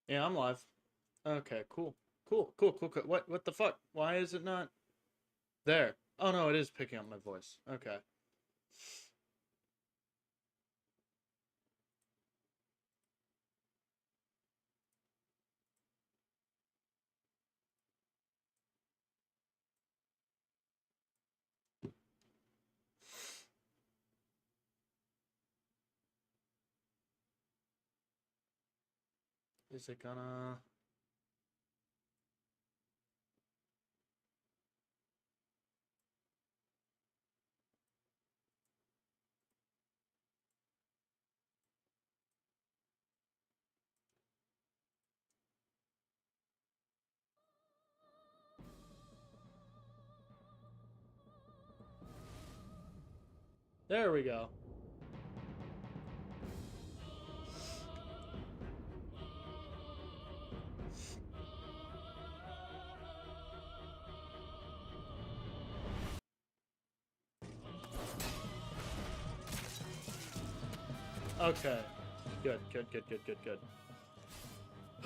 Yeah, I'm live. Okay, cool. Cool. What the fuck? Why is it not there? Oh no, it is picking up my voice. Okay. Is it gonna There we go. Okay. Good.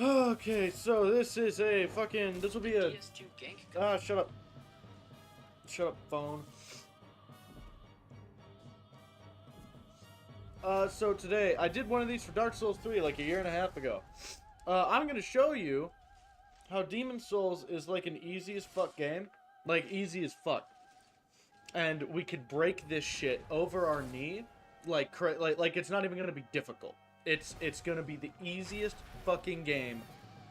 Okay, so this is a fucking this will be a shut up. Shut up, phone. So today I did one of these for Dark Souls 3 like a year and a half ago. I'm gonna show you how Demon Souls is like an easy as fuck game. Like easy as fuck. And we could break this shit over our knee, like it's not even gonna be difficult. It's gonna be the easiest fucking game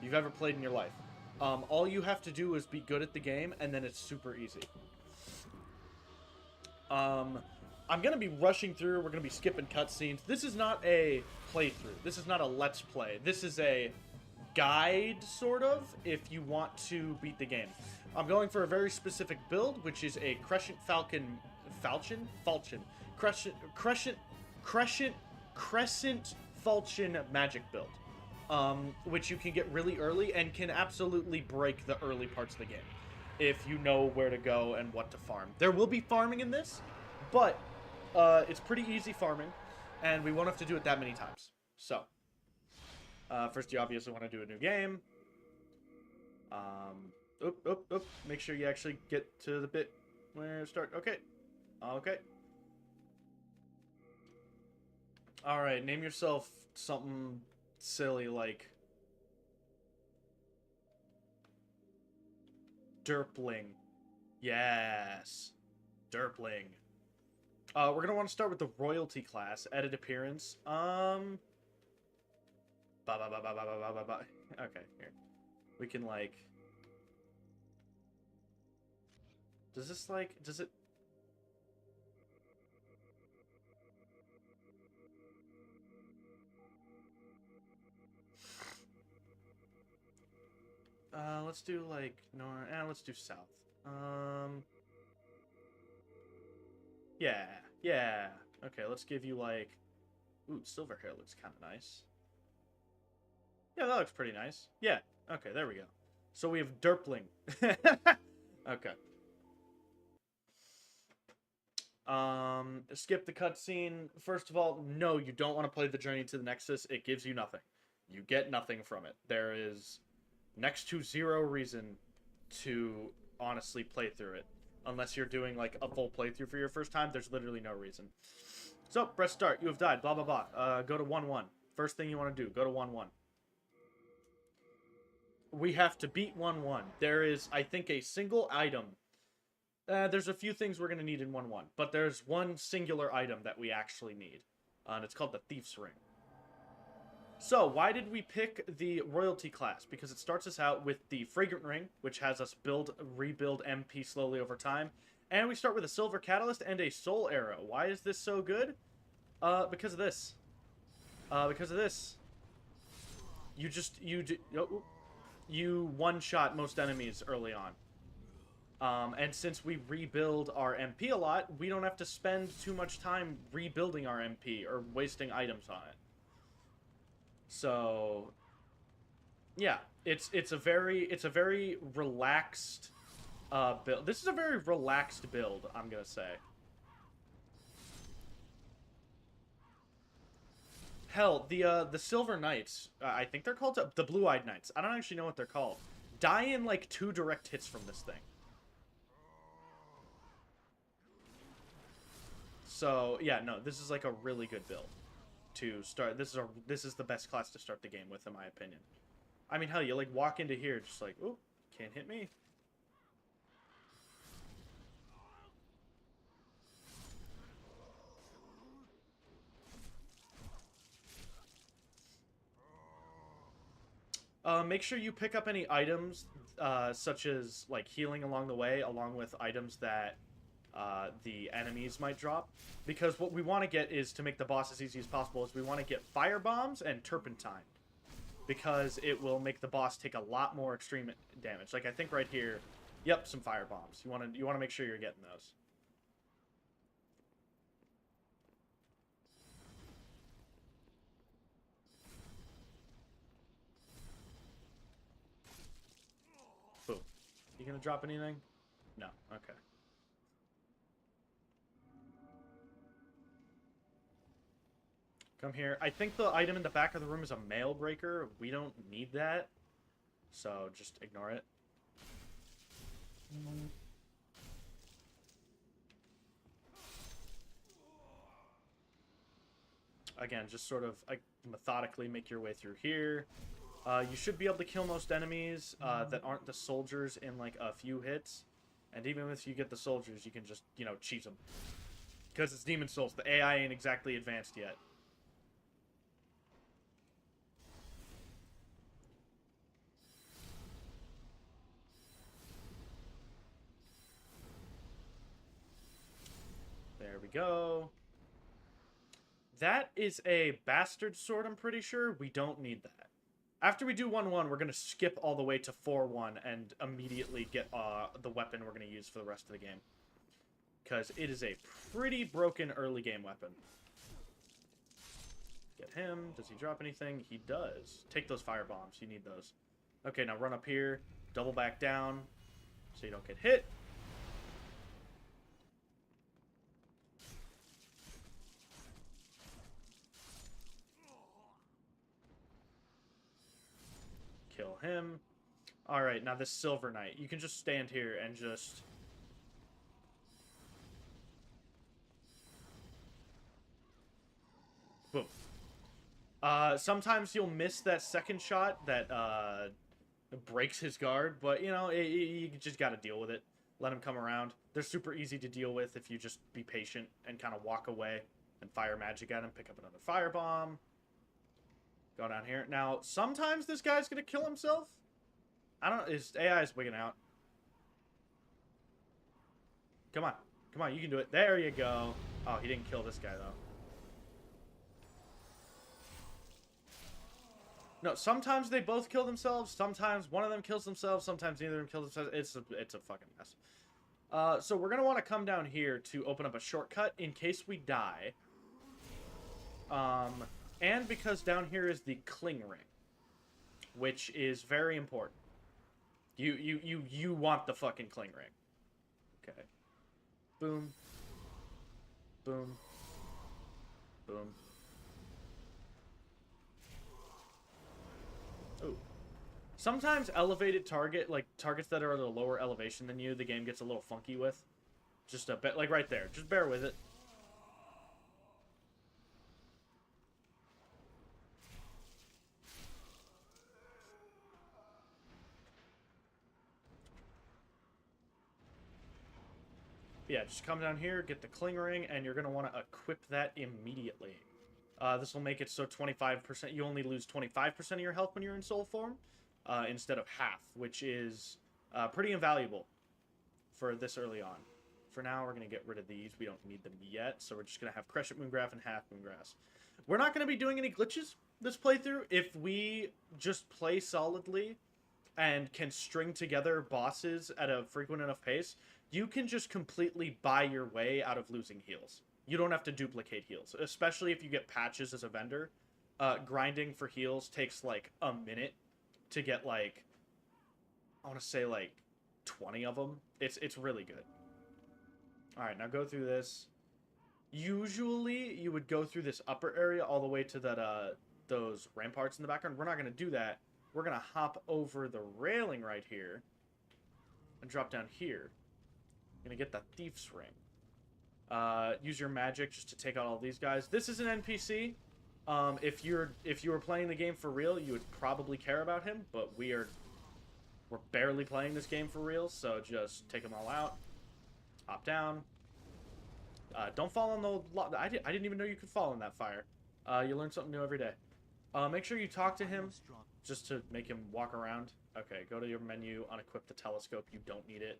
you've ever played in your life. All you have to do is be good at the game, and then it's super easy. Um, I'm gonna be rushing through. We're gonna be skipping cutscenes. This is not a playthrough. This is not a let's play. This is a guide, sort of, if you want to beat the game. I'm going for a very specific build, which is a Crescent Falchion magic build. Which you can get really early and can absolutely break the early parts of the game if you know where to go and what to farm. There will be farming in this, but it's pretty easy farming, and we won't have to do it that many times. So, first you obviously want to do a new game. Make sure you actually get to the bit where start. Okay. Okay. Alright, name yourself something silly like Derpling. Yes. Derpling. We're gonna want to start with the royalty class. Edit appearance. Okay, here. We can like. Does this like? Does it? Let's do like north. Let's do south. Um. Yeah. Yeah. Okay, let's give you like. Ooh, silver hair looks kind of nice. Yeah, that looks pretty nice. Yeah. Okay, there we go. So we have Derpling. Okay. Skip the cutscene. First of all, no, you don't want to play the Journey to the Nexus. It gives you nothing. You get nothing from it. There is next to zero reason to honestly play through it. Unless you're doing like a full playthrough for your first time, there's literally no reason. So, press start. You have died. Blah, blah, blah. Go to 1-1. First thing you want to do, go to 1-1. We have to beat 1-1. There is, I think, a single item. There's a few things we're going to need in 1-1, but there's one singular item that we actually need, and it's called the Thief's Ring. So, why did we pick the Royalty class? Because it starts us out with the Fragrant Ring, which has us rebuild MP slowly over time, and we start with a Silver Catalyst and a Soul Arrow. Why is this so good? Because of this. Because of this. You one-shot most enemies early on. And since we rebuild our MP a lot, we don't have to spend too much time rebuilding our MP or wasting items on it. So, yeah, it's a very relaxed build. This is a very relaxed build, I'm gonna say. Hell, the Silver Knights, I think they're called the Blue-Eyed Knights. I don't actually know what they're called. Die in like 2 direct hits from this thing. So yeah, no, this is like a really good build to start. This is the best class to start the game with, in my opinion. I mean, hell, you like walk into here just like, oh, can't hit me. Make sure you pick up any items, such as like healing along the way, along with items that the enemies might drop. Because what we want to get is, to make the boss as easy as possible, is we want to get fire bombs and turpentine. Because it will make the boss take a lot more extreme damage. Like I think right here, yep, some fire bombs. You want to make sure you're getting those. Boom. You gonna drop anything? No. Okay. Come here. I think the item in the back of the room is a mail breaker. We don't need that. So just ignore it. Again, just sort of methodically make your way through here. You should be able to kill most enemies that aren't the soldiers in like a few hits. And even if you get the soldiers, you can just, you know, cheese them. Because it's Demon Souls. The AI ain't exactly advanced yet. There we go. That is a bastard sword, I'm pretty sure. We don't need that. After we do 1-1, we're going to skip all the way to 4-1 and immediately get the weapon we're going to use for the rest of the game. Because it is a pretty broken early game weapon. Get him. Does he drop anything? He does. Take those fire bombs. You need those. Okay, now run up here. Double back down so you don't get hit. Kill him. Alright, now this Silver Knight. You can just stand here and just... boom. Sometimes you'll miss that second shot that breaks his guard, but, you know, you just gotta deal with it. Let him come around. They're super easy to deal with if you just be patient and kind of walk away and fire magic at him. Pick up another firebomb. Go down here. Now, sometimes this guy's gonna kill himself. I don't... his AI is wigging out. Come on. Come on, you can do it. There you go. Oh, he didn't kill this guy, though. No, sometimes they both kill themselves. Sometimes one of them kills themselves. Sometimes neither of them kills themselves. It's a fucking mess. So we're going to want to come down here to open up a shortcut in case we die. And because down here is the Cling Ring, which is very important. You want the fucking Cling Ring. Okay. Boom. Boom. Boom. Ooh. Sometimes elevated targets that are at a lower elevation than you, the game gets a little funky with. Just a bit, like right there. Just bear with it. Yeah, just come down here, get the Cling Ring, and you're going to want to equip that immediately. This will make it so 25%, you only lose 25% of your health when you're in soul form, instead of half, which is pretty invaluable for this early on. For now, we're going to get rid of these. We don't need them yet, so we're just going to have Crescent Moongraph and Half Moongrass. We're not going to be doing any glitches this playthrough. If we just play solidly and can string together bosses at a frequent enough pace, you can just completely buy your way out of losing heals. You don't have to duplicate heals, especially if you get patches as a vendor. Grinding for heals takes like a minute to get like, I want to say like 20 of them. It's really good. All right, now go through this. Usually, you would go through this upper area all the way to that those ramparts in the background. We're not going to do that. We're going to hop over the railing right here and drop down here. Going to get the Thief's Ring. Use your magic just to take out all these guys. This is an NPC. If you were playing the game for real, you would probably care about him, but we're barely playing this game for real, so just take them all out. Hop down. Don't fall on the... I didn't even know you could fall in that fire. You learn something new every day. Make sure you talk to him just to make him walk around. Okay, go to your menu, unequip the telescope. You don't need it.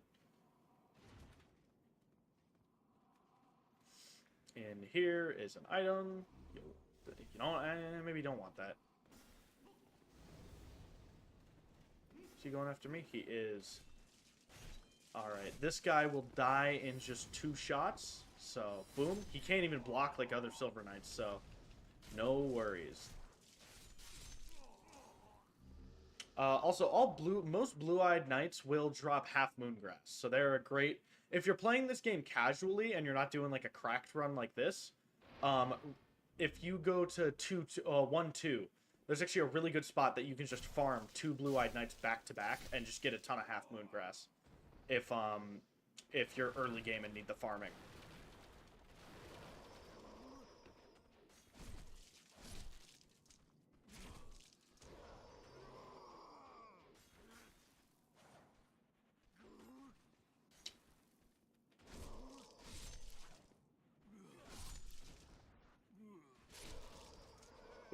In here is an item. You don't... maybe you don't want that. Is he going after me? He is. Alright, this guy will die in just 2 shots. So, boom. He can't even block like other Silver Knights, so no worries. Also, most Blue-Eyed Knights will drop half Moongrass, so they're a great... If you're playing this game casually and you're not doing like a cracked run like this, if you go to 1-2, there's actually a really good spot that you can just farm 2 Blue-Eyed Knights back to back and just get a ton of half Moongrass. If you're early game and need the farming.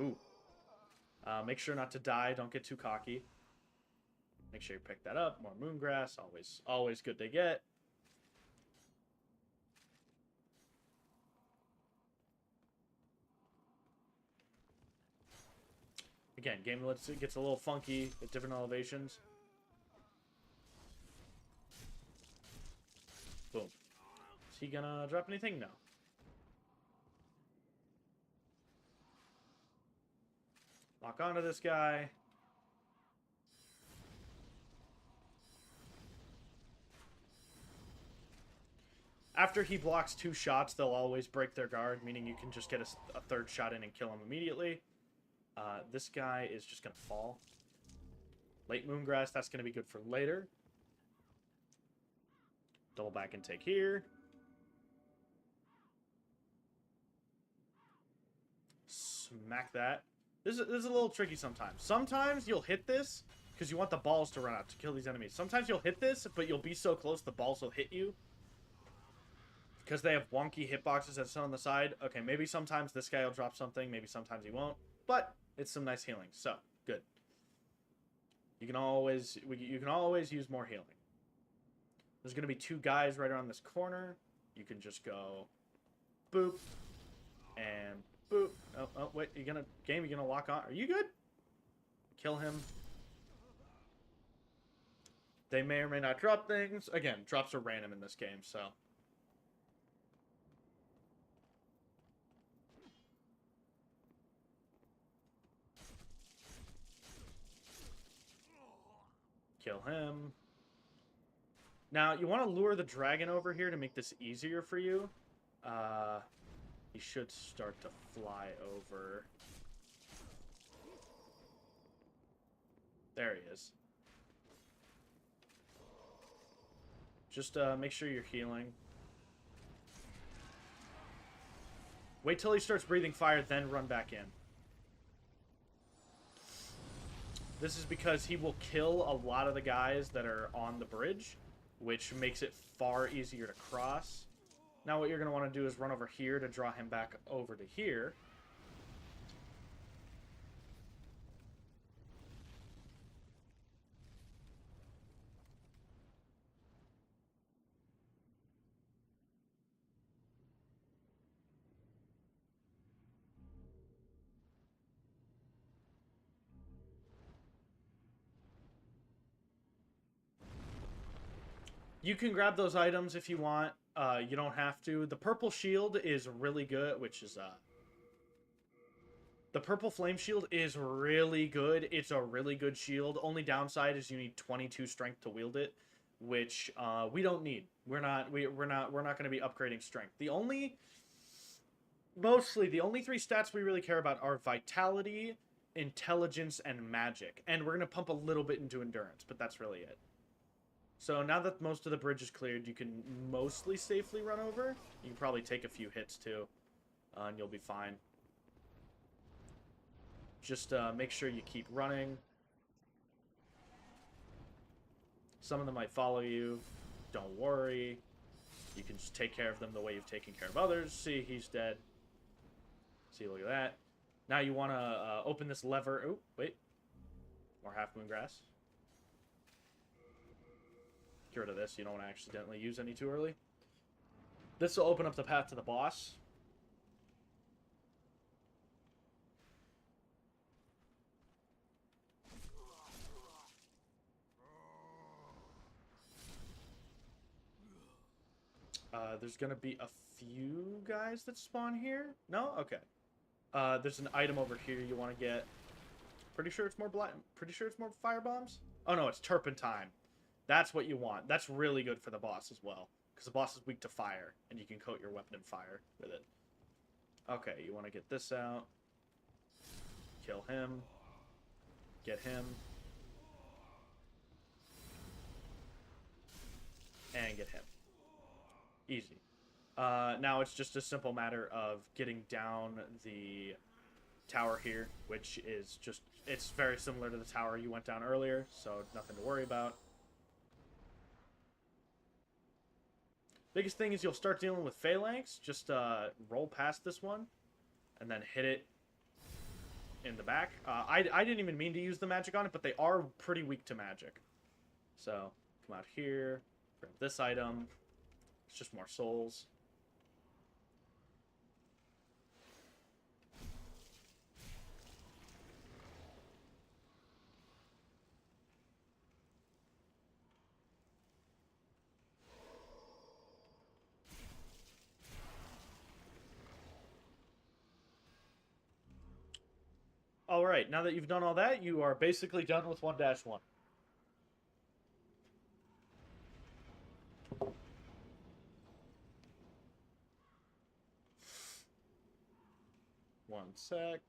Ooh. Make sure not to die. Don't get too cocky. Make sure you pick that up. More Moongrass. Always good to get. Again, game gets a little funky at different elevations. Boom. Is he gonna drop anything? No. Lock onto this guy. After he blocks 2 shots, they'll always break their guard, meaning you can just get a 3rd shot in and kill him immediately. This guy is just going to fall. Late Moongrass, that's going to be good for later. Double back intake here. Smack that. This is a little tricky sometimes. Sometimes you'll hit this because you want the balls to run out to kill these enemies. Sometimes you'll hit this, but you'll be so close the balls will hit you. Because they have wonky hitboxes that sit on the side. Okay, maybe sometimes this guy will drop something. Maybe sometimes he won't. But it's some nice healing. So, good. You can always use more healing. There's going to be 2 guys right around this corner. You can just go boop and boop. Oh, wait. You're going to lock on. Are you good? Kill him. They may or may not drop things. Again, drops are random in this game, so... Kill him. Now, you want to lure the dragon over here to make this easier for you. He should start to fly over. There he is. Just make sure you're healing. Wait till he starts breathing fire, then run back in. This is because he will kill a lot of the guys that are on the bridge, which makes it far easier to cross. Now what you're going to want to do is run over here to draw him back over to here. You can grab those items if you want. You don't have to. The purple shield is really good, which is... The purple flame shield is really good. It's a really good shield. Only downside is you need 22 strength to wield it, which we don't need. We're not going to be upgrading strength. The only Mostly, the only three stats we really care about are vitality, intelligence, and magic. And we're going to pump a little bit into endurance, but that's really it. So now that most of the bridge is cleared, you can mostly safely run over. You can probably take a few hits, too, and you'll be fine. Just make sure you keep running. Some of them might follow you. Don't worry. You can just take care of them the way you've taken care of others. See, he's dead. See, look at that. Now you want to open this lever. Oh, wait. More Half Moon Grass. Get rid of this. You don't want to accidentally use any too early. This will open up the path to the boss. There's going to be a few guys that spawn here. No? Okay. There's an item over here you want to get. Pretty sure it's more fire bombs. Oh no, it's turpentine. That's what you want. That's really good for the boss as well, because the boss is weak to fire, and you can coat your weapon in fire with it. Okay, you want to get this out. Kill him. Get him. And get him. Easy. Now it's just a simple matter of getting down the tower here, which is just, it's very similar to the tower you went down earlier, so nothing to worry about. Biggest thing is you'll start dealing with phalanx. Just roll past this one and then hit it in the back. I didn't even mean to use the magic on it, but they are pretty weak to magic. So come out here, grab this item. It's just more souls. All right, now that you've done all that, you are basically done with 1-1. One sec.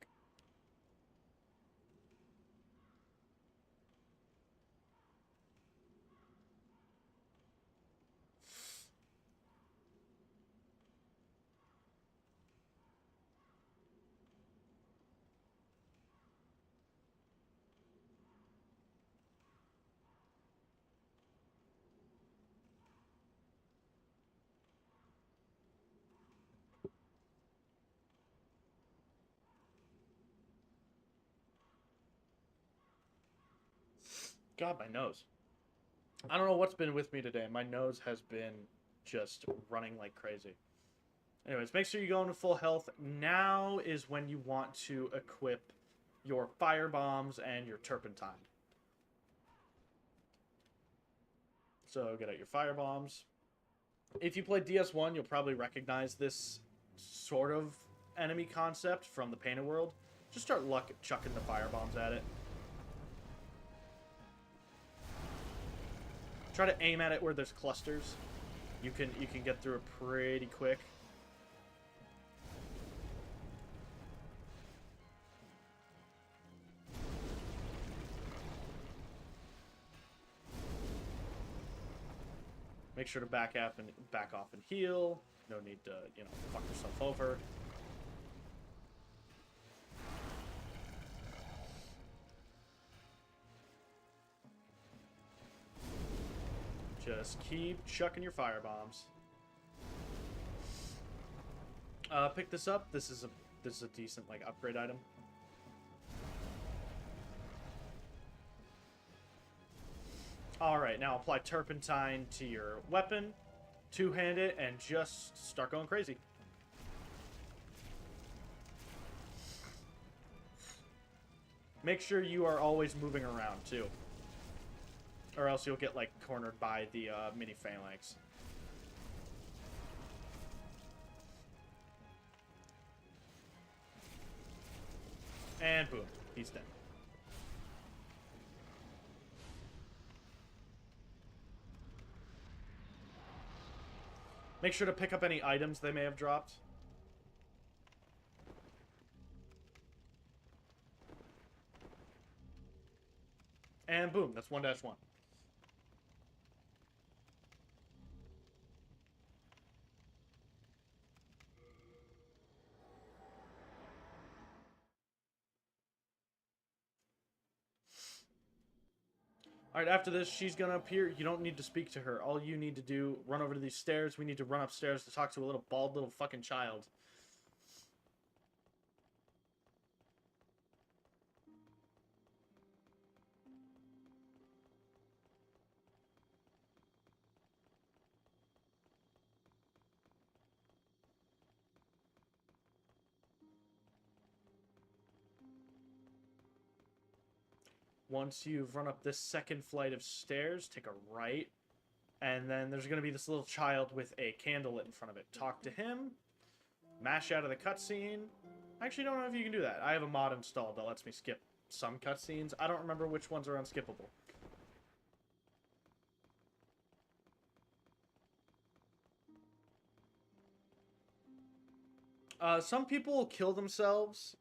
God, my nose. I don't know what's been with me today. My nose has been just running like crazy. Anyways, make sure you go into full health. Now is when you want to equip your fire bombs and your turpentine. So get out your fire bombs. If you play DS1, you'll probably recognize this sort of enemy concept from the Painted World. Just start chucking the fire bombs at it. Try to aim at it where there's clusters. You can get through it pretty quick. Make sure to back off and heal. No need to, fuck yourself over. Just keep chucking your fire bombs. Pick this up. This is a decent upgrade item. Alright, now apply turpentine to your weapon, two-hand it, and just start going crazy. Make sure you are always moving around, too. Or else you'll get, cornered by the mini phalanx. And boom, he's dead. Make sure to pick up any items they may have dropped. And boom, that's 1-1. Alright, after this, she's gonna appear. You don't need to speak to her. All you need to do, run over to these stairs. We need to run upstairs to talk to a little bald little fucking child. Once you've run up this second flight of stairs, take a right. And then there's going to be this little child with a candle lit in front of it. Talk to him. Mash out of the cutscene. I actually don't know if you can do that. I have a mod installed that lets me skip some cutscenes. I don't remember which ones are unskippable. Some people will kill themselves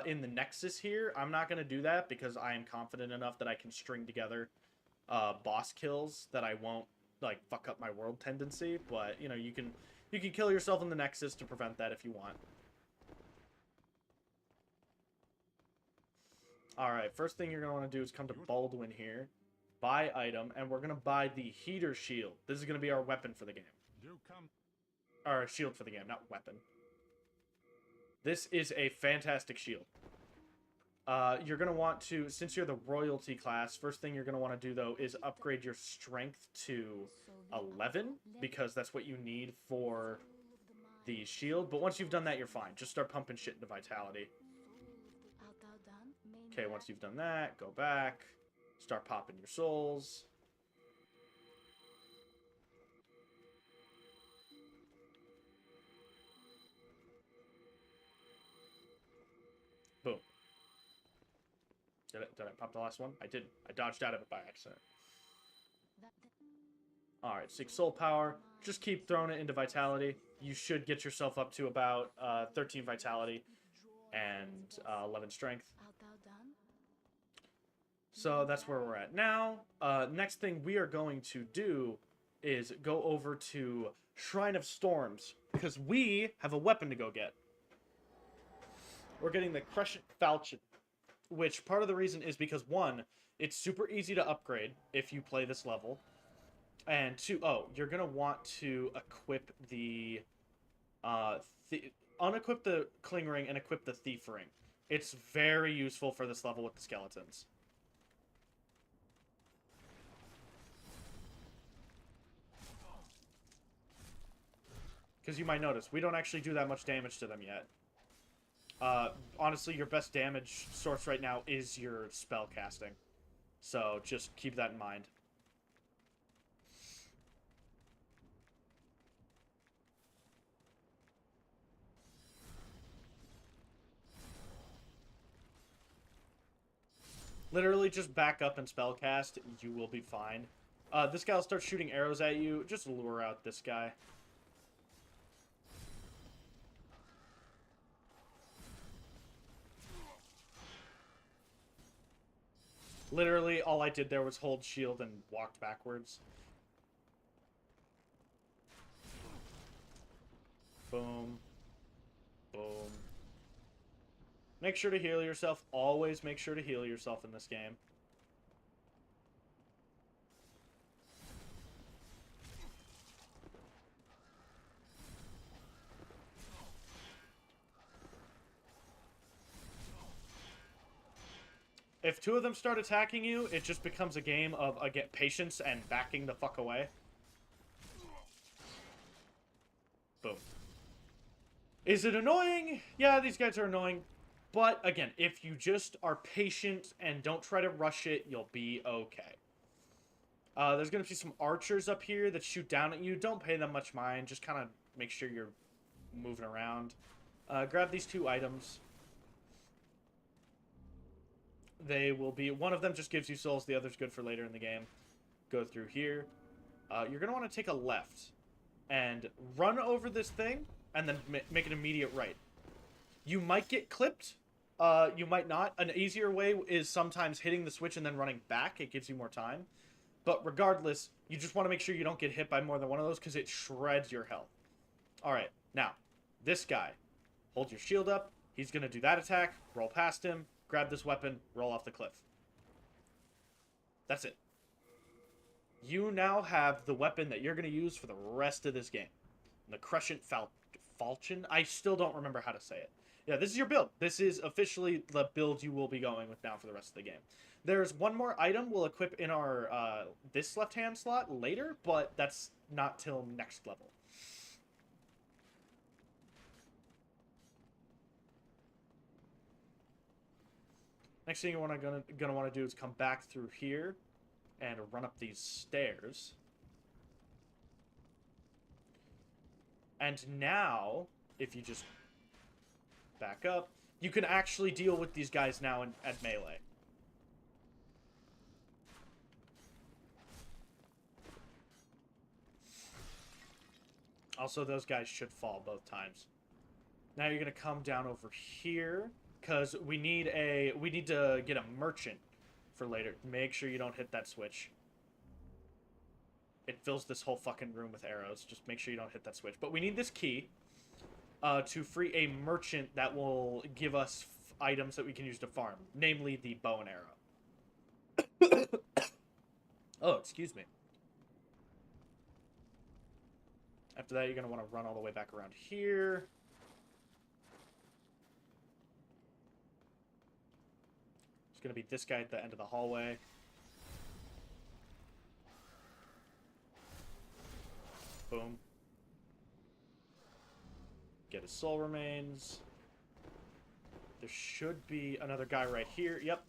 in the Nexus here. I'm not going to do that because I am confident enough that I can string together boss kills that I won't like fuck up my world tendency. But you know, you can kill yourself in the Nexus to prevent that if you want. Alright, first thing you're going to want to do is come to Baldwin here, buy item, and we're going to buy the heater shield. This is going to be our weapon for the game. Or shield for the game, not weapon. This is a fantastic shield. You're going to want to, since you're the royalty class, first thing you're going to want to do, though, is upgrade your strength to 11, because that's what you need for the shield. But once you've done that, you're fine. Just start pumping shit into vitality. Okay, once you've done that, go back. Start popping your souls. Boom. Did I pop the last one? I didn't. I dodged out of it by accident. Alright, 6 soul power. Just keep throwing it into vitality. You should get yourself up to about 13 vitality and 11 strength. So that's where we're at now. Next thing we are going to do is go over to Shrine of Storms, because we have a weapon to go get. We're getting the Crescent Falchion, which part of the reason is because, one, it's super easy to upgrade if you play this level. And two, you're going to want to equip the... unequip the Cling Ring and equip the Thief Ring. It's very useful for this level with the skeletons. Because you might notice, we don't actually do that much damage to them yet. Honestly, your best damage source right now is your spell casting. So just keep that in mind. Literally just back up and spell cast. You will be fine. This guy will start shooting arrows at you. Just lure out this guy. Literally, all I did there was hold shield and walked backwards. Boom. Boom. Make sure to heal yourself. Always make sure to heal yourself in this game. If two of them start attacking you, it just becomes a game of patience and backing the fuck away. Boom. Is it annoying? Yeah, these guys are annoying. But, again, if you just are patient and don't try to rush it, you'll be okay. There's going to be some archers up here that shoot down at you. Don't pay them much mind. Just kind of make sure you're moving around. Grab these 2 items. They will be... One of them just gives you souls. The other's good for later in the game. Go through here. You're going to want to take a left. And run over this thing. And then make an immediate right. You might get clipped. You might not. An easier way is sometimes hitting the switch and then running back. It gives you more time. But regardless, you just want to make sure you don't get hit by more than one of those because it shreds your health. Alright, now, this guy. Hold your shield up. He's going to do that attack. Roll past him. Grab this weapon. Roll off the cliff. That's it. You now have the weapon that you're going to use for the rest of this game. The Crescent Falchion? I still don't remember how to say it. Yeah, this is your build. This is officially the build you will be going with now for the rest of the game. There's one more item we'll equip in our this left-hand slot later, but that's not till next level. Next thing you're gonna want to do is come back through here and run up these stairs. And now, if you just back up, you can actually deal with these guys now at melee. Also, those guys should fall both times. Now you're gonna come down over here because we need to get a merchant for later. Make sure you don't hit that switch. It fills this whole fucking room with arrows. Just make sure you don't hit that switch. But we need this key to free a merchant that will give us items that we can use to farm, namely the bow and arrow. Oh, excuse me. After that, you're going to want to run all the way back around here. It's going to be this guy at the end of the hallway. Boom. Get his soul remains. There should be another guy right here. Yep.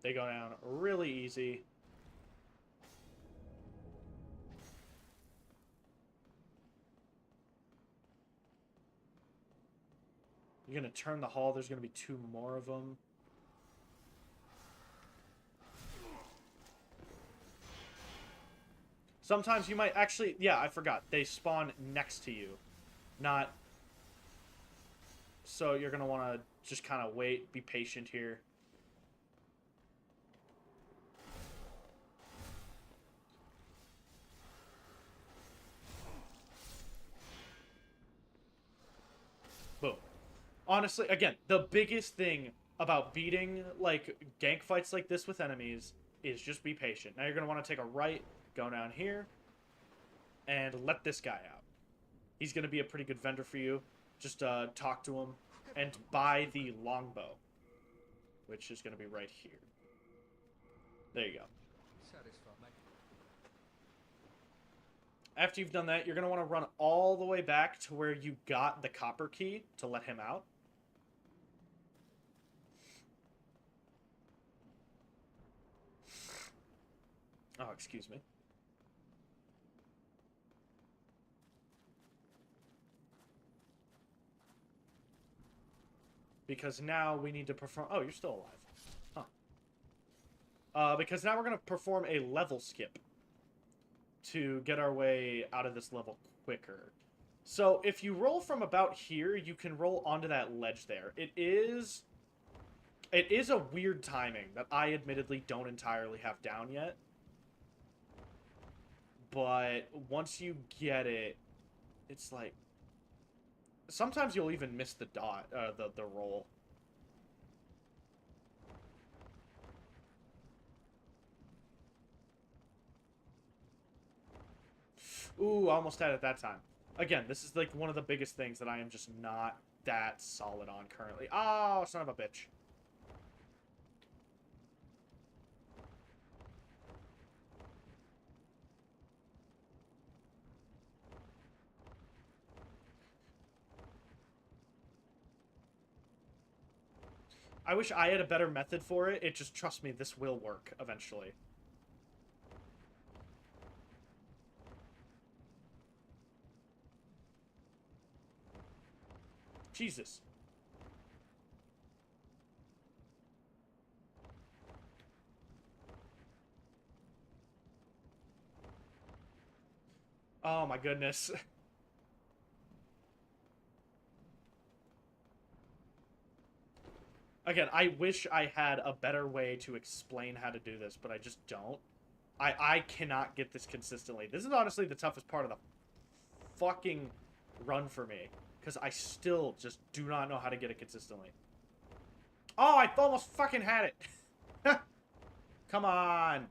They go down really easy. You're going to turn the hall. There's going to be 2 more of them. Sometimes you might actually... Yeah, I forgot. They spawn next to you. Not... So you're going to want to just kind of wait. Be patient here. Boom. Honestly, again, the biggest thing about beating, like, gank fights like this with enemies is just be patient. Now you're going to want to take a right... Go down here and let this guy out. He's going to be a pretty good vendor for you. Just talk to him and buy the longbow, which is going to be right here. There you go. After you've done that, you're going to want to run all the way back to where you got the copper key to let him out. Oh, excuse me. Because now we need to perform... Oh, you're still alive. Huh. Because now we're going to perform a level skip to get our way out of this level quicker. So if you roll from about here, you can roll onto that ledge there. It is a weird timing that I admittedly don't entirely have down yet. But once you get it, it's like... Sometimes you'll even miss the dot, the roll. Ooh, I almost had it that time. Again, this is like one of the biggest things that I am just not that solid on currently. Oh, son of a bitch. I wish I had a better method for it. It just, trust me, this will work eventually. Jesus. Oh my goodness. Again, I wish I had a better way to explain how to do this, but I just don't. I cannot get this consistently. This is honestly the toughest part of the fucking run for me. Because I still just do not know how to get it consistently. Oh, I almost fucking had it. Come on.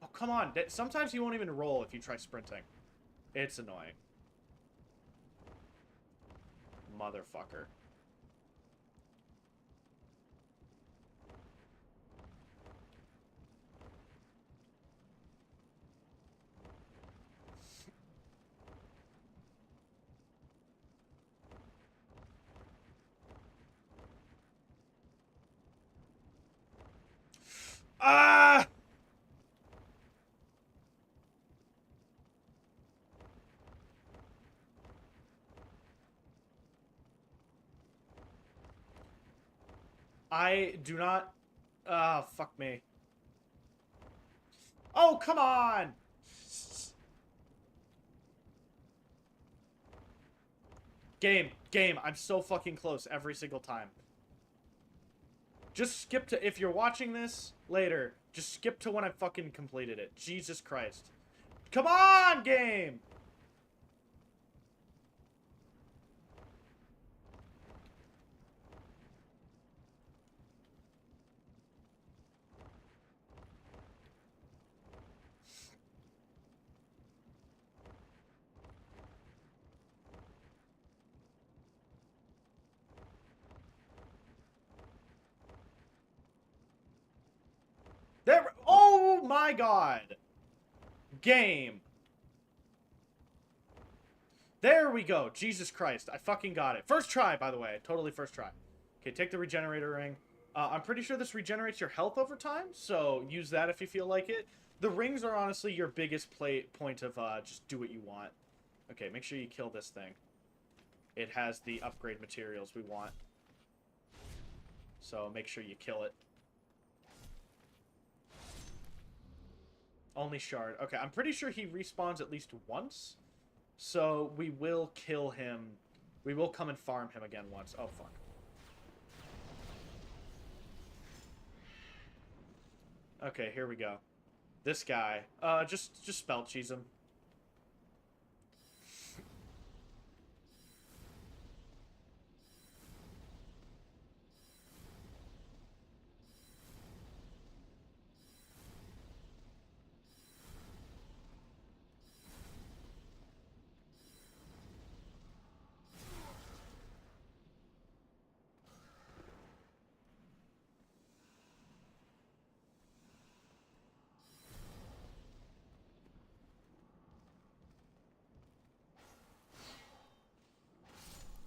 Oh, come on. Sometimes you won't even roll if you try sprinting. It's annoying. Motherfucker. Ah! I do not... Ah, fuck me. Oh, come on! Game. I'm so fucking close every single time. Just skip to... If you're watching this later, just skip to when I fucking completed it. Jesus Christ. Come on, game! There... Oh my god! Game. There we go. Jesus Christ. I fucking got it. First try, by the way. Totally first try. Okay, take the regenerator ring. I'm pretty sure this regenerates your health over time, so use that if you feel like it. The rings are honestly your biggest point of just do what you want. Okay, make sure you kill this thing. It has the upgrade materials we want. So make sure you kill it. Only shard. Okay, I'm pretty sure he respawns at least once. So we will kill him. We will come and farm him again once. Oh, fuck. Okay, here we go. This guy. Just spell cheese him.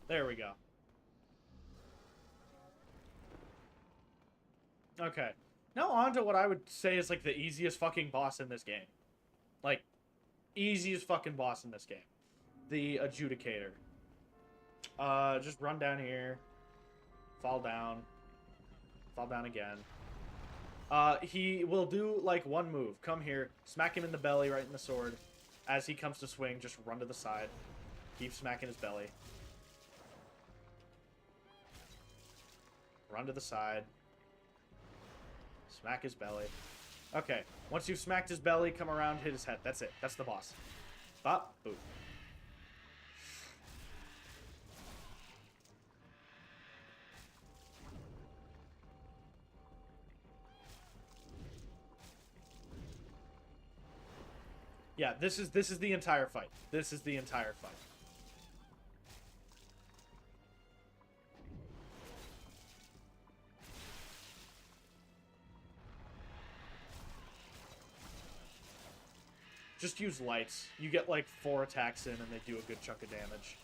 There we go. Okay. Now on to what I would say is, like, the easiest fucking boss in this game. Like, easiest fucking boss in this game. The Adjudicator. Just run down here. Fall down. Fall down again. He will do, like, one move. Come here. Smack him in the belly, right in the sword. As he comes to swing, just run to the side. Keep smacking his belly. Run to the side. Smack his belly. Okay. Once you've smacked his belly, come around, hit his head. That's it. That's the boss. Bop. Boop. Yeah, this is the entire fight. This is the entire fight. Just use lights. You get like 4 attacks in and they do a good chunk of damage.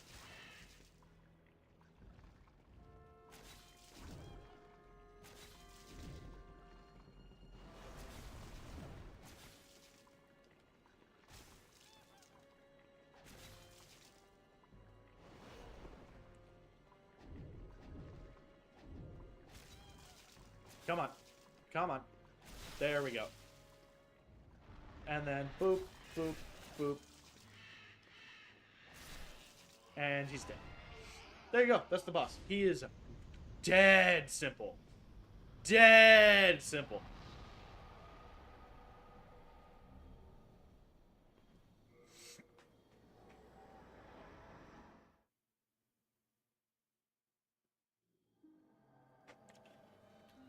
Come on. Come on. There we go. And then boop, boop, boop. And he's dead. There you go. That's the boss. He is dead simple. Dead simple.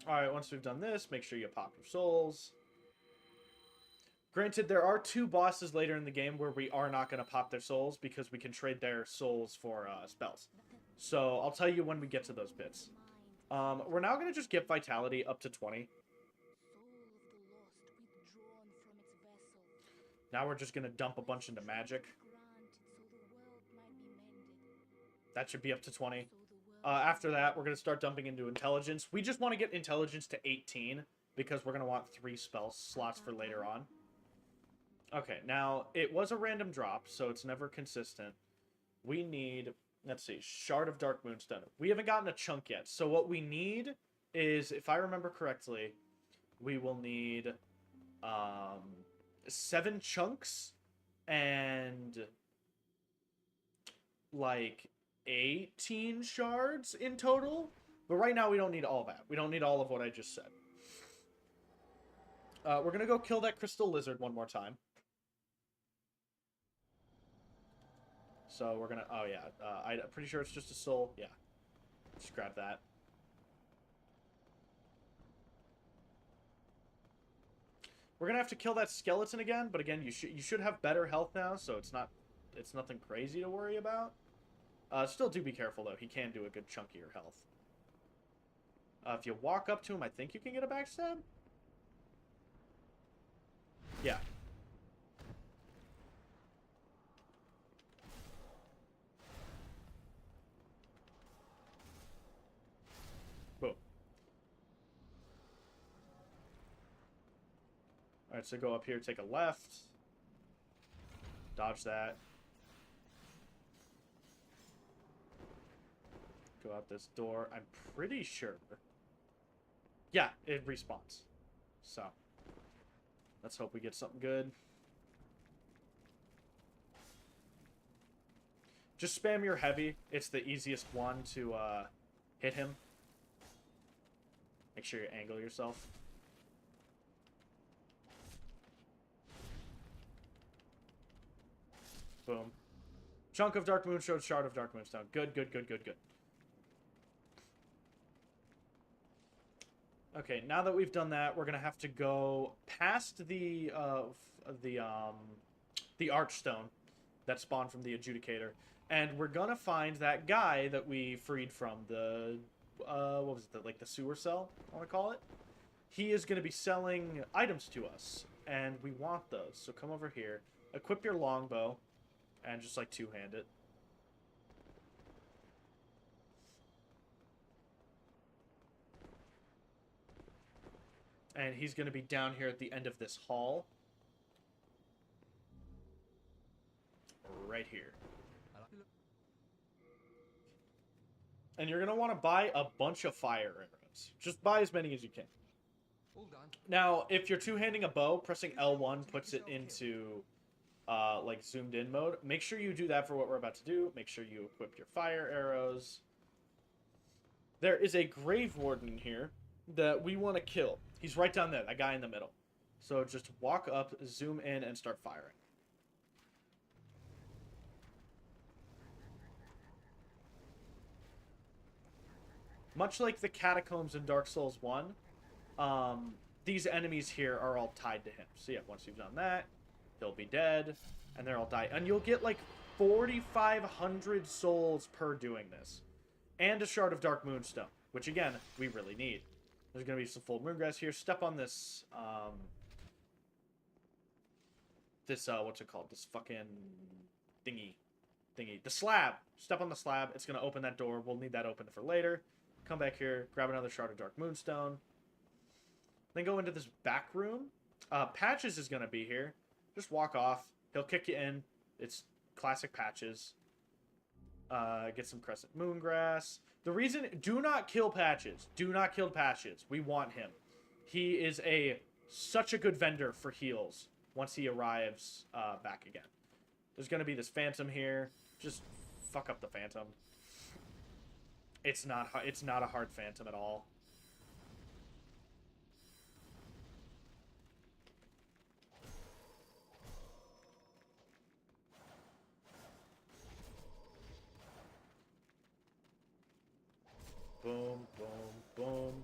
Alright, once we've done this, make sure you pop your souls. Granted, there are 2 bosses later in the game where we are not going to pop their souls because we can trade their souls for spells. So, I'll tell you when we get to those bits. We're now going to just get Vitality up to 20. Now we're just going to dump a bunch into Magic. That should be up to 20. After that, we're going to start dumping into Intelligence. We just want to get Intelligence to 18 because we're going to want 3 spell slots for later on. Okay, now, it was a random drop, so it's never consistent. We need, let's see, Shard of Dark Moonstone. We haven't gotten a chunk yet, so what we need is, if I remember correctly, we will need 7 chunks and like 18 shards in total. But right now we don't need all that. We don't need all of what I just said. We're going to go kill that crystal lizard one more time. So we're going to... Oh, yeah. I'm pretty sure it's just a soul. Yeah. Just grab that. We're going to have to kill that skeleton again. But again, you should have better health now. So it's nothing crazy to worry about. Still do be careful, though. He can do a good chunk of your health. If you walk up to him, I think you can get a backstab? Yeah. Boom. Alright, so go up here, take a left. Dodge that. Go out this door. I'm pretty sure. Yeah, it respawns. So, let's hope we get something good. Just spam your heavy. It's the easiest one to hit him. Make sure you angle yourself. Boom. Chunk of Dark Moonstone, Shard of Dark Moonstone. Good, good, good, good, good. Okay, now that we've done that, we're gonna have to go past the Archstone that spawned from the Adjudicator, and we're gonna find that guy that we freed from the what was it, like the sewer cell, I want to call it. He is gonna be selling items to us, and we want those. So come over here, equip your longbow, and just like two-hand it. And he's going to be down here at the end of this hall. Right here. And you're going to want to buy a bunch of fire arrows. Just buy as many as you can. Now, if you're two-handing a bow, pressing L1 puts it into, like, zoomed-in mode. Make sure you do that for what we're about to do. Make sure you equip your fire arrows. There is a Grave Warden here that we want to kill. He's right down there, that guy in the middle. So just walk up, zoom in, and start firing. Much like the catacombs in Dark Souls 1, these enemies here are all tied to him. So yeah, once you've done that, he'll be dead, and they'll all die. And you'll get like 4,500 souls per doing this. And a Shard of Dark Moonstone, which again, we really need. There's going to be some full moongrass here. Step on this, what's it called? This fucking thingy. The slab. Step on the slab. It's going to open that door. We'll need that open for later. Come back here. Grab another Shard of Dark Moonstone. Then go into this back room. Patches is going to be here. Just walk off. He'll kick you in. It's classic Patches. Get some Crescent Moongrass. The reason... Do not kill Patches. Do not kill Patches. We want him. He is such a good vendor for heals once he arrives back again. There's going to be this Phantom here. Just fuck up the Phantom. It's not a hard Phantom at all. Boom, boom, boom.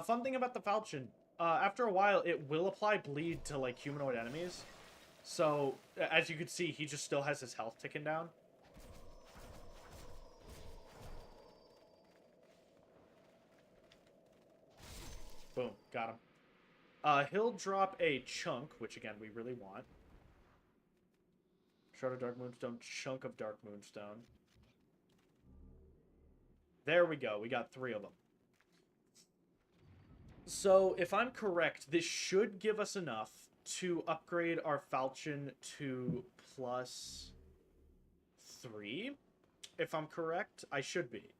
Fun thing about the Falchion, after a while, it will apply bleed to, like, humanoid enemies. So, as you can see, he just still has his health ticking down. Boom, got him. He'll drop a chunk, which, again, we really want. Shard of Dark Moonstone, chunk of Dark Moonstone. There we go. We got 3 of them. So, if I'm correct, this should give us enough to upgrade our Falchion to +3. If I'm correct, I should be.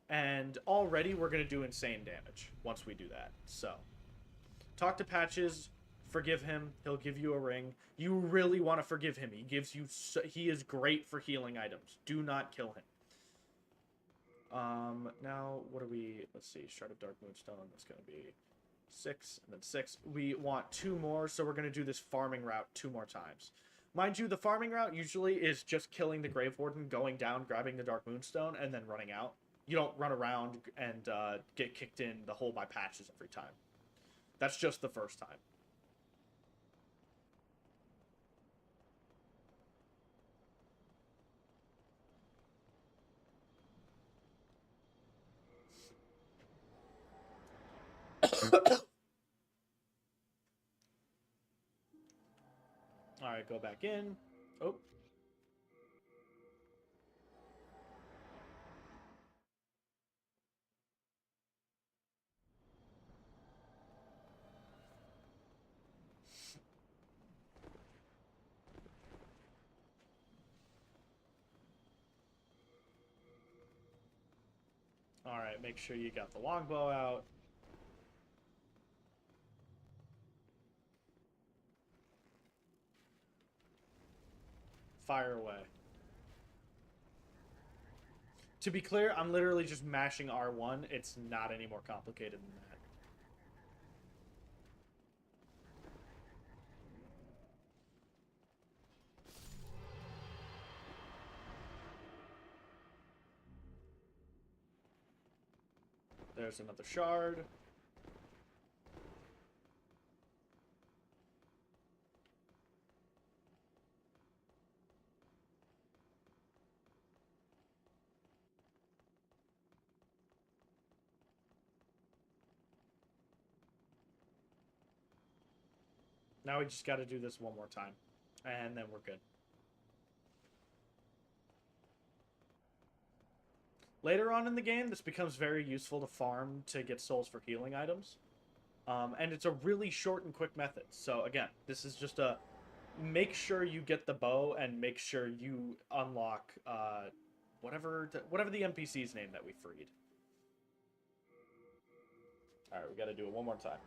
And already we're going to do insane damage once we do that. So, talk to Patches, forgive him, he'll give you a ring. You really want to forgive him. He is great for healing items. Do not kill him. Now, what do we... Let's see. Shard of Dark Moonstone. That's going to be 6, and then 6. We want 2 more, so we're going to do this farming route 2 more times. Mind you, the farming route usually is just killing the Grave Warden, going down, grabbing the Dark Moonstone, and then running out. You don't run around and get kicked in the hole by Patches every time. That's just the first time. Alright, go back in. Oh. Alright, make sure you got the longbow out. Fire away. To be clear, I'm literally just mashing R1. It's not any more complicated than that. There's another shard. Now we just got to do this one more time. And then we're good. Later on in the game, this becomes very useful to farm to get souls for healing items. And it's a really short and quick method. So again, this is just a... Make sure you get the bow and make sure you unlock whatever the NPC's name that we freed. Alright, we got to do it one more time.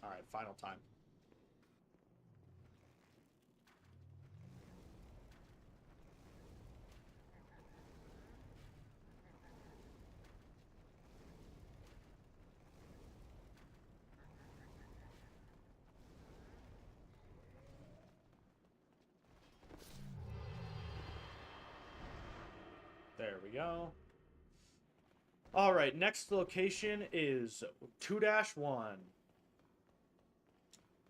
Alright, final time. There we go. Alright, next location is 2-1.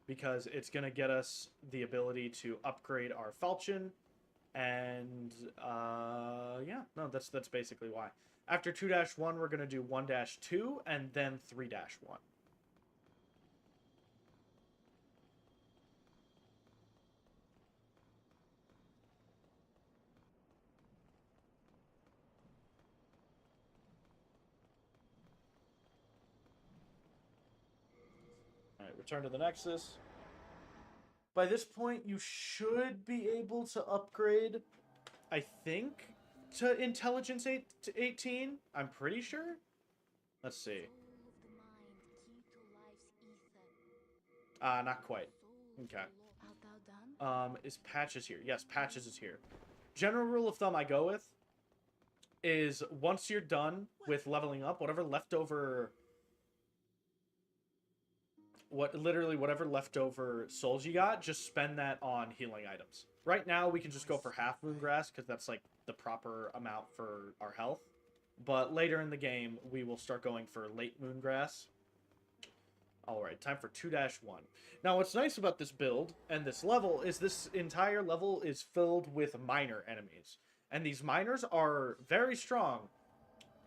Because it's going to get us the ability to upgrade our Falchion. And, yeah, no, that's basically why. After 2-1, we're going to do 1-2, and then 3-1. Alright, return to the Nexus. By this point, you should be able to upgrade, I think, to Intelligence 8 to 18. I'm pretty sure. Let's see. Not quite. Okay. Is Patches here? Yes, Patches is here. General rule of thumb I go with is once you're done with leveling up, whatever leftover whatever leftover souls you got, just spend that on healing items. Right now we can just go for half Moongrass because that's like the proper amount for our health. But later in the game we will start going for late Moongrass. Alright, time for 2-1. Now what's nice about this build and this level is this entire level is filled with minor enemies. And these minors are very strong,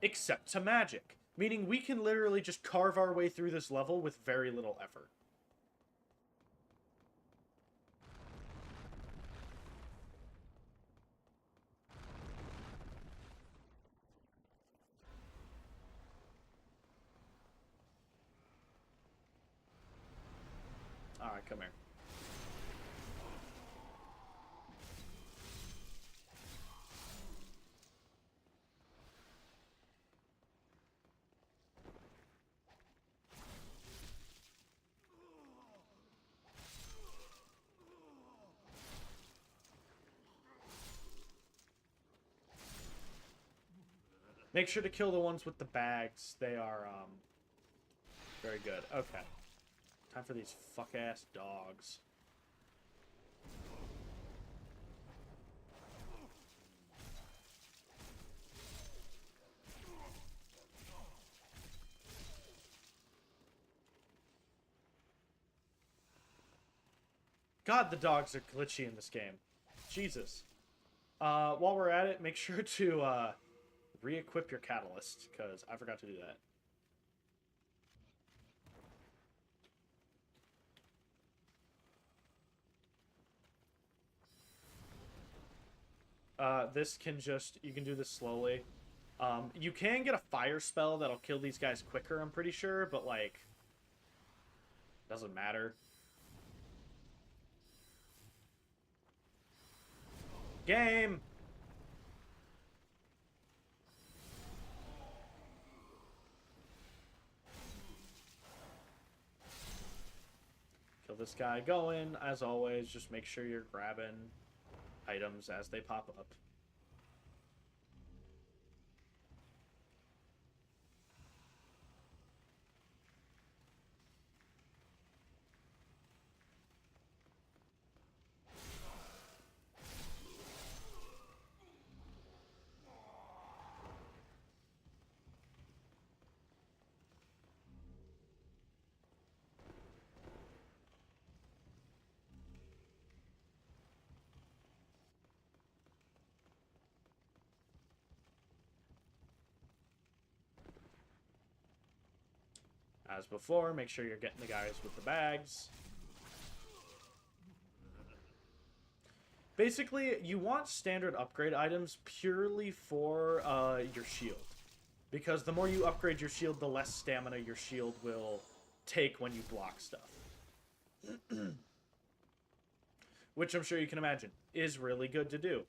except to magic. Meaning we can literally just carve our way through this level with very little effort. Alright, come here. Make sure to kill the ones with the bags. They are, very good. Okay. Time for these fuck-ass dogs. God, the dogs are glitchy in this game. Jesus. While we're at it, make sure to, re-equip your catalyst, because I forgot to do that. This can just... You can do this slowly. You can get a fire spell that'll kill these guys quicker, I'm pretty sure, but, like... Doesn't matter. Game! Kill this guy going. As always, just make sure you're grabbing items as they pop up. As before, make sure you're getting the guys with the bags. Basically, you want standard upgrade items purely for your shield. Because the more you upgrade your shield, the less stamina your shield will take when you block stuff. Which I'm sure you can imagine is really good to do.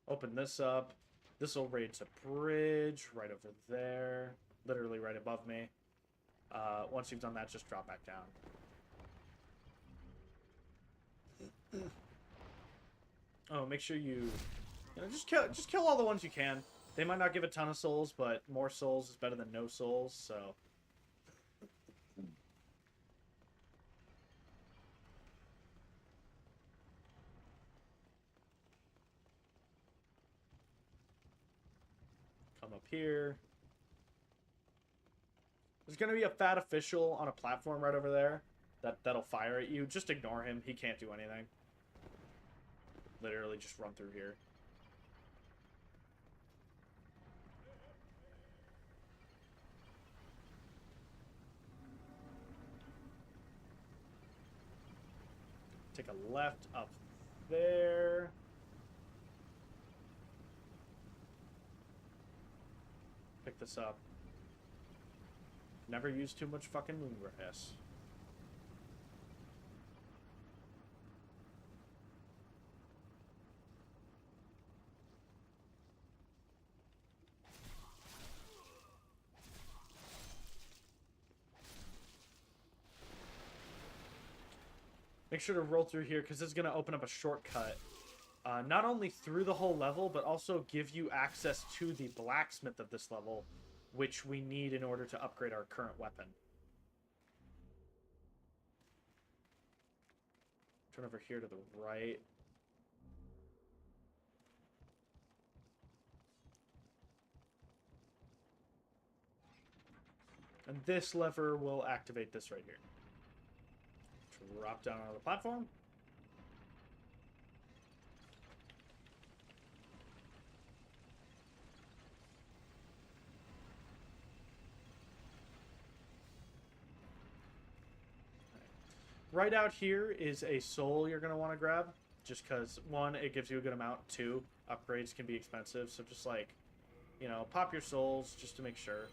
Open this up. This will raise a bridge right over there. Literally right above me. Once you've done that, just drop back down. Oh, make sure you know, just kill all the ones you can. They might not give a ton of souls, but more souls is better than no souls, so... Come up here. There's gonna be a fat official on a platform right over there that'll fire at you. Just ignore him. He can't do anything. Literally just run through here. take a left up there. Pick this up. Never use too much fucking moongrass. Make sure to roll through here, because this is going to open up a shortcut. Not only through the whole level, but also give you access to the blacksmith of this level, which we need in order to upgrade our current weapon. Turn over here to the right. And this lever will activate this right here. Drop down on the platform. Right out here is a soul you're going to want to grab. Just because, one, it gives you a good amount. Two, upgrades can be expensive. So just like, you know, pop your souls just to make sure.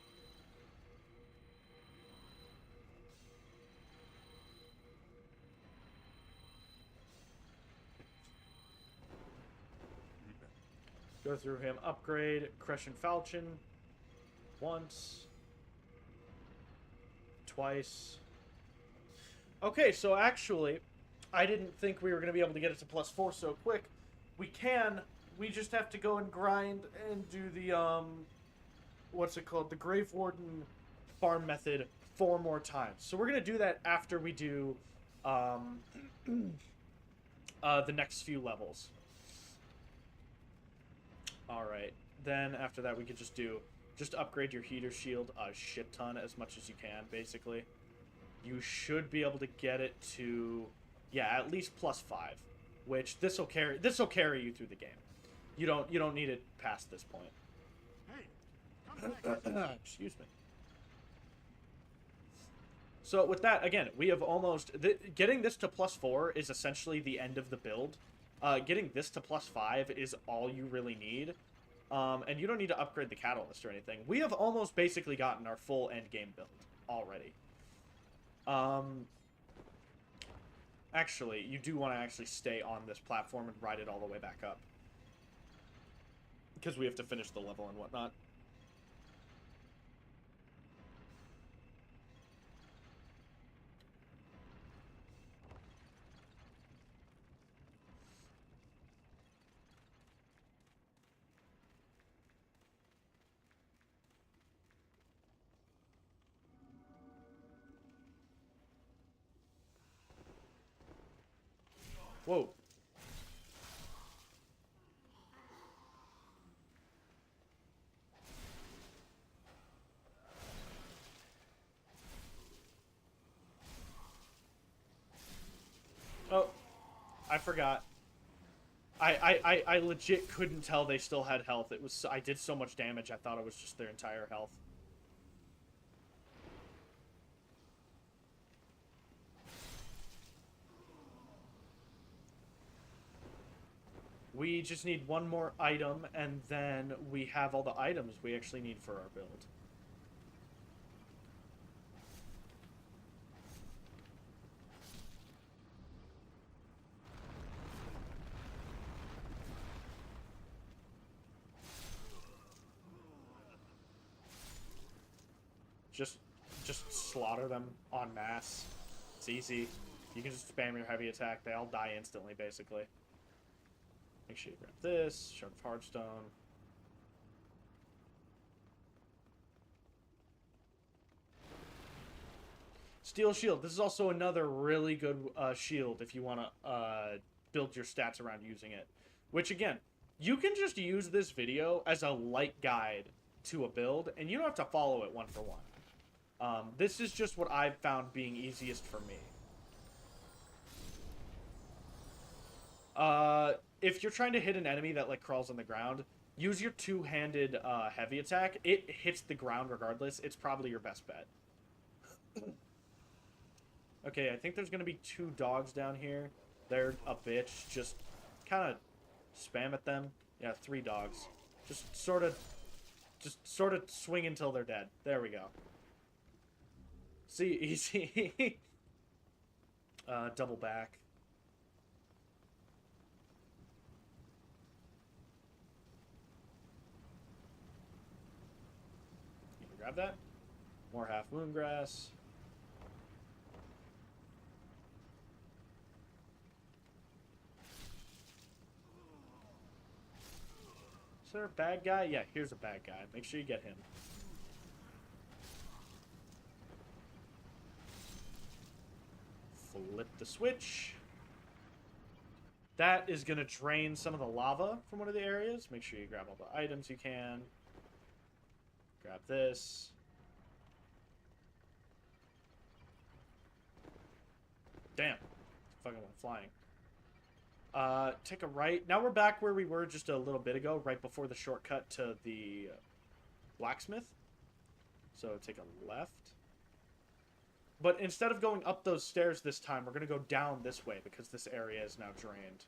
Go through him. Upgrade Crescent Falchion. Once. Twice. Okay, so actually, I didn't think we were going to be able to get it to +4 so quick. We can. We just have to go and grind and do the, what's it called? The Grave Warden farm method 4 more times. So we're going to do that after we do, the next few levels. Alright, then after that we could just upgrade your heater shield a shit ton, as much as you can, basically. You should be able to get it to, yeah, at least +5, which this'll carry you through the game. You don't need it past this point. Hey, excuse me. So with that, again, we have almost getting this to +4 is essentially the end of the build. Getting this to +5 is all you really need. And you don't need to upgrade the catalyst or anything. We have almost basically gotten our full end game build already. Actually, you do want to actually stay on this platform and ride it all the way back up. Because we have to finish the level and whatnot. Whoa. Oh, I forgot. I legit couldn't tell they still had health. It was, I did so much damage, I thought it was just their entire health. We just need one more item, and then we have all the items we actually need for our build. Just slaughter them en masse. It's easy. You can just spam your heavy attack. They all die instantly, basically. Make sure you grab this. Shard of Hardstone. Steel Shield. This is also another really good shield if you want to build your stats around using it. Which, again, you can just use this video as a light guide to a build, and you don't have to follow it one for one. This is just what I've found being easiest for me. If you're trying to hit an enemy that, like, crawls on the ground, use your two-handed heavy attack. It hits the ground regardless. It's probably your best bet. Okay, I think there's going to be 2 dogs down here. They're a bitch. Just kind of spam at them. Yeah, 3 dogs. Just sort of swing until they're dead. There we go. See, easy. Double back. You can grab that. More half moon grass. Is there a bad guy? Yeah, here's a bad guy. Make sure you get him. Flip the switch. That is going to drain some of the lava from one of the areas. Make sure you grab all the items you can. Grab this. Damn. Fucking went flying. Take a right. Now we're back where we were just a little bit ago, right before the shortcut to the blacksmith. So take a left. But instead of going up those stairs this time, we're going to go down this way because this area is now drained.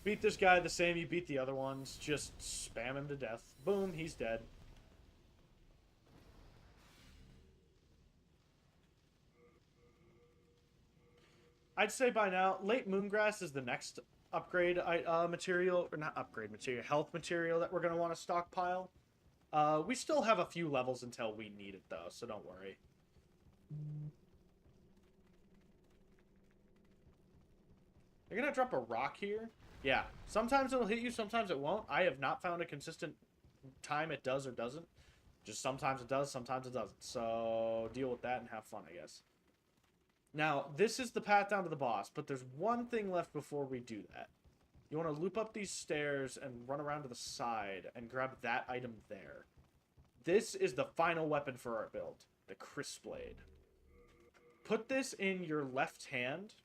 Beat this guy the same you beat the other ones. Just spam him to death. Boom, he's dead. I'd say by now, late moongrass is the next upgrade material, or not upgrade material, health material that we're going to want to stockpile. We still have a few levels until we need it, though, so don't worry. They're going to drop a rock here. Yeah, sometimes it'll hit you, sometimes it won't. I have not found a consistent time it does or doesn't. Just sometimes it does, sometimes it doesn't. So deal with that and have fun, I guess. Now, this is the path down to the boss, but there's one thing left before we do that. You want to loop up these stairs and run around to the side and grab that item there. This is the final weapon for our build, the Crisp Blade. Put this in your left hand.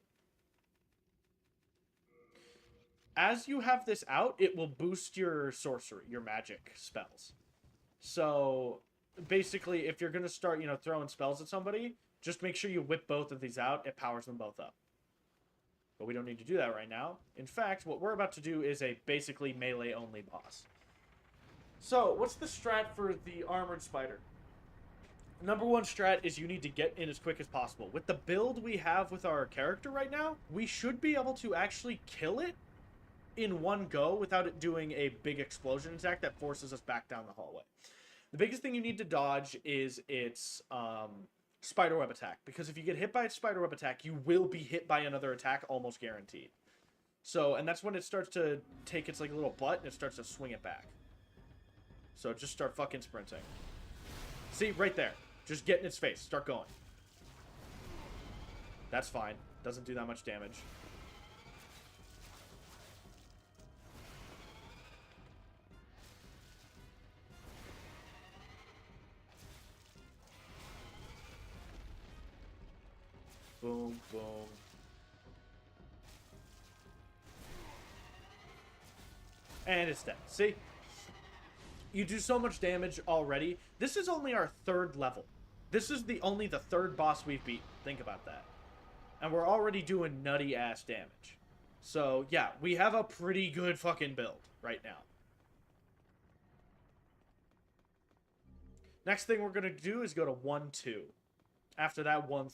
As you have this out, it will boost your sorcery, your magic spells. So, basically, if you're going to start, throwing spells at somebody, just make sure you whip both of these out. It powers them both up. But we don't need to do that right now. In fact, what we're about to do is a basically melee-only boss. So, what's the strat for the Armored Spider? Number one strat is you need to get in as quick as possible. With the build we have with our character right now, we should be able to actually kill it in one go without it doing a big explosion attack that forces us back down the hallway. The biggest thing you need to dodge is its spiderweb attack, because if you get hit by its spiderweb attack, you will be hit by another attack, almost guaranteed. So, and that's when it starts to take its little butt and it starts to swing it back. So just start fucking sprinting. See, right there. Just get in its face. Start going. That's fine. Doesn't do that much damage. Boom, boom. And it's dead. See? You do so much damage already. This is only our 3rd level. This is only the 3rd boss we've beat. Think about that. And we're already doing nutty-ass damage. So, yeah, we have a pretty good fucking build right now. Next thing we're going to do is go to 1-2. After that, 1-3.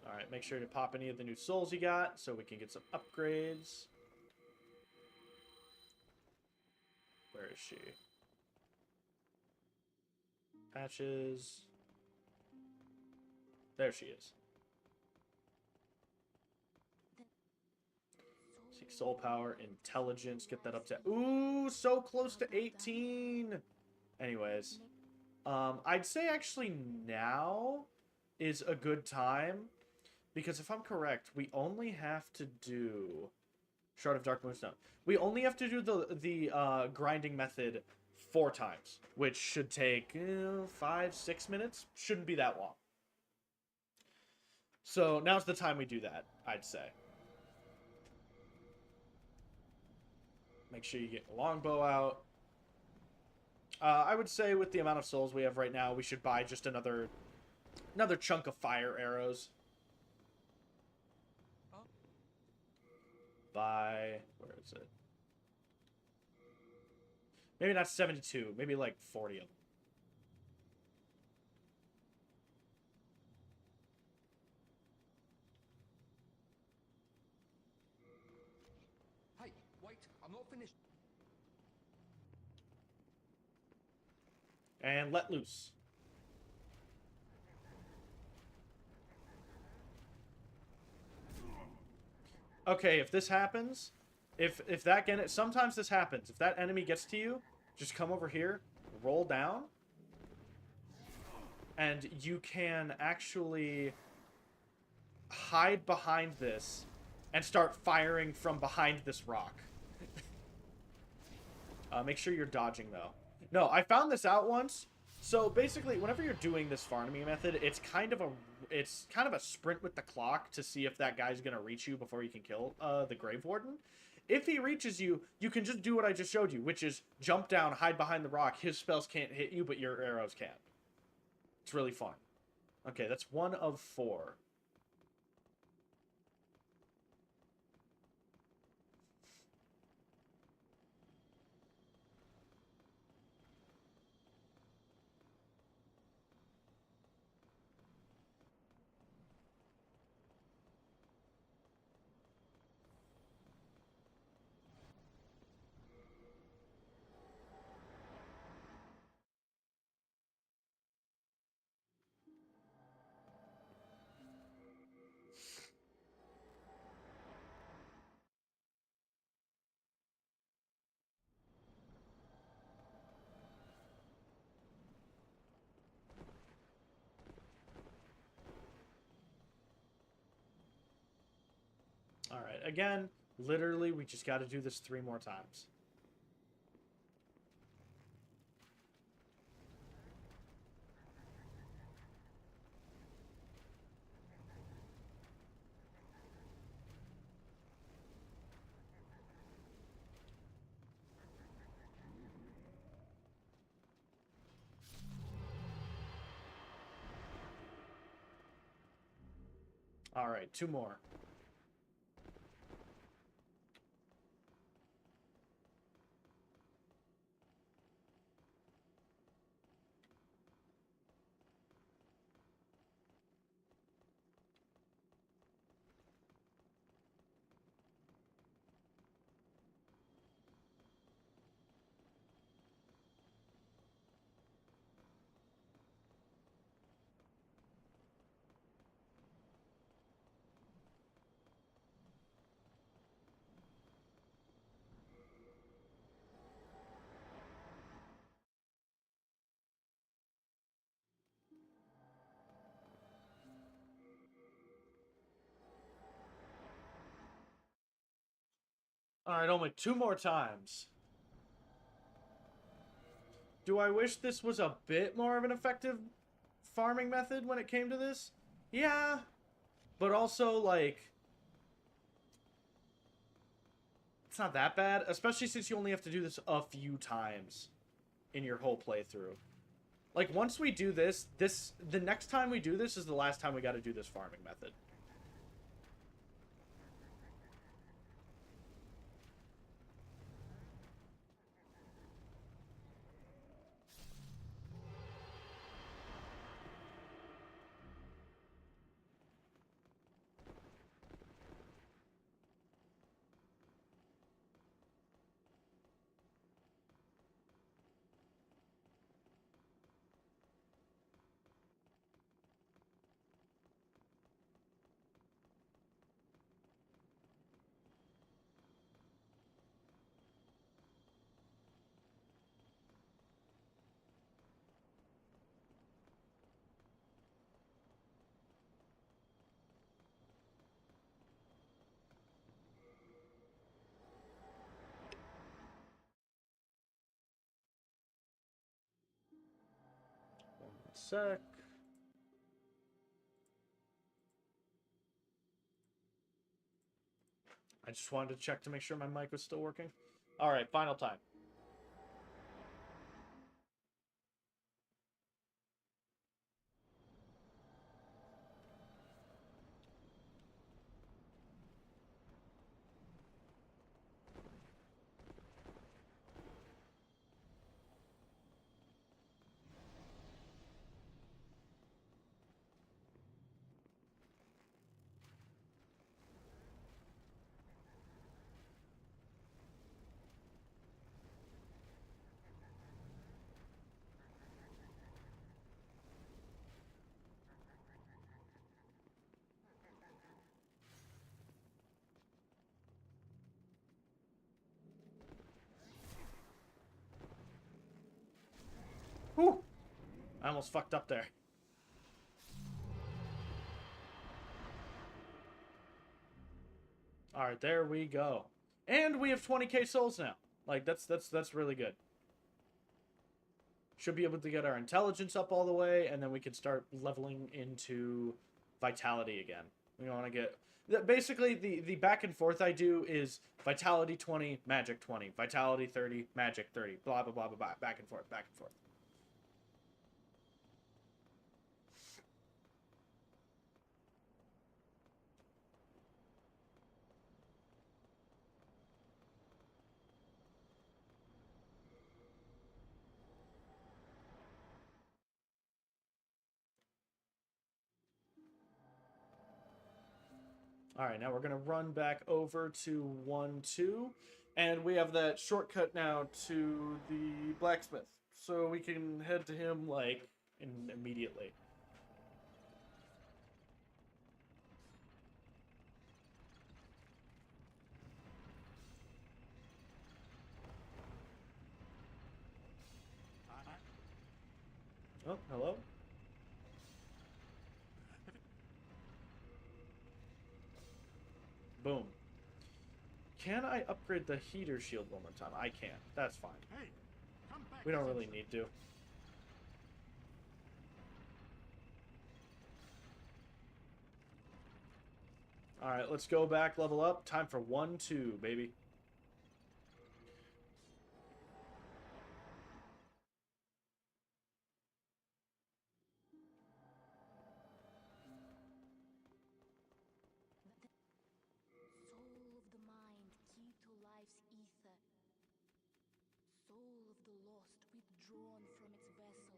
Alright, make sure to pop any of the new souls you got so we can get some upgrades. Where is she? Patches. There she is. Seek soul power, intelligence, get that up to... Ooh, so close to 18! Anyways. I'd say actually now is a good time. Because if I'm correct, we only have to do... Shard of Dark Moonstone. We only have to do the grinding method 4 times. Which should take 5-6 minutes. Shouldn't be that long. So now's the time we do that, I'd say. Make sure you get the longbow out. I would say with the amount of souls we have right now, we should buy just another chunk of fire arrows. Buy... Where is it? Maybe not 72. Maybe like 40 of them. Hey, wait. I'm not finished. And let loose. Okay, if this happens, if that get it, sometimes this happens. If that enemy gets to you, just come over here, roll down, and you can actually hide behind this and start firing from behind this rock. Make sure you're dodging, though. No, I found this out once. So basically, whenever you're doing this farming method, it's kind of a sprint with the clock to see if that guy's gonna reach you before you can kill the Grave Warden. If he reaches you, you can just do what I just showed you, which is jump down, hide behind the rock. His spells can't hit you, but your arrows can. It's really fun. Okay, that's 1 of 4. Alright, again, literally, we just got to do this 3 more times. Alright, 2 more. Alright, only 2 more times. Do I wish this was a bit more of an effective farming method when it came to this? Yeah. But also, like... It's not that bad, especially since you only have to do this a few times in your whole playthrough. Like, once we do this, the next time we do this is the last time we gotta do this farming method. sec. I just wanted to check to make sure my mic was still working. All right, final time. Whew! I almost fucked up there. All right, there we go. And we have 20k souls now. Like that's really good. Should be able to get our intelligence up all the way, and then we can start leveling into vitality again. We want to get basically the back and forth I do is vitality 20, magic 20, vitality 30, magic 30, blah blah blah blah blah, back and forth, back and forth. All right, now we're gonna run back over to 1-2, and we have that shortcut now to the blacksmith, so we can head to him like immediately. Oh, hello. Boom. Can I upgrade the heater shield one more time? I can. That's fine. Hey, come back. We don't really need to. Alright, let's go back, level up. Time for 1-2, baby. Soul of the mind, key to life's ether. Soul of the lost, withdrawn from its vessel.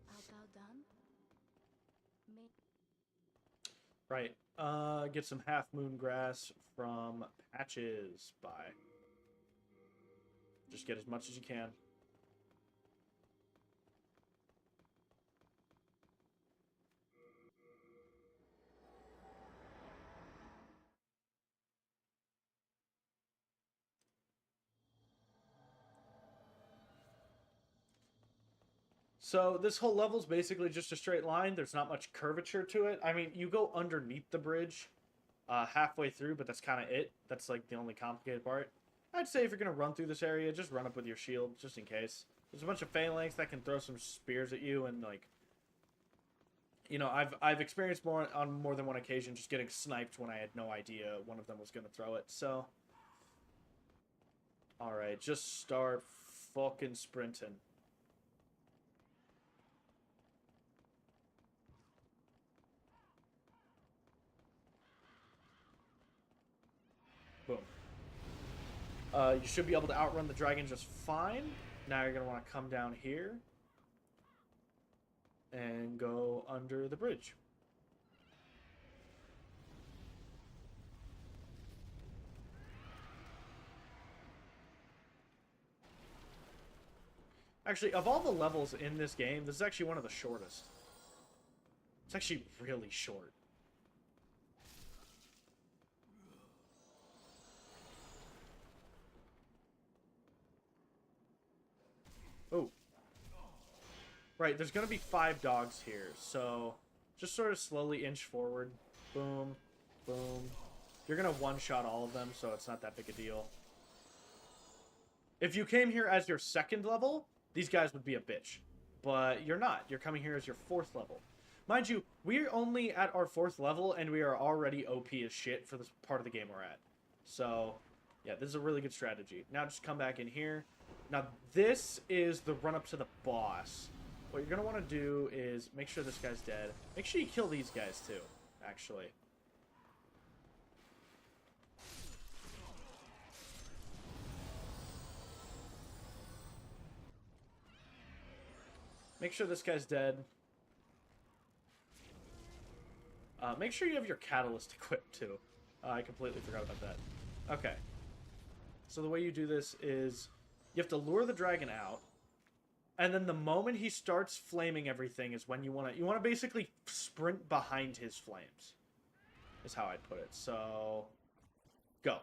Art thou done? Right. Get some half moon grass from Patches. Bye. Just get as much as you can. So this whole level is basically just a straight line. There's not much curvature to it. I mean, you go underneath the bridge halfway through, but that's kind of it. That's like the only complicated part. I'd say if you're going to run through this area, just run up with your shield, just in case. There's a bunch of phalanx that can throw some spears at you, and like, you know, I've experienced on more than one occasion just getting sniped when I had no idea one of them was going to throw it. So, all right, just start fucking sprinting. Boom. You should be able to outrun the dragon just fine. Now you're going to want to come down here and go under the bridge. Actually, of all the levels in this game, this is actually one of the shortest. It's actually really short. Oh. Right, there's going to be 5 dogs here, so just sort of slowly inch forward. Boom, boom. You're going to one-shot all of them, so it's not that big a deal. If you came here as your second level, these guys would be a bitch. but you're not. You're coming here as your 4th level. Mind you, we're only at our 4th level, and we are already OP as shit for this part of the game we're at. So, yeah, this is a really good strategy. Now just come back in here. Now, this is the run-up to the boss. What you're going to want to do is make sure this guy's dead. Make sure you kill these guys, too, actually. Make sure this guy's dead. Make sure you have your catalyst equipped, too. I completely forgot about that. Okay. So the way you do this is you have to lure the dragon out, and then the moment he starts flaming everything is when you want to basically sprint behind his flames. Is how I'd put it. So go.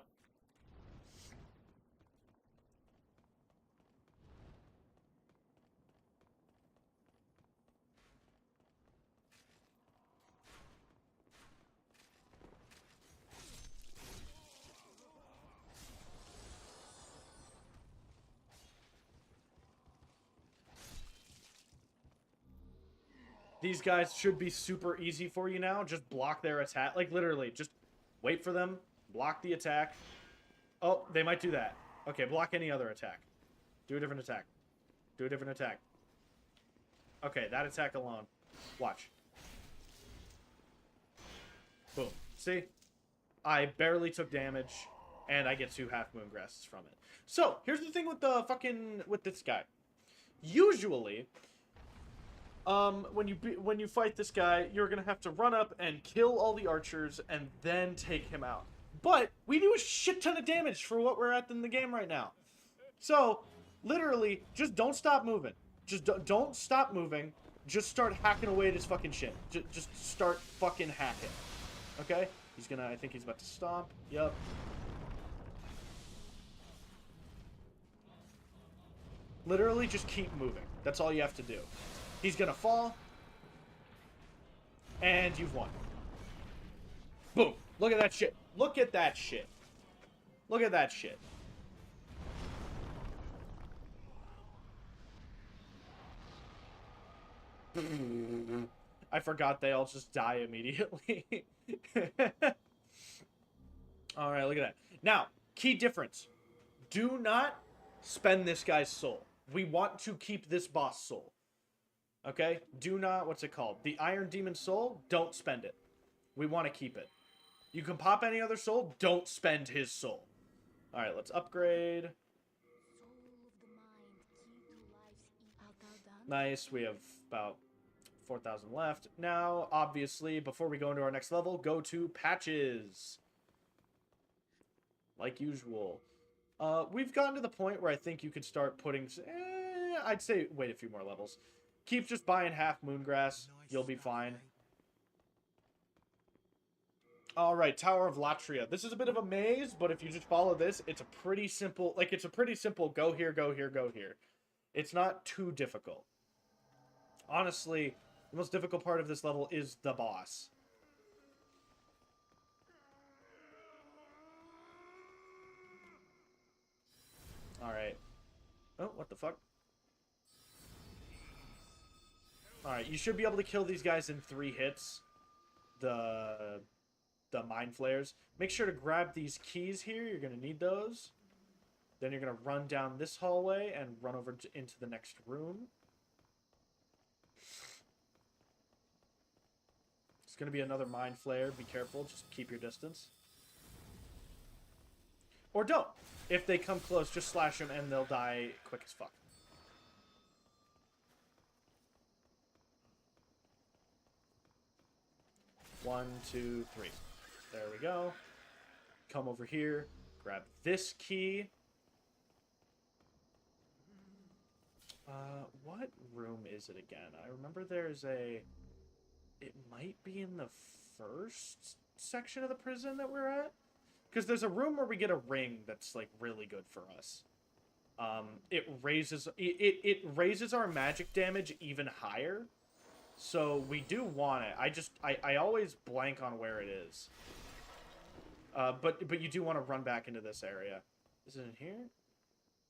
These guys should be super easy for you now. Just block their attack. Like, literally, just wait for them. Block the attack. Oh, they might do that. Okay, block any other attack. Do a different attack. Do a different attack. Okay, that attack alone. Watch. Boom. See? I barely took damage, and I get 2 half moon grasses from it. So, here's the thing with the with this guy. Usually, when you fight this guy, you're gonna have to run up and kill all the archers and then take him out. But we do a shit ton of damage for what we're at in the game right now. So, literally, just don't stop moving. Just don't stop moving. Just start hacking away at his fucking shit. Just start fucking hacking. Okay? He's gonna, I think he's about to stomp. Yup. Literally, just keep moving. That's all you have to do. He's gonna fall. And you've won. Boom. Look at that shit. Look at that shit. Look at that shit. I forgot they all just die immediately. Alright, look at that. Now, key difference. Do not spend this guy's soul. We want to keep this boss soul. Okay? Do not, what's it called? The Iron Demon soul, don't spend it. We want to keep it. You can pop any other soul, don't spend his soul. Alright, let's upgrade. Nice, we have about 4,000 left. Now, obviously, before we go into our next level, go to patches. Like usual. We've gotten to the point where I think you could start putting... I'd say wait a few more levels. Keep just buying half Moongrass. You'll be fine. Alright, Tower of Latria. This is a bit of a maze, but if you just follow this, it's a pretty simple... Like, it's a pretty simple go here, go here, go here. It's not too difficult. Honestly, the most difficult part of this level is the boss. Alright. Oh, what the fuck? Alright, you should be able to kill these guys in 3 hits. The Mind Flayers. Make sure to grab these keys here. You're going to need those. Then you're going to run down this hallway and run over into the next room. It's going to be another Mind Flayer. Be careful. Just keep your distance. Or don't. If they come close, just slash them and they'll die quick as fuck. One, two, three. There we go. Come over here. Grab this key. What room is it again? I remember there's a... It might be in the first section of the prison that we're at. Because there's a room where we get a ring that's, like, really good for us. It raises our magic damage even higher. So we do want it. I always blank on where it is. But you do want to run back into this area. Is it in here?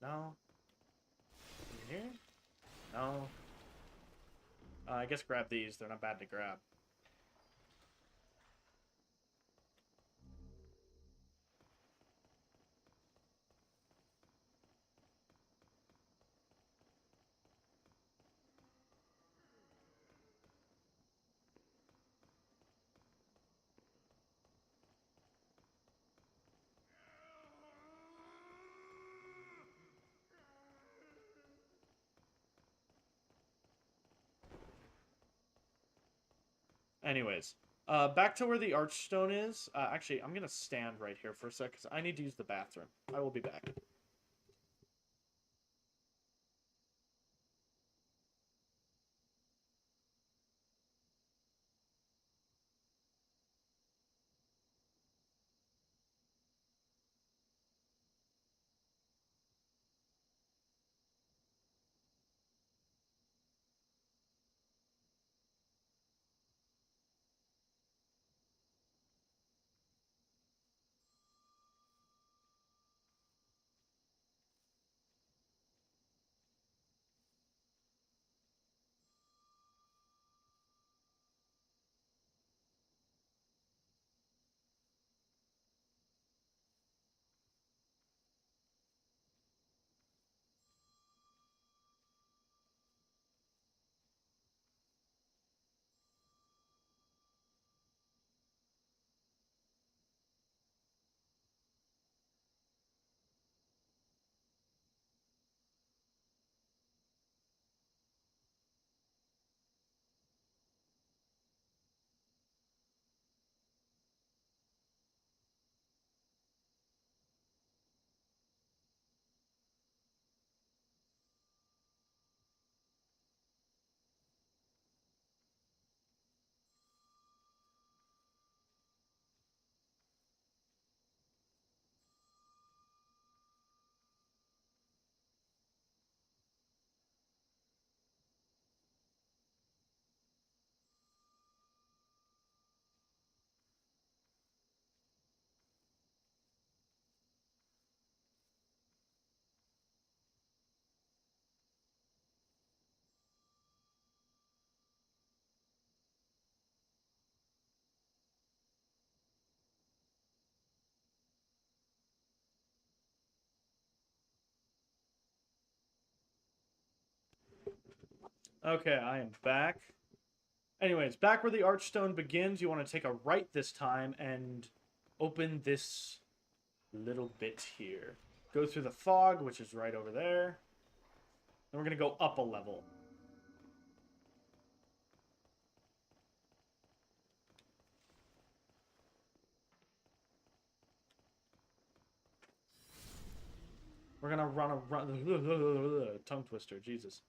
No. Is it in here? No. I guess grab these. They're not bad to grab. Anyways, back to where the archstone is. Actually, I'm gonna stand right here for a sec because I need to use the bathroom. I will be back. Okay, I am back. Anyways, back where the archstone begins, you want to take a right this time and open this little bit here. Go through the fog, which is right over there. Then we're going to go up a level. We're going to run tongue twister, Jesus.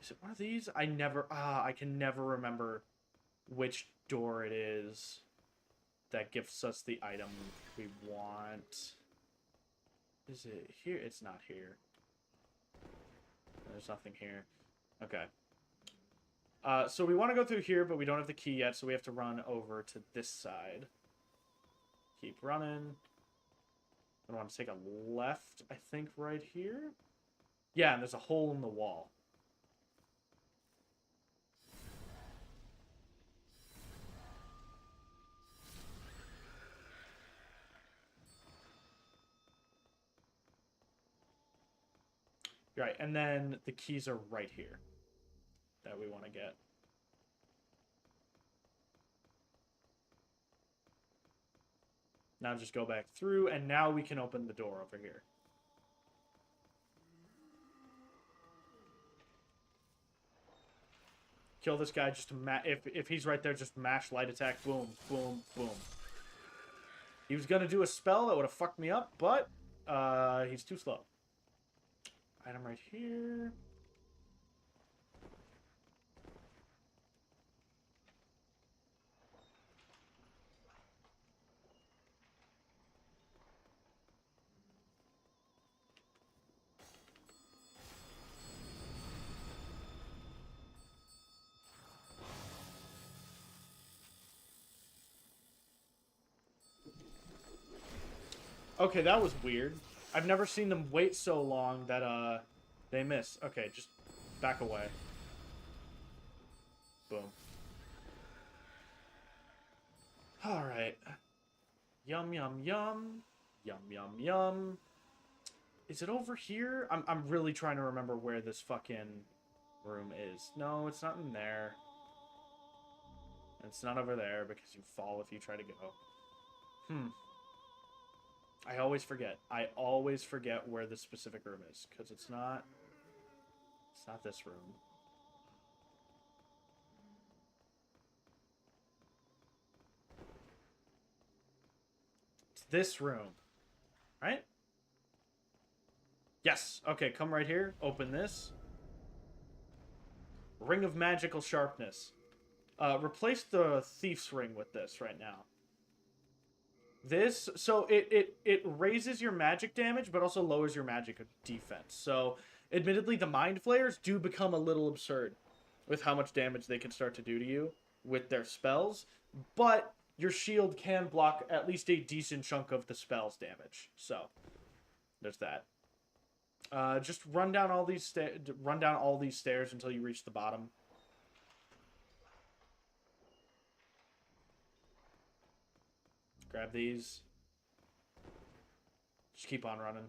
Is it one of these? I can never remember which door it is that gives us the item we want. Is it here? It's not here. There's nothing here. Okay. So we want to go through here, but we don't have the key yet, so we have to run over to this side. Keep running. I want to take a left, I think, right here. Yeah, and there's a hole in the wall. Right, and then the keys are right here that we want to get. Now just go back through, and now we can open the door over here. Kill this guy just to if he's right there, just mash light attack. Boom, boom, boom. He was gonna do a spell that would have fucked me up, but he's too slow. Item right here. Okay, that was weird. I've never seen them wait so long that they miss. Okay, just back away. Boom. Alright. Yum, yum, yum. Yum, yum, yum. Is it over here? I'm really trying to remember where this fucking room is. No, it's not in there. It's not over there because you fall if you try to go. I always forget. I always forget where the specific room is because it's not this room. It's this room. Right? Yes. Okay, come right here. Open this. Ring of Magical Sharpness. Replace the Thief's Ring with this right now. This, so it raises your magic damage, but also lowers your magic defense. So, admittedly, the Mind Flayers do become a little absurd with how much damage they can start to do to you with their spells. But your shield can block at least a decent chunk of the spell's damage. So, there's that. Just run down all these stairs until you reach the bottom. Grab these. Just keep on running.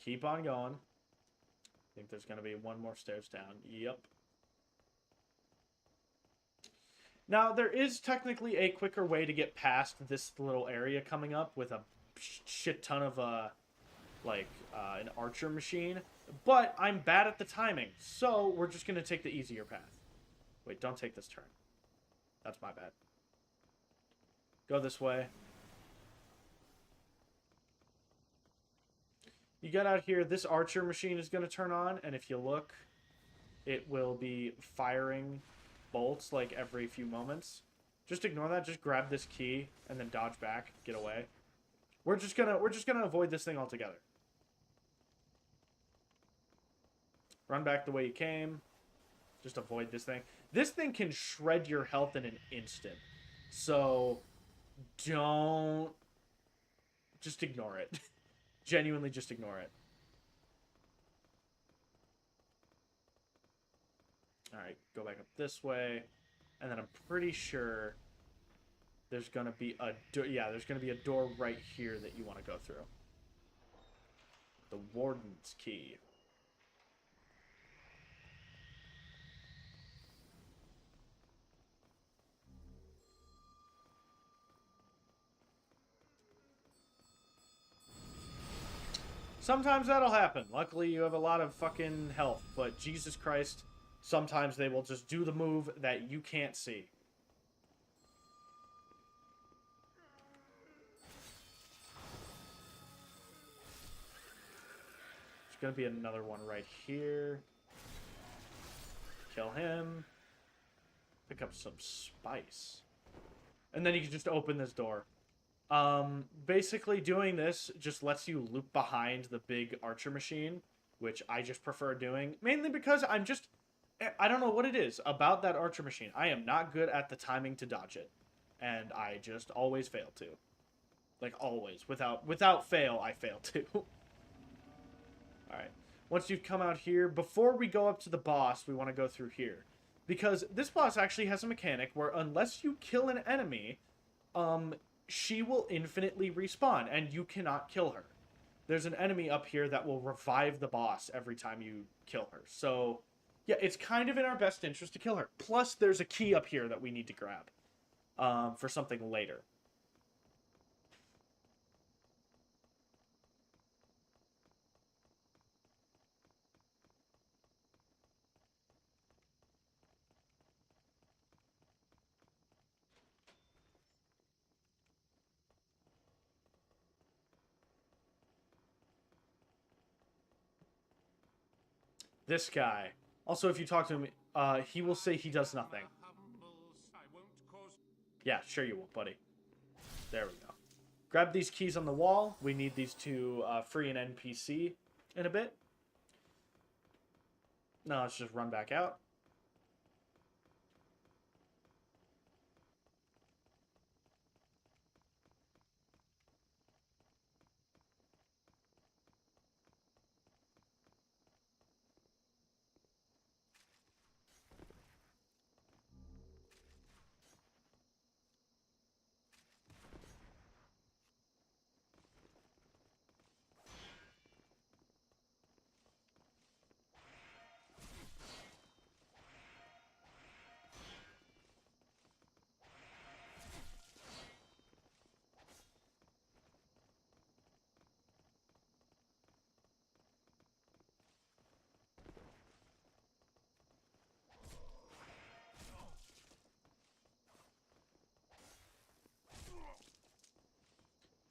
Keep on going. I think there's going to be one more stairs down. Yep. Now, there is technically a quicker way to get past this little area coming up with a shit ton of, an archer machine. But I'm bad at the timing, so we're just going to take the easier path. Wait, don't take this turn. That's my bad. Go this way. You get out here, this archer machine is going to turn on, and if you look, it will be firing bolts like every few moments. Just ignore that. Just grab this key and then dodge back, get away. We're just gonna avoid this thing altogether. Run back the way you came. Just avoid this thing. This thing can shred your health in an instant. So don't, just ignore it. Genuinely just ignore it. Alright, go back up this way. And then I'm pretty sure there's going to be a door. Yeah, there's going to be a door right here that you want to go through. The Warden's Key. Sometimes that'll happen. Luckily, you have a lot of fucking health. But Jesus Christ, sometimes they will just do the move that you can't see. There's going to be another one right here. Kill him. Pick up some spice. And then you can just open this door. Basically doing this just lets you loop behind the big archer machine, which I just prefer doing, mainly because I don't know what it is about that archer machine. I am not good at the timing to dodge it, and I just always fail to. Like, always. Without fail, I fail to. Alright. Once you've come out here, before we go up to the boss, we want to go through here. Because this boss actually has a mechanic where unless you kill an enemy, she will infinitely respawn, and you cannot kill her. There's an enemy up here that will revive the boss every time you kill her. So, yeah, it's kind of in our best interest to kill her. Plus, there's a key up here that we need to grab for something later. This guy. Also, if you talk to him, he will say he does nothing. Yeah, sure you will, buddy. There we go. Grab these keys on the wall. We need these to free an NPC in a bit. Now let's just run back out.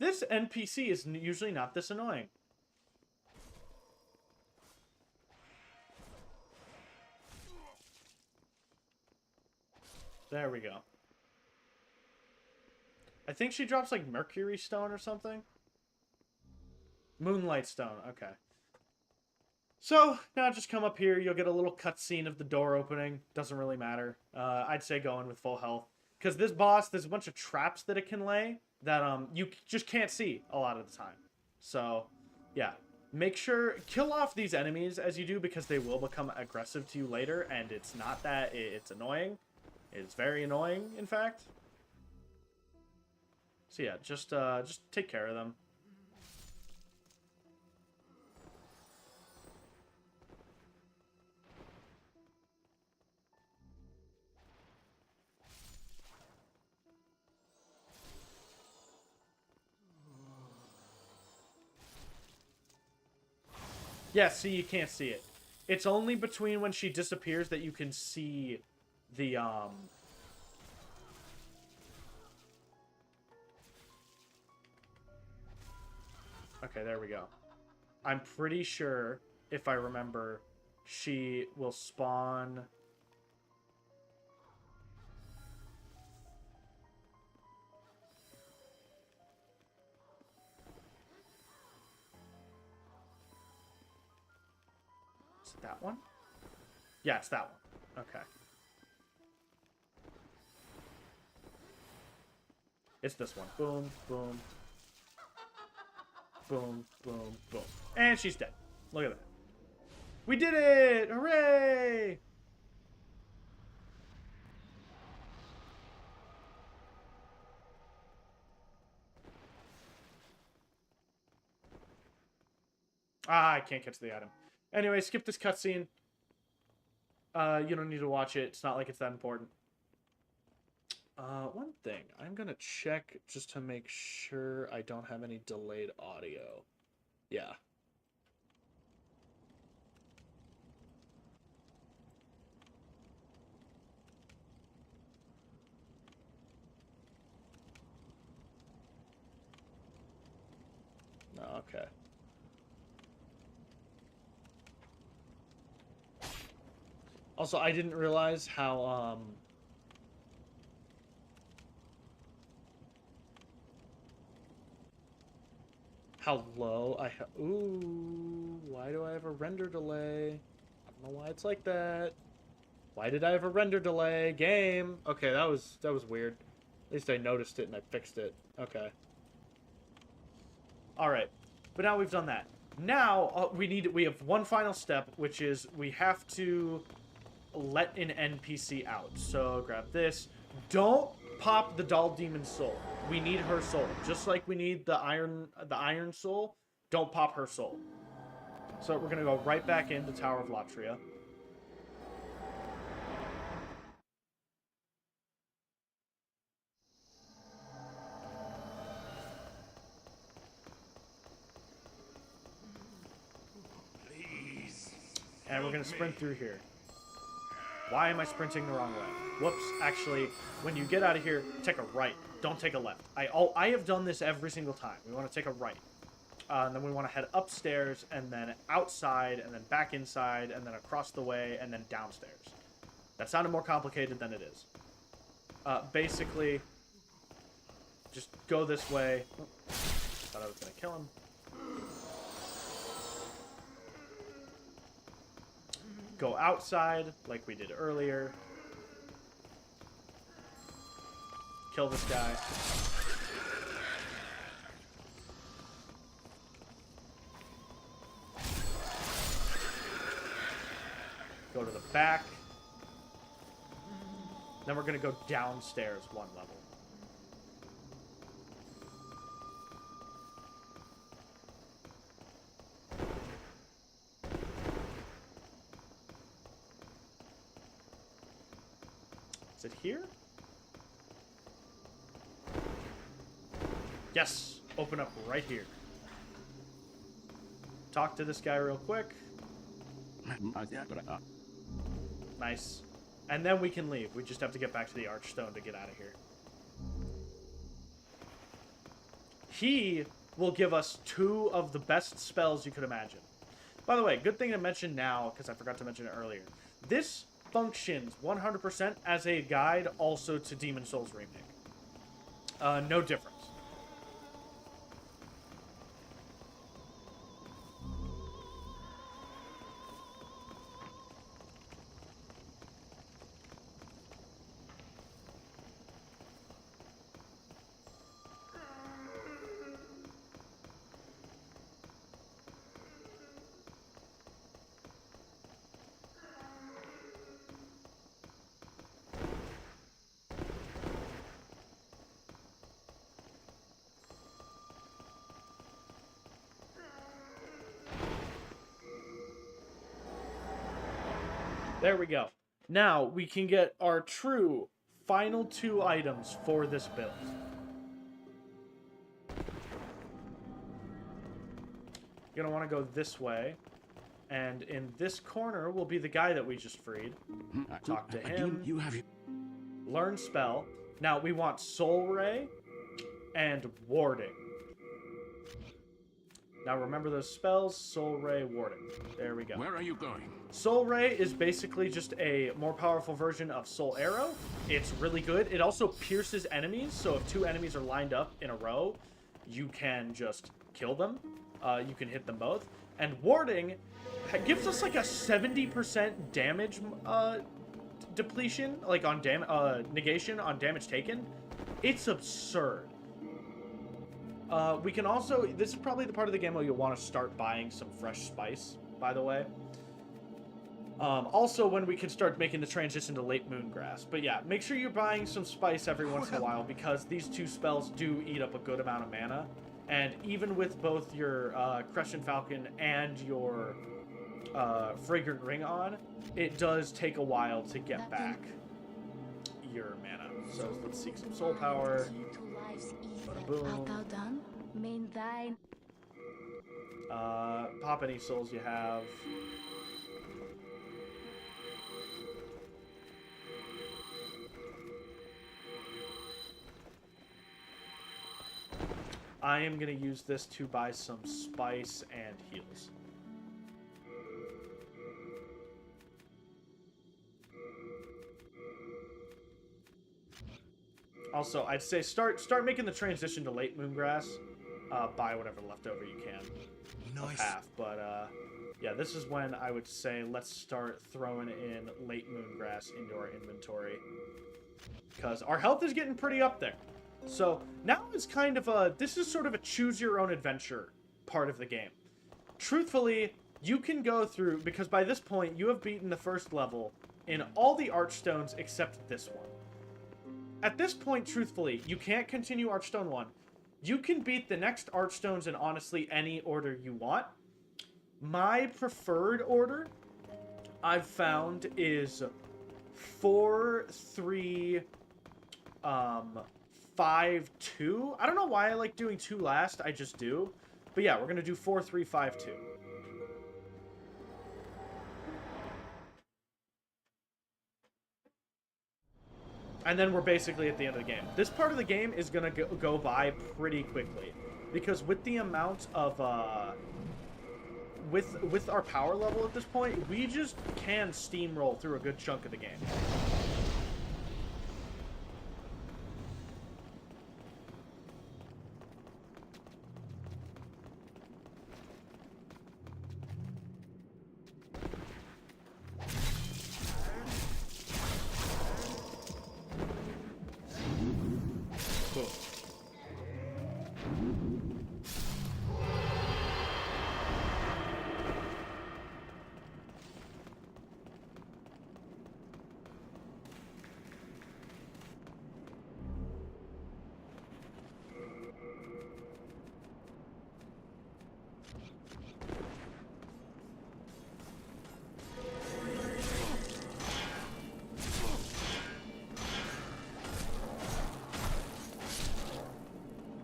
This NPC is usually not this annoying. There we go. I think she drops like Mercury Stone or something. Moonlight Stone, okay. So, now just come up here, you'll get a little cutscene of the door opening. Doesn't really matter. I'd say go in with full health. Because this boss, there's a bunch of traps that it can lay that you just can't see a lot of the time. So, yeah. Make sure, kill off these enemies as you do, because they will become aggressive to you later, and it's not that, it's annoying. It's very annoying, in fact. So yeah, just take care of them. Yeah, see, you can't see it. It's only between when she disappears that you can see the, Okay, there we go. I'm pretty sure, if I remember, she will spawn... Is it that one? Yeah, it's that one. Okay. It's this one. Boom, boom. Boom, boom, boom. And she's dead. Look at that. We did it! Hooray! Ah, I can't catch the item. Anyway, skip this cutscene. You don't need to watch it. It's not like it's that important. One thing. I'm gonna check just to make sure I don't have any delayed audio. Yeah. Okay. Also, I didn't realize how low I have. Ooh, why do I have a render delay? I don't know why it's like that. Why did I have a render delay? Game. Okay, that was weird. At least I noticed it and I fixed it. Okay. All right, but now we've done that. Now we have one final step, which is we have to let an NPC out. So grab this. Don't pop the doll demon soul. We need her soul, just like we need the iron soul. Don't pop her soul. So we're gonna go right back into Tower of Latria. And we're going to sprint through here. Why am I sprinting the wrong way? Whoops. Actually, when you get out of here, take a right. Don't take a left. I have done this every single time. We want to take a right. And then we want to head upstairs, and then outside, and then back inside, and then across the way, and then downstairs. That sounded more complicated than it is. Basically, just go this way. Oh, thought I was going to kill him. Go outside, like we did earlier. Kill this guy. Go to the back. Then we're going to go downstairs one level. Is it here? Yes! Open up right here. Talk to this guy real quick. Nice. And then we can leave. We just have to get back to the Archstone to get out of here. he will give us 2 of the best spells you could imagine. By the way, good thing to mention now, because I forgot to mention it earlier. This functions 100% as a guide also to Demon Souls Remake. No difference. There we go. Now we can get our true final 2 items for this build. You're gonna want to go this way, and in this corner will be the guy that we just freed. Talk to him. You have Learn spell. Now we want Soul Ray and Warding. Now remember those spells, Soul Ray, Warding. There we go. Where are you going? Soul Ray is basically just a more powerful version of Soul Arrow. It's really good. It also pierces enemies, so if 2 enemies are lined up in a row, you can just kill them. You can hit them both. And Warding gives us like a 70% damage depletion, like on negation on damage taken. It's absurd. We can also, this is probably the part of the game where you'll want to start buying some fresh spice, by the way. Also, when we can start making the transition to late moongrass. But yeah, make sure you're buying some spice every once in a while, because these 2 spells do eat up a good amount of mana. And even with both your Crescent Falcon and your Fragrant Ring on, it does take a while to get back your mana. So let's seek some soul power. Bada boom. Art thou done? Main thine. Pop any souls you have. I am going to use this to buy some spice and heals. Also, I'd say start making the transition to late moongrass. Buy whatever leftover you can. Nice. Of half, but yeah, this is when I would say let's start throwing in late moongrass into our inventory, because our health is getting pretty up there. So now it's kind of this is sort of a choose your own adventure part of the game. Truthfully, you can go through, because by this point you have beaten the first level in all the Archstones except this one. At this point, truthfully, you can't continue Archstone 1. You can beat the next Archstones in honestly any order you want. My preferred order, I've found, is 4, 3, 5, 2. I don't know why I like doing 2 last, I just do. But yeah, we're going to do 4, 3, 5, 2. And then we're basically at the end of the game. This part of the game is going to go by pretty quickly, because with the amount of with our power level at this point, we just can steamroll through a good chunk of the game. Cool.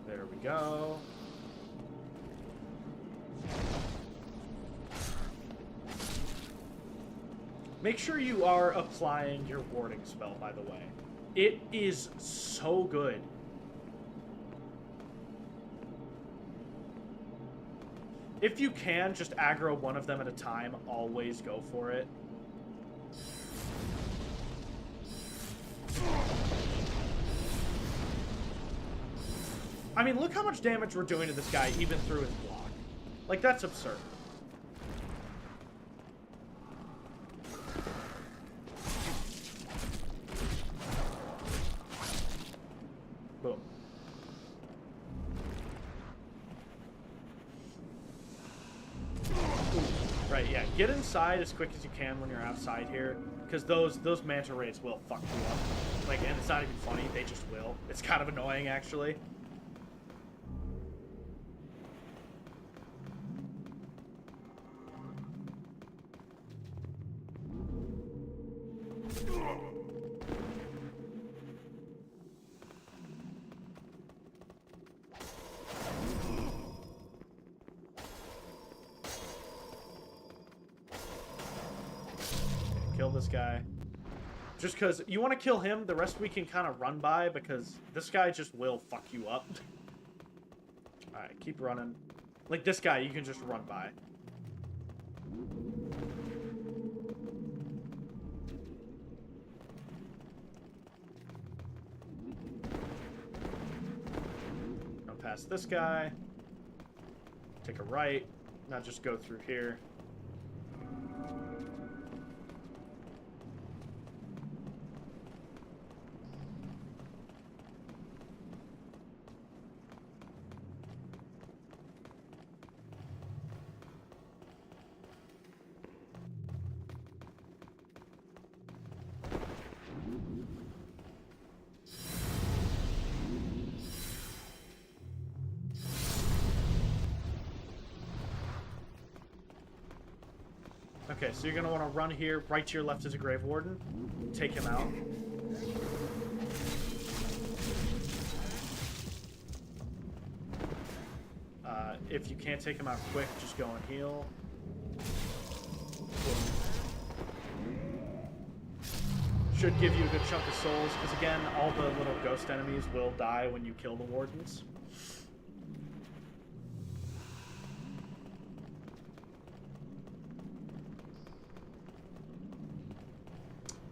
There we go. Make sure you are applying your warding spell, by the way. It is so good. If you can, just aggro one of them at a time. Always go for it. I mean, look how much damage we're doing to this guy, even through his block. Like, that's absurd. Boom. Right, yeah. Get inside as quick as you can when you're outside here, because those manta rays will fuck you up. Like, and it's not even funny, they just will. It's kind of annoying, actually. Kill this guy. Just because you want to kill him, the rest we can kind of run by, because this guy just will fuck you up. Alright, keep running. Like this guy, you can just run by. Run past this guy. Take a right. Not just go through here. Okay, so you're going to want to run here. Right to your left is a Grave Warden. Take him out. If you can't take him out quick, just go and heal. Should give you a good chunk of souls, because again, all the little ghost enemies will die when you kill the Wardens.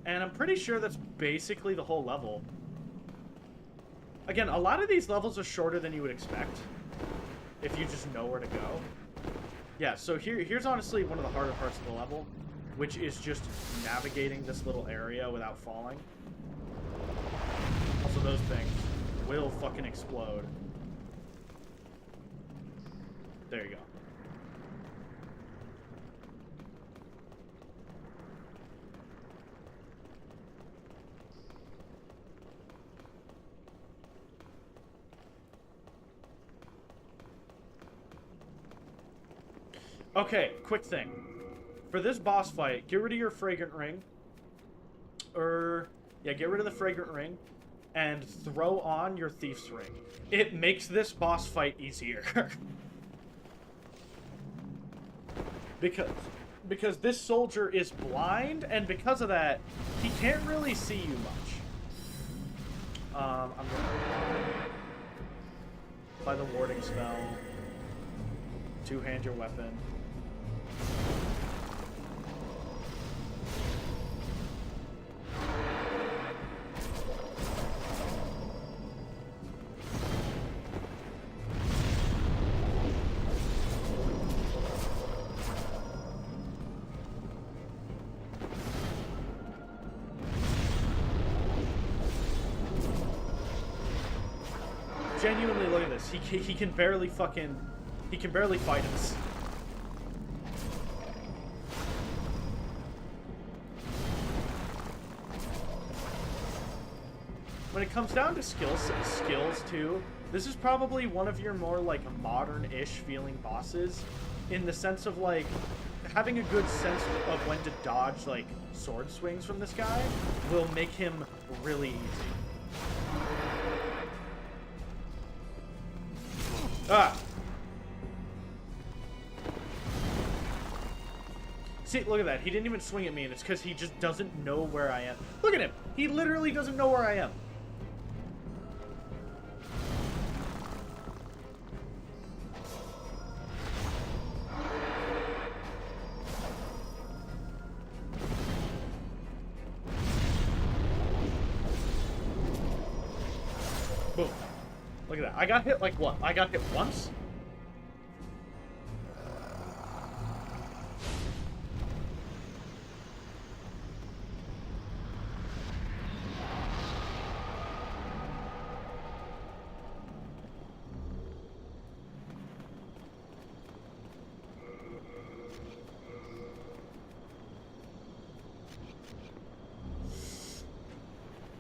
And I'm pretty sure that's basically the whole level. Again, a lot of these levels are shorter than you would expect, if you just know where to go. Yeah, so here's honestly one of the harder parts of the level, which is just navigating this little area without falling. Also, those things will fucking explode. There you go. Okay, quick thing. For this boss fight, get rid of your Fragrant Ring. Yeah, get rid of the Fragrant Ring. And throw on your Thief's Ring. It makes this boss fight easier. Because this soldier is blind, and because of that, he can't really see you much. I'm gonna apply the warding spell. Two-hand your weapon. Genuinely, look at this. He can barely fucking... He can barely fight us. When it comes down to skills too, this is probably one of your more, like, modern-ish feeling bosses, in the sense of, like, having a good sense of when to dodge, like, sword swings from this guy will make him really easy. Ah! See, look at that. He didn't even swing at me, and it's because he just doesn't know where I am. Look at him! He literally doesn't know where I am. I got hit like what? I got hit once?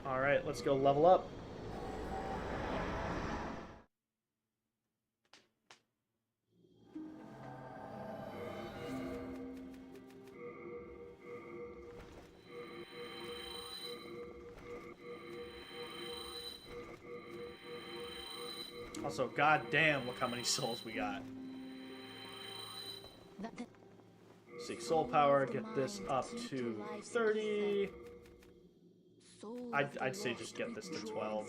Alright, let's go level up. Also, goddamn, look how many souls we got. Seek soul power, get this up to 30. I'd say just get this to 12.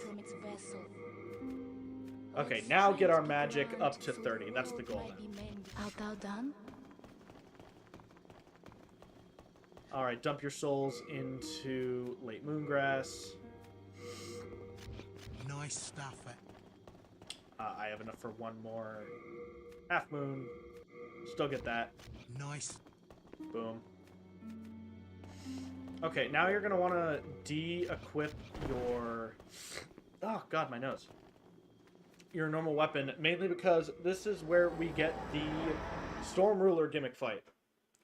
Okay, now get our magic up to 30. That's the goal now. Art thou done? Alright, dump your souls into Late Moongrass. Nice stuff. I have enough for one more Half Moon. Still get that. Nice. Boom. Okay, now you're going to want to de-equip your... Oh, God, my nose. Your normal weapon, mainly because this is where we get the Storm Ruler gimmick fight.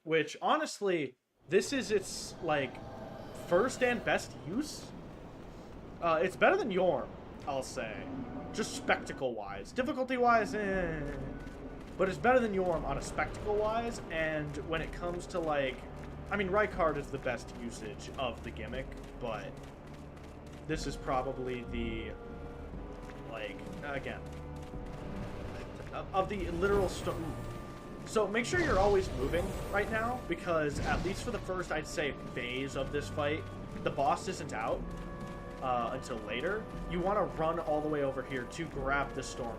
Which, honestly, this is its, like, first and best use. It's better than Yorm, I'll say. Just spectacle-wise. Difficulty-wise, eh. But it's better than Yorm on a spectacle-wise, and when it comes to, like... I mean, Rykard is the best usage of the gimmick, but this is probably the, like, again, of the literal So make sure you're always moving right now, because at least for the first, I'd say, phase of this fight, the boss isn't out until later. You want to run all the way over here to grab the Storm.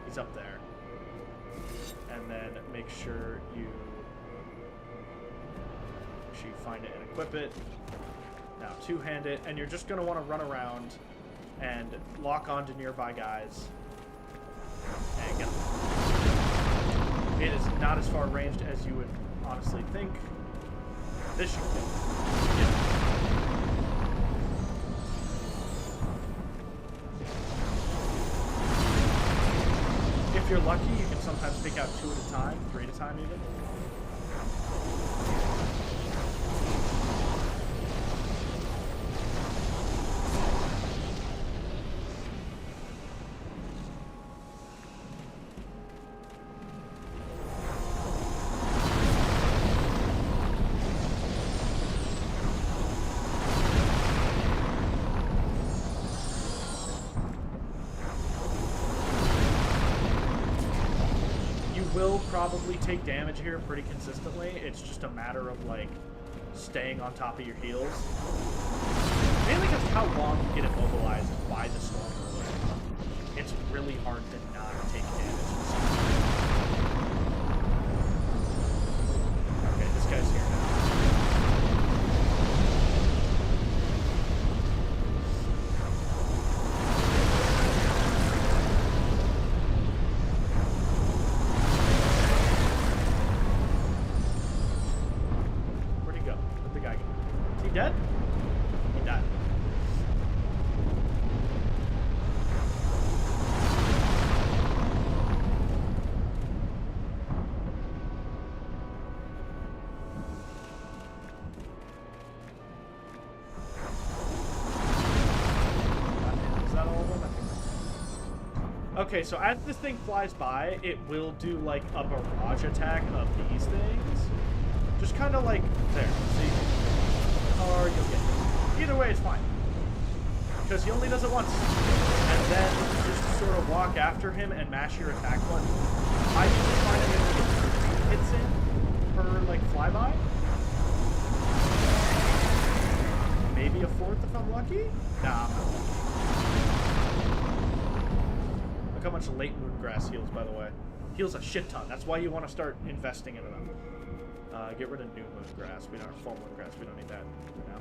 He's up there. And then make sure you find it and equip it. Now two-hand it, and you're just going to want to run around and lock onto nearby guys and get them. It is not as far ranged as you would honestly think. This should get. Yeah. If you're lucky, you can sometimes pick out 2 at a time, 3 at a time even. Will probably take damage here pretty consistently. It's just a matter of, like, staying on top of your heels. Mainly because how long you get immobilized by the Storm Ruler. It's really hard to not take damage. Okay, this guy's here now. Dead? He died. Is that all of them? Okay, so as this thing flies by, it will do like a barrage attack of these things. Just kind of like there. See? Or you'll get it. Either way, it's fine. Because he only does it once. And then just sort of walk after him and mash your attack button. I usually find him to get 3 hits in per, like, flyby. Maybe a 4th if I'm lucky? Nah, I'm not lucky. Look how much Late Moongrass heals, by the way. Heals a shit ton. That's why you want to start investing in them. Get rid of New Moongrass. We don't have Full Moongrass. We don't need that for now.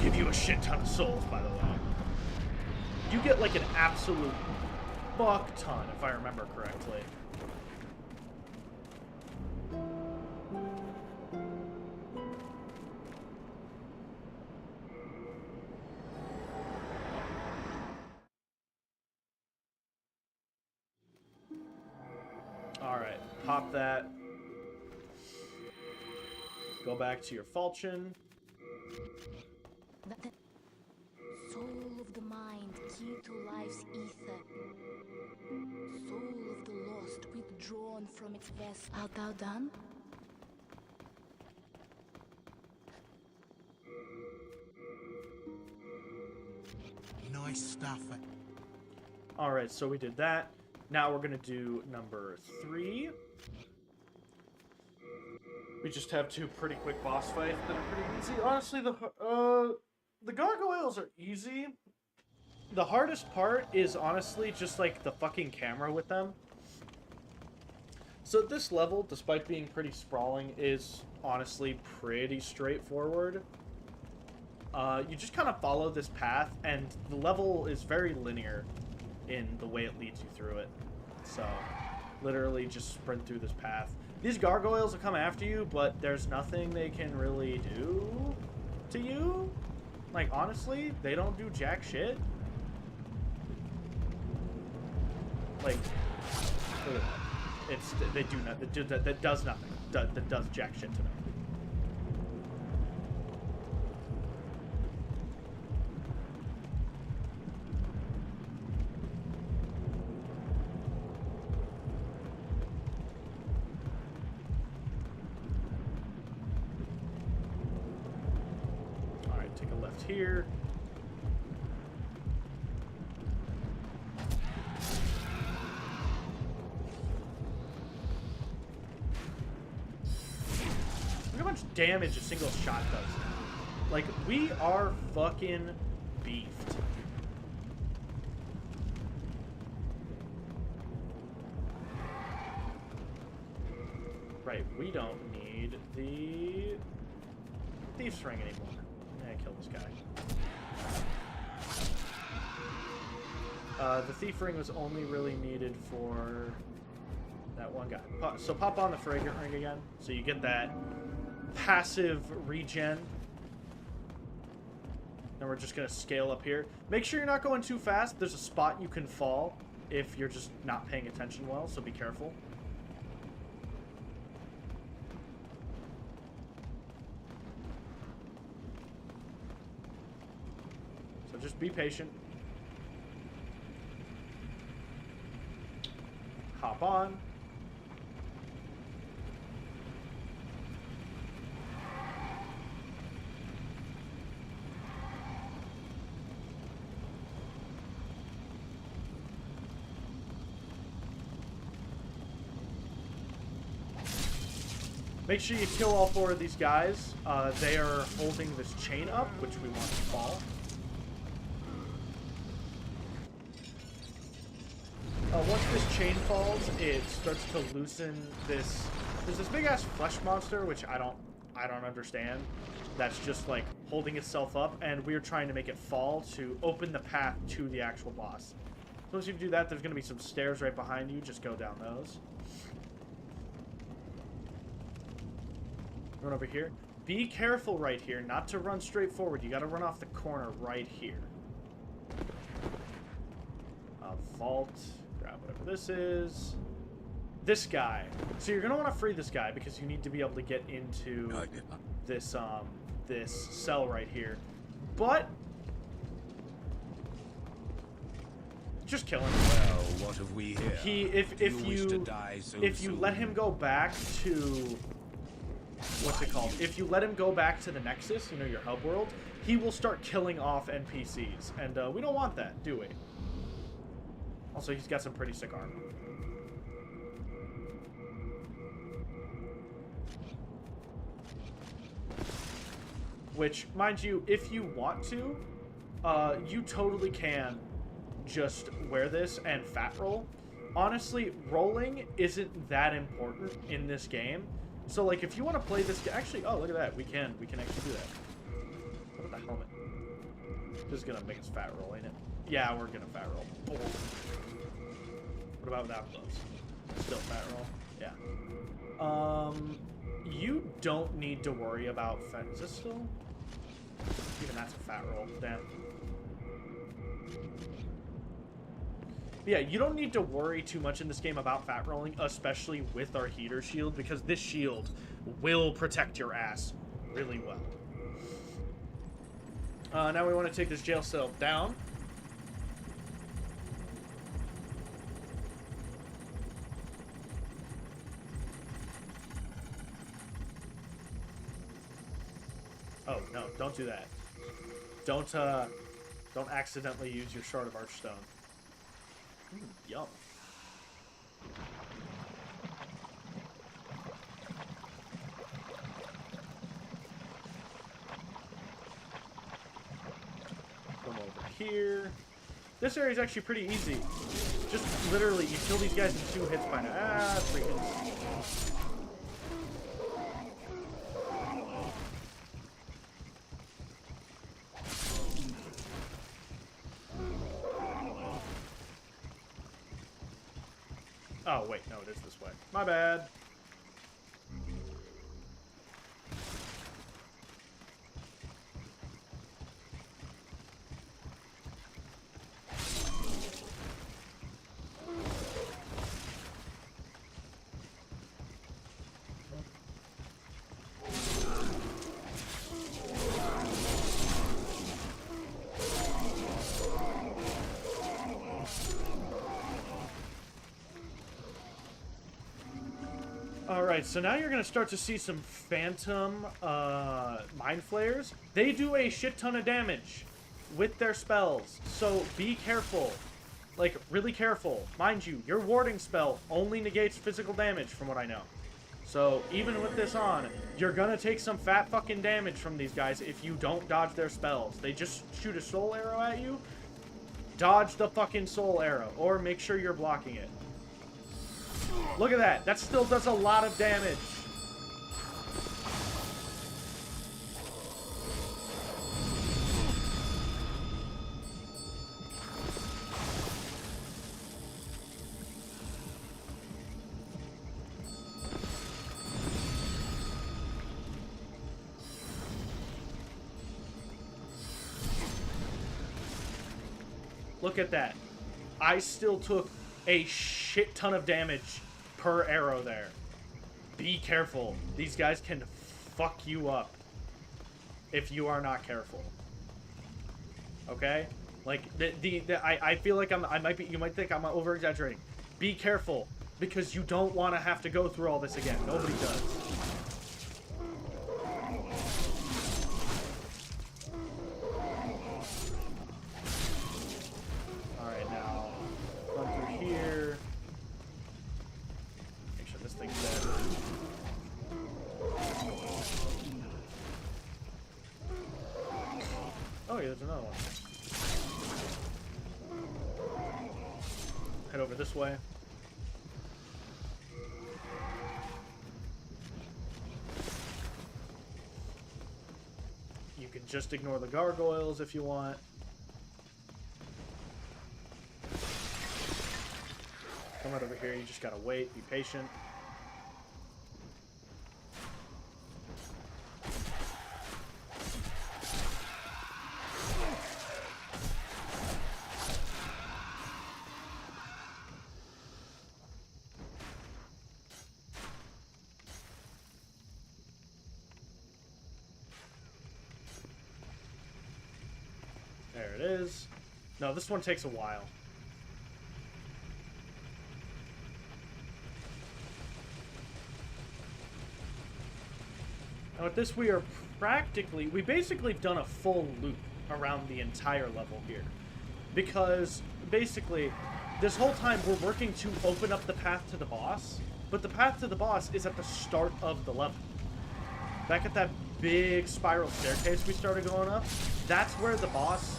give you a shit ton of souls, by the way. You get like an absolute fuck ton, if I remember correctly. Alright, pop that. Go back to your falchion. The soul of the mind, key to life's ether. Soul of the lost, withdrawn from its vest. Art thou done? Nice stuff. Alright, so we did that. Now we're gonna do number 3. We just have 2 pretty quick boss fights that are pretty easy. Honestly, the gargoyles are easy. The hardest part is honestly just like the fucking camera with them. So this level, despite being pretty sprawling, is honestly pretty straightforward. You just kind of follow this path, and the level is very linear in the way it leads you through it. So, literally just sprint through this path. These gargoyles will come after you, but there's nothing they can really do to you. Like, honestly, they don't do jack shit. Like, look at that. It's, they do nothing. That does nothing. That does jack shit to them. Take a left here. Look how much damage a single shot does. Like, we are fucking beefed. Right, we don't need the Thief's Ring anymore. Kill this guy. The Thief Ring was only really needed for that one guy. So pop on the Fragrant Ring again, so you get that passive regen. Then we're just gonna scale up here. Make sure you're not going too fast. There's a spot you can fall if you're just not paying attention well, so be careful. Just be patient. Hop on. Make sure you kill all 4 of these guys. They are holding this chain up, which we want to fall. Once this chain falls, it starts to loosen this. There's this big ass flesh monster, which I don't understand. That's just like holding itself up, and we're trying to make it fall to open the path to the actual boss. So once you do that, there's gonna be some stairs right behind you. Just go down those. Run over here. Be careful right here, not to run straight forward. You gotta run off the corner right here. Vault. Whatever this is. This guy. So you're gonna want to free this guy because you need to be able to get into this this cell right here. But just kill him. Well, what have we here? If you let him go back to what's it called? If you let him go back to the Nexus, you know, your hub world, he will start killing off NPCs, and we don't want that, do we? Also, he's got some pretty sick armor. Which, mind you, if you want to, you totally can just wear this and fat roll. Honestly, rolling isn't that important in this game. So, like, if you want to play this... Actually, oh, look at that. We can actually do that. with the helmet. This is gonna make us fat roll, ain't it? Yeah, we're gonna fat roll. What about without gloves? Still fat roll. Yeah. You don't need to worry about fat. Is this still? Even that's a fat roll. Damn. Yeah, you don't need to worry too much in this game about fat rolling, especially with our heater shield, because this shield will protect your ass really well. Now we want to take this jail cell down. Oh, no, don't do that. Don't accidentally use your Shard of Archstone. Yum. Come over here. This area is actually pretty easy. Just literally, you kill these guys in 2 hits by now. Ah, freaking. Oh, wait, no, it is this way. My bad. Alright, so now you're going to start to see some phantom mind flayers. They do a shit ton of damage with their spells, so be careful. Like, really careful. Mind you, your warding spell only negates physical damage from what I know. So, even with this on, you're going to take some fat fucking damage from these guys if you don't dodge their spells. They just shoot a soul arrow at you. Dodge the fucking soul arrow, or make sure you're blocking it. Look at that. That still does a lot of damage. Look at that. I still took a shit ton of damage per arrow there. Be careful. These guys can fuck you up if you are not careful. Okay? Like, I feel like you might think I'm over exaggerating. Be careful, because you don't want to have to go through all this again. Nobody does. Alright, now run through here. Make sure this thing's dead. Oh yeah, there's another one. Head over this way. You can just ignore the gargoyles if you want. Come right over here, you just gotta wait, be patient. There it is. No, this one takes a while. Now with this, we basically done a full loop around the entire level here. Because, basically, this whole time we're working to open up the path to the boss, but the path to the boss is at the start of the level. Back at that big spiral staircase we started going up, that's where the boss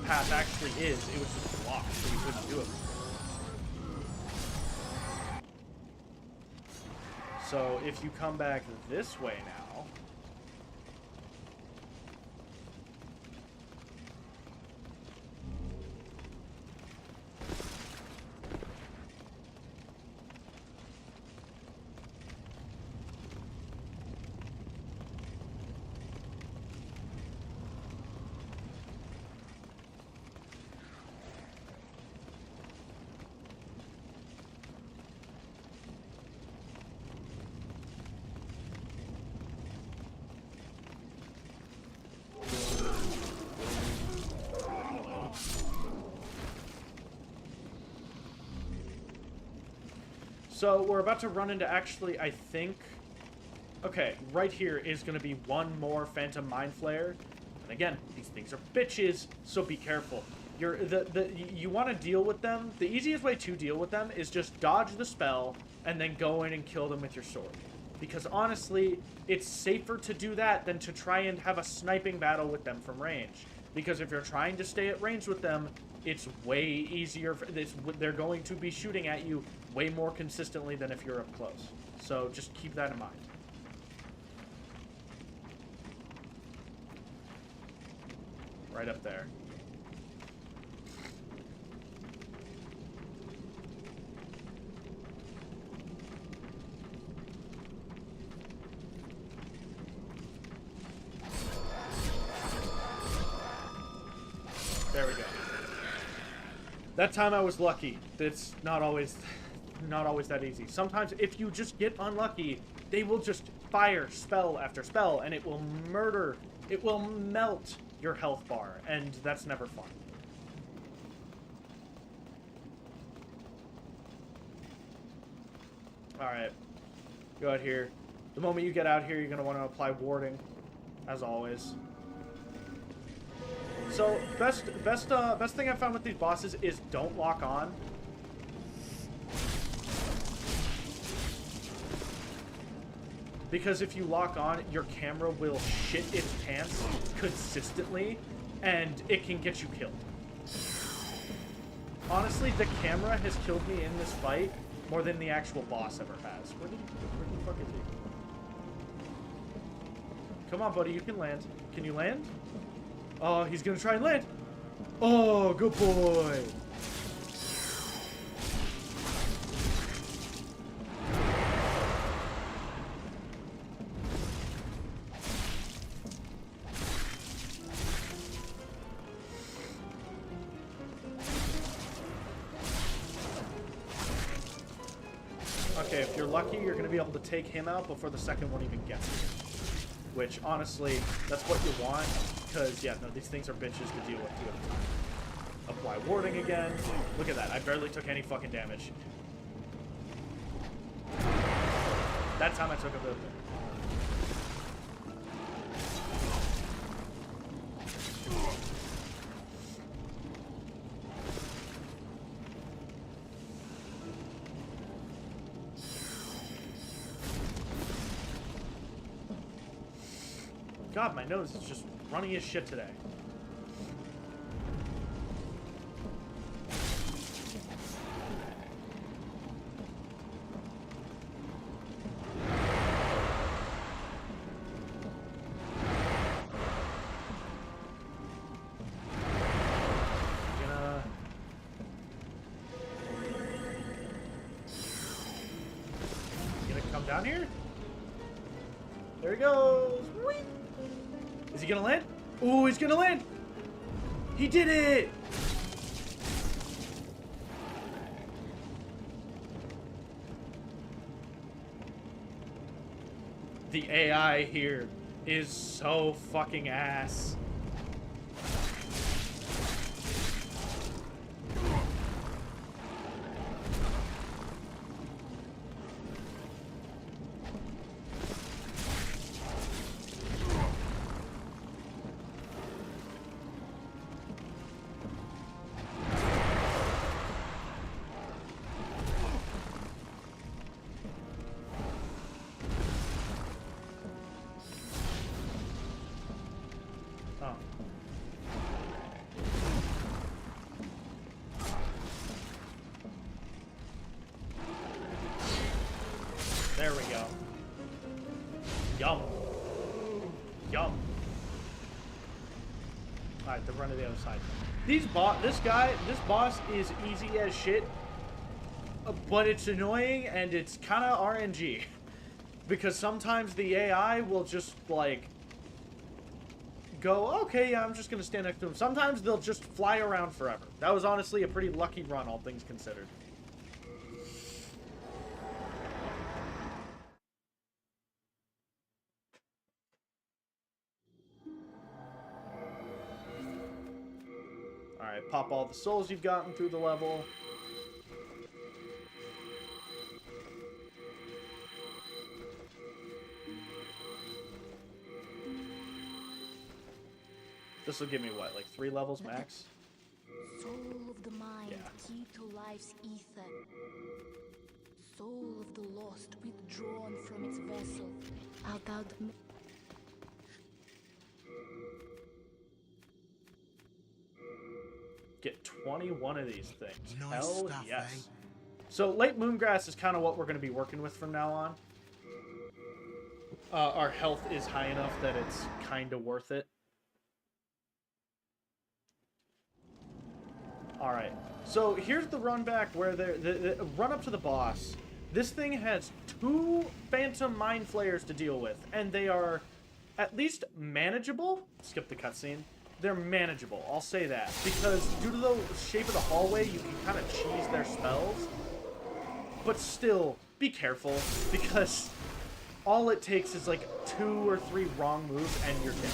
path actually is. It was just blocked, so you couldn't do it. So if you come back this way now, So we're about to run into, actually, I think... Okay, right here is going to be one more Phantom Mind Flare. And again, these things are bitches, so be careful. You want to deal with them. The easiest way to deal with them is just dodge the spell and then go in and kill them with your sword. Because honestly, it's safer to do that than to try and have a sniping battle with them from range. Because if you're trying to stay at range with them, it's way easier. They're going to be shooting at you way more consistently than if you're up close. So just keep that in mind. Right up there. There we go. That time I was lucky. It's not always that easy. Sometimes if you just get unlucky, they will just fire spell after spell and it will murder, it will melt your health bar, and that's never fun. Alright. Go out here. The moment you get out here, you're going to want to apply warding, as always. So, best thing I found with these bosses is don't lock on. Because if you lock on, your camera will shit its pants consistently, and it can get you killed. Honestly, the camera has killed me in this fight more than the actual boss ever has. Where the fuck is he? Come on, buddy, you can land. Can you land? Oh, he's gonna try and land. Oh, good boy. Okay, if you're lucky, you're going to be able to take him out before the second one even gets you. Which, honestly, that's what you want, because, yeah, no, these things are bitches to deal with two at a time. Apply warding again. Look at that, I barely took any fucking damage. That time I took a bit. God, my nose is just running as shit today. Gonna come down here? There he goes. Whee! Is he gonna land? Ooh, he's gonna land! He did it! The AI here is so fucking ass. Oh. There we go. Yum. Yum. Alright, then run to the other side. This boss is easy as shit, but it's annoying and it's kind of RNG. Because sometimes the AI will just, like, go, okay, yeah, I'm just going to stand next to him. Sometimes they'll just fly around forever. That was honestly a pretty lucky run, all things considered. Alright, pop all the souls you've gotten through the level. This will give me what, like 3 levels max? Soul of the mind, Yeah. key to life's ether. Soul of the lost, withdrawn from its vessel. Art thou the... Get 21 of these things. Nice Hell stuff, yes. eh? So late moongrass is kind of what we're going to be working with from now on. Our health is high enough that it's kind of worth it. All right. So here's the run back where the run up to the boss. This thing has 2 phantom mind flayers to deal with, and they are at least manageable. Skip the cutscene. They're manageable, I'll say that. Because due to the shape of the hallway, you can kind of cheese their spells. But still, be careful, because all it takes is like 2 or 3 wrong moves and you're dead.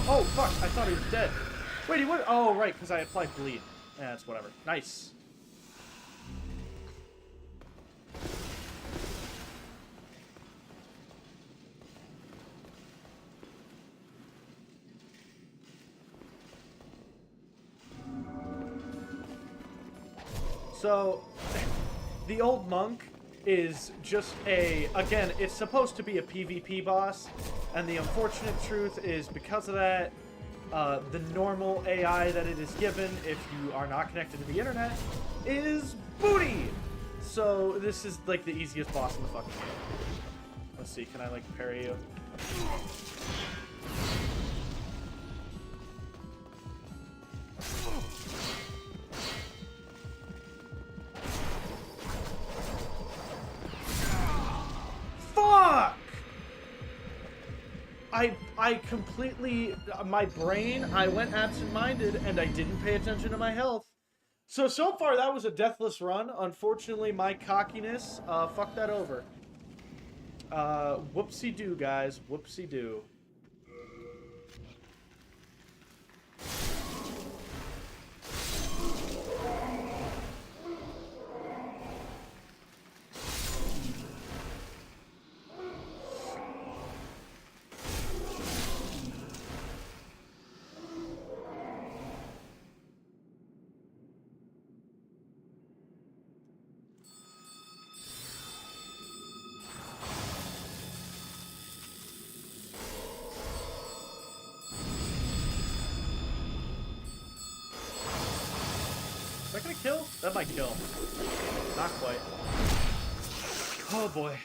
Oh, fuck, I thought he was dead. Wait, he would. Oh, right, because I applied bleed. Yeah, that's whatever. Nice. So, the old monk is just a, again, it's supposed to be a PvP boss, and the unfortunate truth is because of that, the normal AI that it is given, if you are not connected to the internet, is booty! So, this is, like, the easiest boss in the fucking game. Let's see, can I, like, parry you? Fuck! I completely, my brain, I went absent-minded and I didn't pay attention to my health. So far that was a deathless run. Unfortunately, my cockiness fucked that over. Whoopsie-doo, guys. Whoopsie-doo. Is that gonna kill? That might kill. Not quite. Oh boy.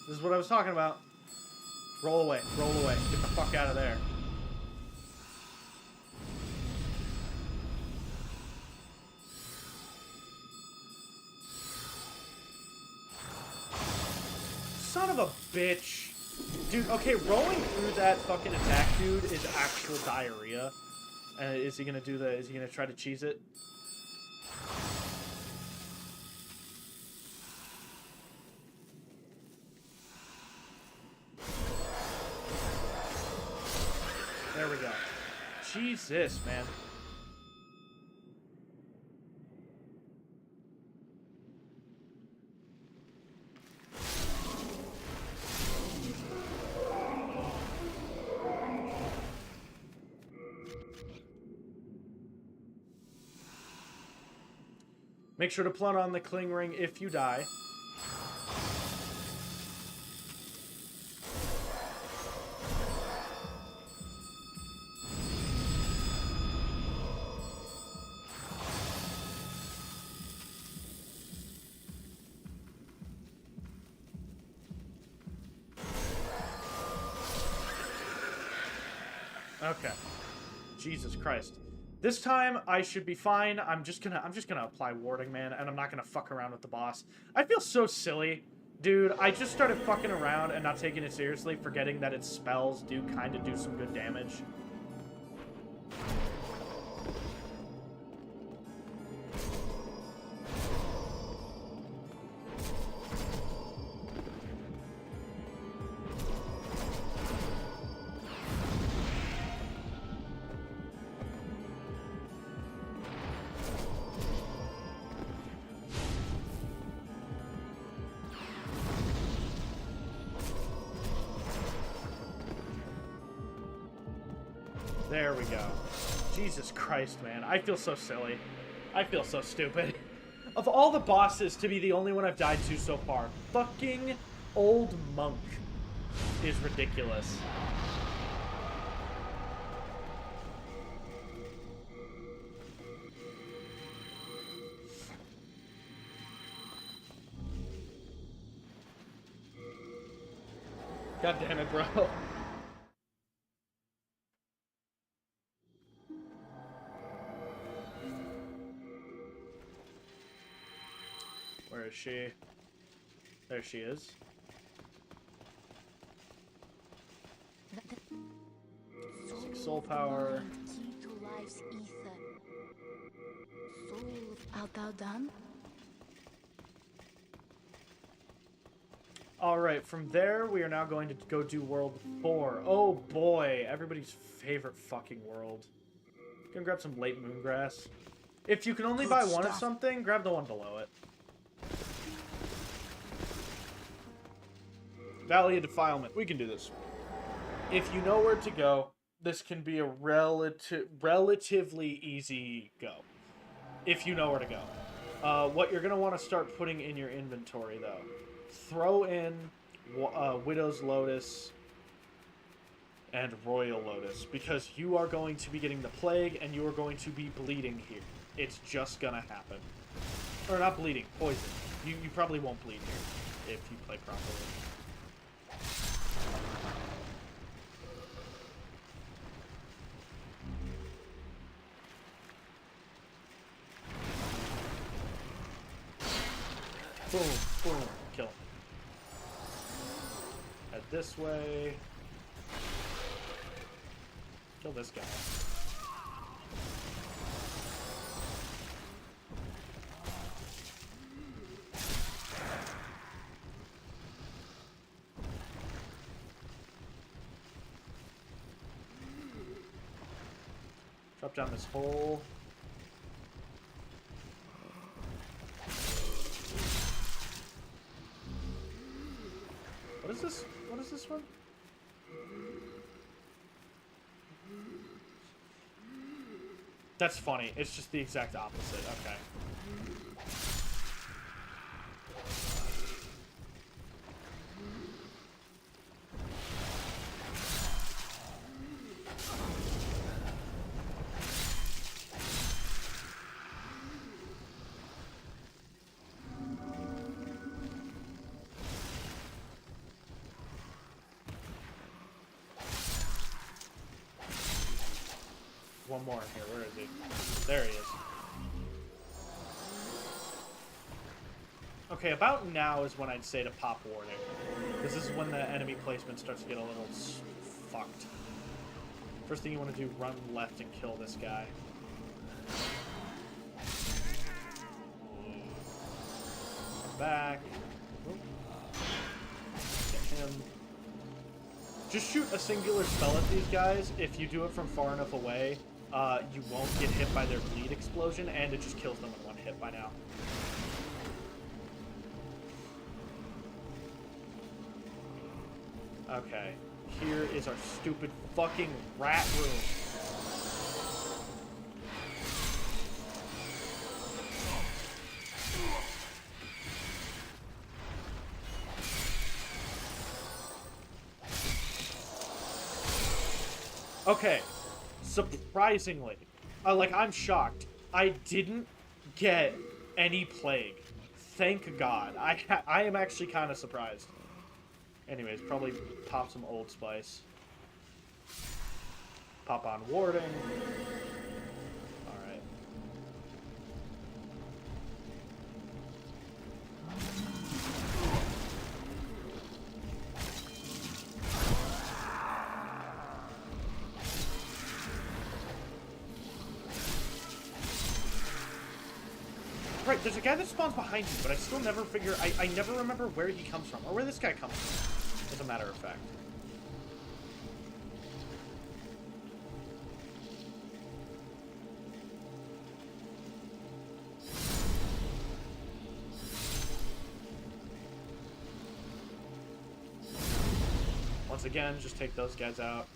This is what I was talking about. Roll away. Roll away. Get the fuck out of there. Son of a bitch. Dude, okay, rolling through that fucking attack, dude, is actual diarrhea. Is he gonna do the, is he gonna try to cheese it? There we go. Jesus, man. Make sure to plant on the cling ring if you die. Okay. Jesus Christ. This time I should be fine. I'm just gonna apply warding, man, and I'm not gonna fuck around with the boss. I feel so silly. Dude, I just started fucking around and not taking it seriously, forgetting that its spells do kind of do some good damage. There we go. Jesus Christ, man. I feel so silly. I feel so stupid. Of all the bosses to be the only one I've died to so far, fucking Old Monk is ridiculous. God damn it, bro. Where is she? There she is. Soul power. Key to life's ether. Soul, art thou done? Alright, from there, we are now going to go do World 4. Oh boy, everybody's favorite fucking world. Gonna grab some late moongrass. If you can only buy one of something, grab the one below it. Valley of Defilement. We can do this. If you know where to go, this can be a relatively easy go. If you know where to go. What you're going to want to start putting in your inventory, though. Throw in Widow's Lotus and Royal Lotus, because you are going to be getting the plague, and you are going to be bleeding here. It's just going to happen. Or not bleeding, poison. You probably won't bleed here if you play properly. Boom, boom, kill him. Head this way. Kill this guy. Drop down this hole. What is this? What is this one? That's funny. It's just the exact opposite. Okay. One more in here. Where is he? There he is. Okay, about now is when I'd say to pop warning. This is when the enemy placement starts to get a little fucked. First thing you want to do, run left and kill this guy. Come back. Oop. Get him. Just shoot a singular spell at these guys. If you do it from far enough away, you won't get hit by their bleed explosion, and it just kills them in one hit by now. Okay, here is our stupid fucking rat room. Okay, surprisingly, I'm shocked. I didn't get any plague. Thank God. I am actually kind of surprised. Anyways, probably pop some Old Spice. Pop on warding. Alright. Right, there's a guy that spawns behind you, but I still never figure... I never remember where he comes from, or where this guy comes from, as a matter of fact. Once again, just take those guys out.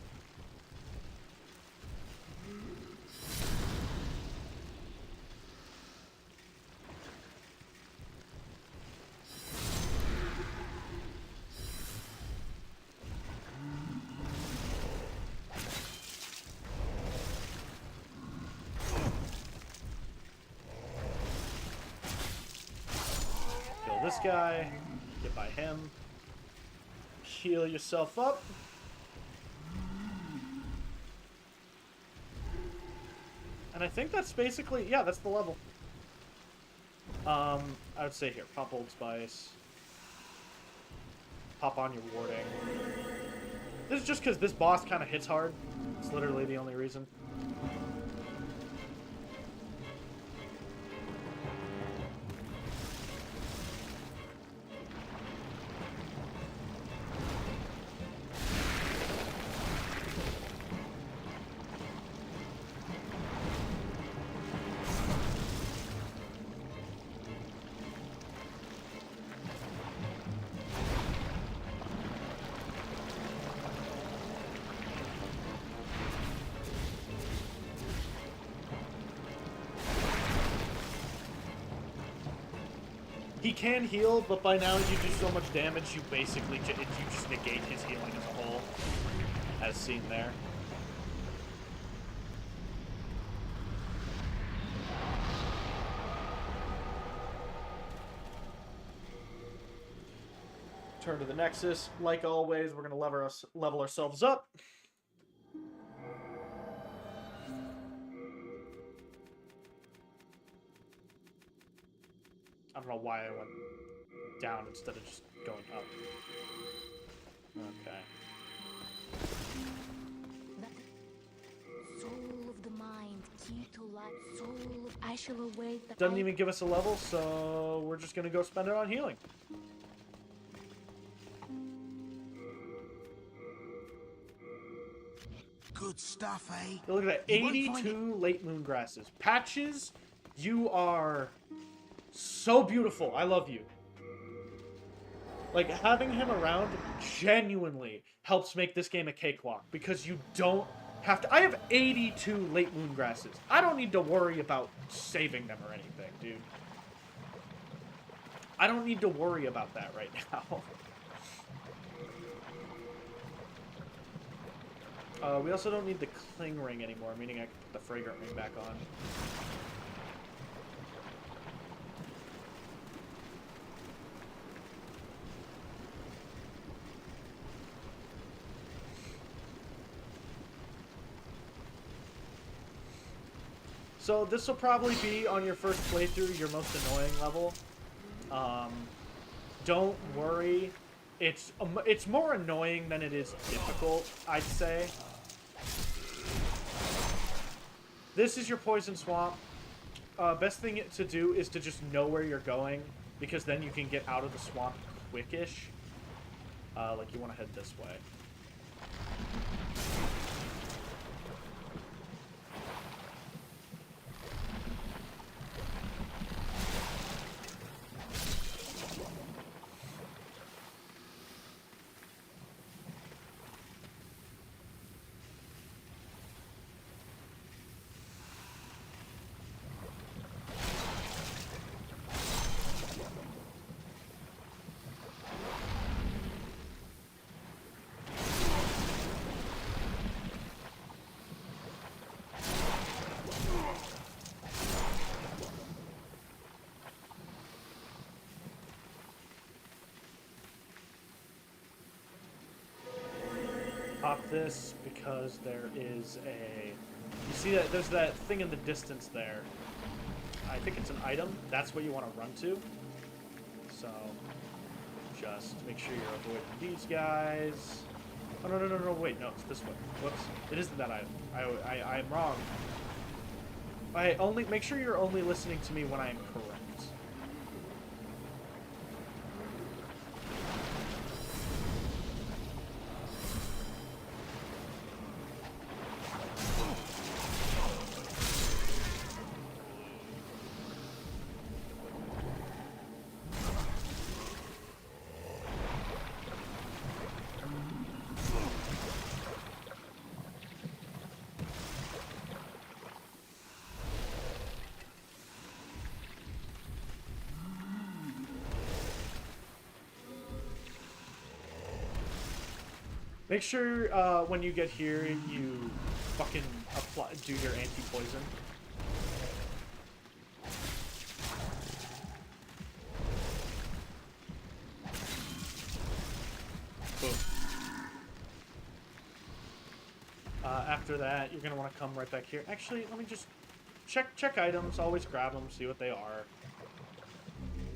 Kill this guy. Get by him. Heal yourself up. And I think that's basically, yeah, that's the level. I would say here, pop Old Spice. Pop on your warding. This is just because this boss kind of hits hard. It's literally the only reason. He can heal, but by now you do so much damage, you basically you just negate his healing as a whole, as seen there. Turn to the Nexus. Like always, we're going to level ourselves up. I don't know why I went down instead of just going up. Okay. Soul of the mind, key to life, soul of... I shall await the... Doesn't even give us a level, so we're just gonna go spend it on healing. Good stuff, eh? Look at that, 82 late moon grasses. Patches, you are so beautiful. I love you. Like, having him around genuinely helps make this game a cakewalk, because you don't have to... I have 82 late moon grasses. I don't need to worry about saving them or anything, dude. I don't need to worry about that right now. We also don't need the cling ring anymore, meaning I can put the fragrant ring back on. So this will probably be, on your first playthrough, your most annoying level. Don't worry. It's more annoying than it is difficult, I'd say. This is your poison swamp. Best thing to do is to just know where you're going, because then you can get out of the swamp quickish. Like, you want to head this way. pop this because there is a... You see that there's that thing in the distance there. I think it's an item. That's what you want to run to. So just make sure you're avoiding these guys. Oh, no, wait, no, it's this way. Whoops. It isn't that item. I'm wrong. Make sure you're only listening to me when I am correct. Make sure when you get here, you fucking do your anti-poison. Boom. After that, you're gonna want to come right back here. Actually, let me just check items. Always grab them, see what they are.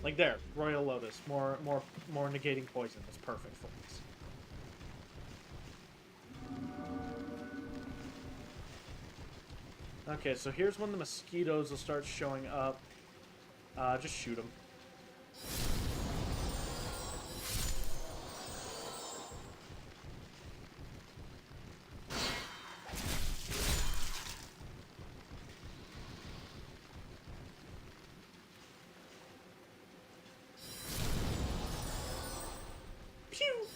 Like there, Royal Lotus, more negating poison. That's perfect for this. Okay, so here's when the mosquitoes will start showing up. Just shoot them. Pew!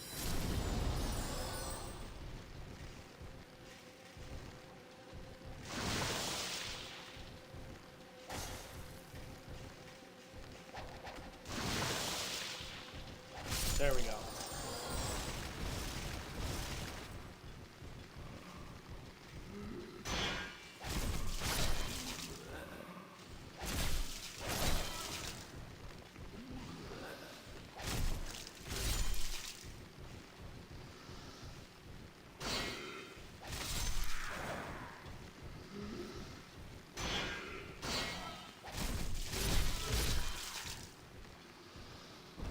There we go.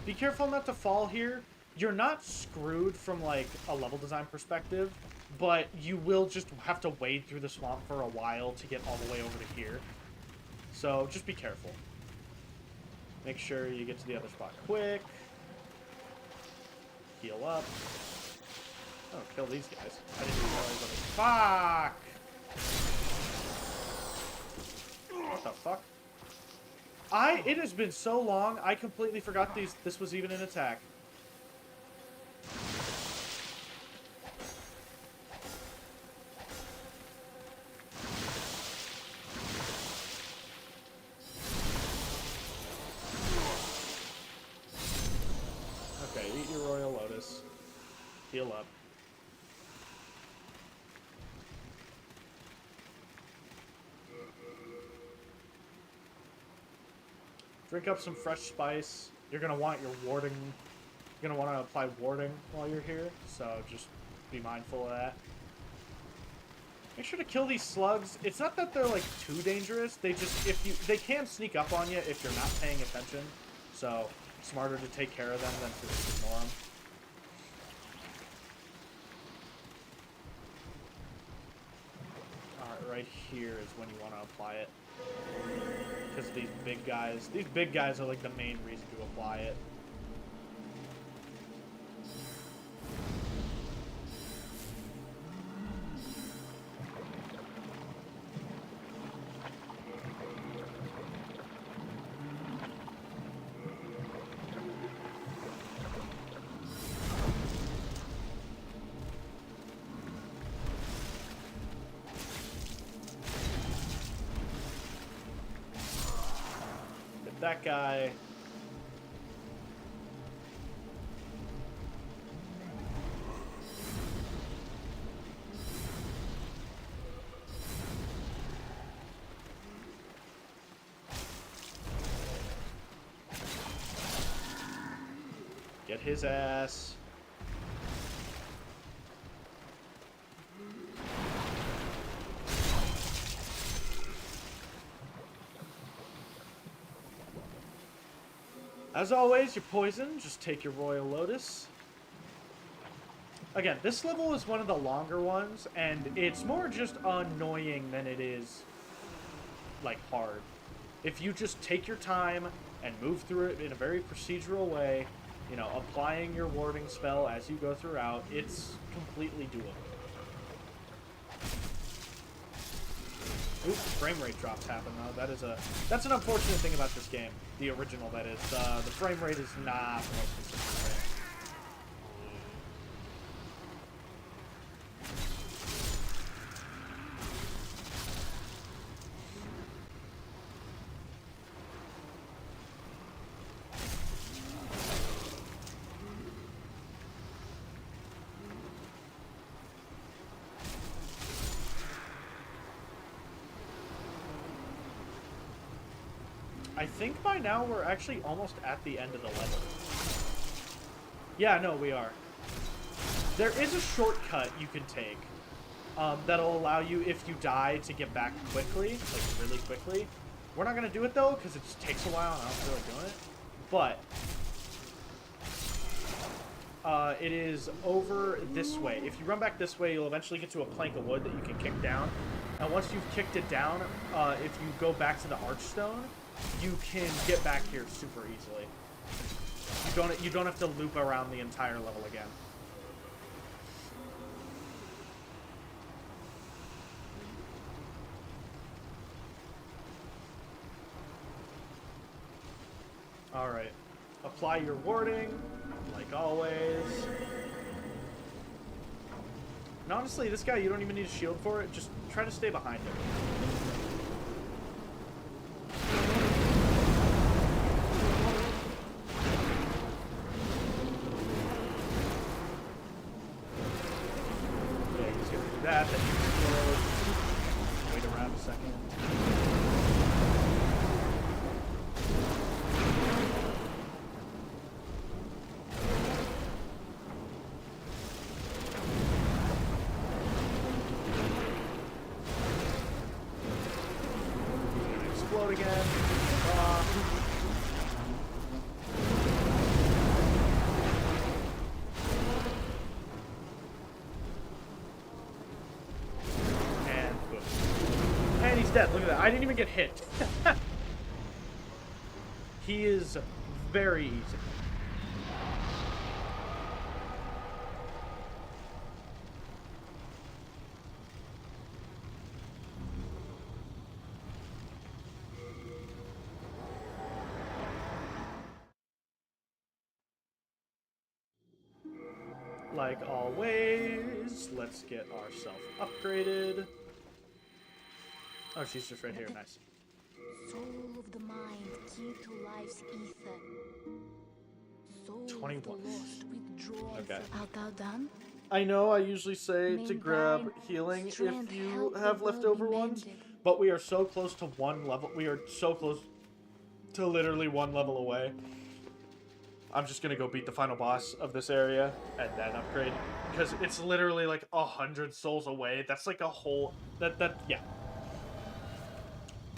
Be careful not to fall here. You're not screwed from, like, a level design perspective, but you will just have to wade through the swamp for a while to get all the way over to here. So, just be careful. Make sure you get to the other spot quick. Heal up. Oh, kill these guys. I didn't even realize that was... Fuck! What the fuck? It has been so long, I completely forgot this was even an attack. Okay, eat your Royal Lotus. Heal up. Drink up some fresh spice. You're going to want your warding. You're going to want to apply warding while you're here, so just be mindful of that. Make sure to kill these slugs. It's not that they're, like, too dangerous. They just, they can sneak up on you if you're not paying attention. So, smarter to take care of them than to just ignore them. Alright, right here is when you want to apply it. Because these big guys are like the main reason to apply it. That guy. Get his ass. As always, you're poisoned. Just take your Royal Lotus. Again, this level is one of the longer ones, and it's more just annoying than it is, like, hard. If you just take your time and move through it in a very procedural way, you know, applying your warding spell as you go throughout, it's completely doable. Oops, frame rate drops happen though. That's an unfortunate thing about this game. The original, that is. The frame rate is not the most consistent thing. I think by now we're actually almost at the end of the level. Yeah, no, we are. There is a shortcut you can take that'll allow you, if you die, to get back quickly, like really quickly. We're not going to do it though, because it just takes a while and I don't feel like doing it. But it is over this way. If you run back this way, you'll eventually get to a plank of wood that you can kick down. And once you've kicked it down, if you go back to the Archstone, you can get back here super easily. You don't have to loop around the entire level again. All right, apply your warding, like always. And honestly, this guy, you don't even need a shield for it. Just try to stay behind him. That you explode. Wait around a second. Explode again. Dead. Look at that. I didn't even get hit. He is very easy. Like always, let's get ourselves upgraded. Oh, she's just right here. Nice. Soul of the mind, key to life's ether. Soul 21. of the lost, withdrawn. Okay. Art thou done? I know I usually say to May grab thine healing if strength you help the have world leftover be ones, mended. but we are so close to one level. We are so close to literally one level away. I'm just gonna go beat the final boss of this area and then upgrade, because it's literally like 100 souls away. That's like a whole yeah.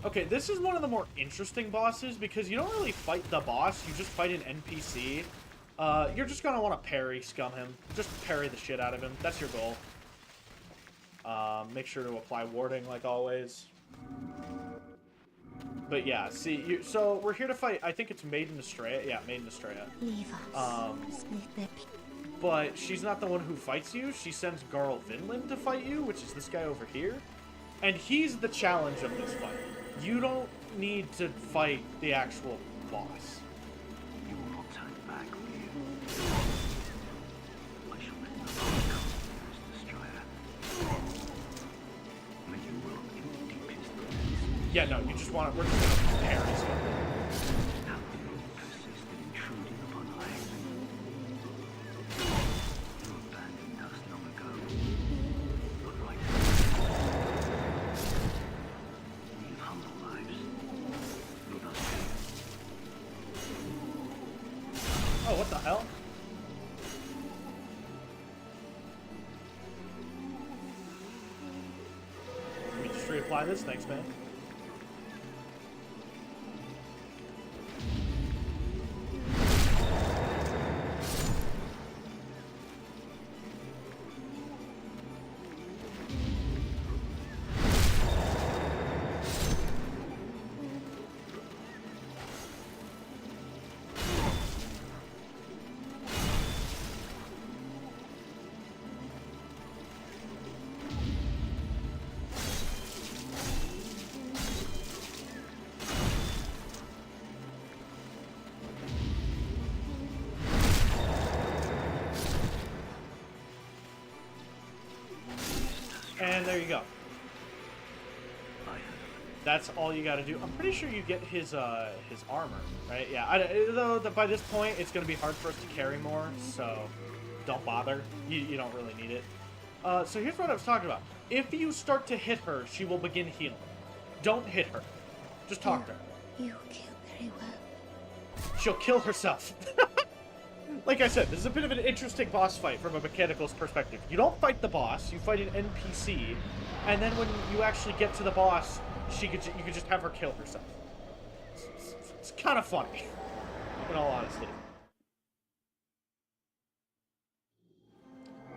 Okay, this is one of the more interesting bosses because you don't really fight the boss, you just fight an NPC. You're just gonna want to parry scum him. Just parry the shit out of him. That's your goal. Make sure to apply warding like always. But yeah, see, so we're here to fight, I think it's Maiden Estrella. Yeah, Maiden Estrella. Leave us. But she's not the one who fights you. She sends Garl Vinland to fight you, which is this guy over here. And he's the challenge of this fight. You don't need to fight the actual boss. You will not turn back, will you? I shall let the light come, dearest Destroyer. May you will in the deepest places. Yeah, no, you just want to, we're just gonna parry something. How can you persist in intruding upon life? You abandoned us long ago. But right now, we live humble lives. Leave us be. Oh, what the hell? Let me just reapply this, thanks, man. there you go. That's all you gotta do. I'm pretty sure you get his armor, right? Yeah, though by this point, it's gonna be hard for us to carry more, so don't bother. You don't really need it. So here's what I was talking about. If you start to hit her, she will begin healing. Don't hit her. Just talk to her. You kill very well. She'll kill herself. Like I said, this is a bit of an interesting boss fight from a mechanical's perspective. You don't fight the boss, you fight an NPC, and then when you actually get to the boss, you could just have her kill herself. It's kind of funny, in all honesty.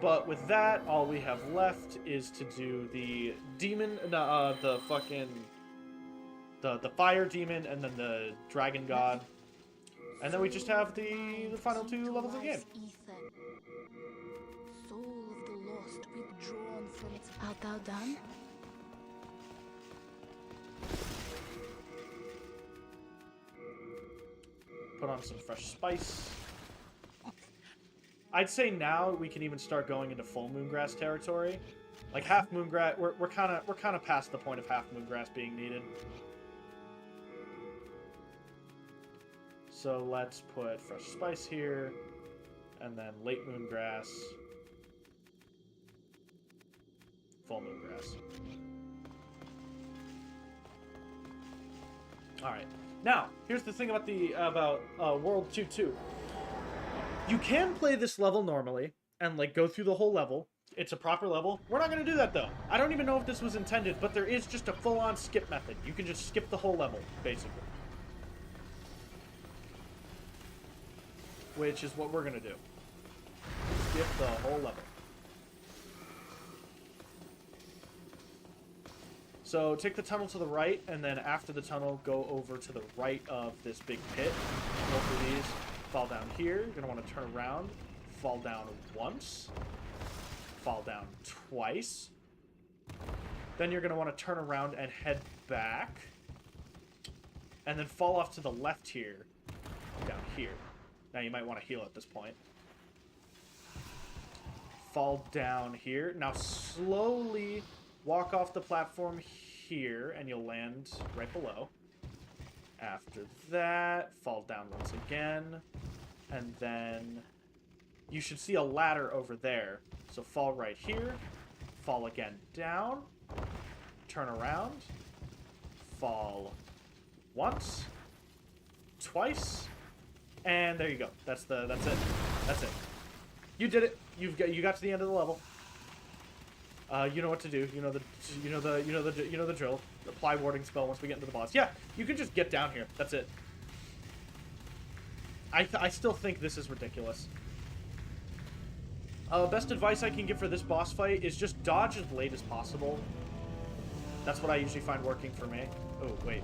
But with that, all we have left is to do the demon, the fire demon, and then the dragon god. And then we just have the final 2 levels of the game. Soul of the lost withdrawn from its... Art thou done? Put on some fresh spice. I'd say now we can even start going into full Moongrass territory. Like half Moongrass, we're kind of past the point of half Moongrass being needed. So let's put fresh spice here, and then late Moongrass, full Moongrass. All right. Now, here's the thing about World 2.2. You can play this level normally and like go through the whole level. It's a proper level. We're not going to do that though. I don't even know if this was intended, but there is just a full-on skip method. You can just skip the whole level, basically. Which is what we're going to do. Skip the whole level. So take the tunnel to the right, and then after the tunnel, go over to the right of this big pit. Go through these. Fall down here. You're going to want to turn around. Fall down once. Fall down twice. Then you're going to want to turn around and head back. And then fall off to the left here. Down here. Now you might want to heal at this point. Fall down here. Now slowly walk off the platform here, and you'll land right below. After that, fall down once again. And then you should see a ladder over there. So fall right here. Fall again down. Turn around. Fall once. Twice. And there you go. That's it. That's it. You did it. You got to the end of the level. You know what to do. You know the drill. Apply warding spell once we get into the boss. Yeah, you can just get down here. That's it. I still think this is ridiculous. Best advice I can give for this boss fight is just dodge as late as possible. That's what I usually find working for me. Oh, wait.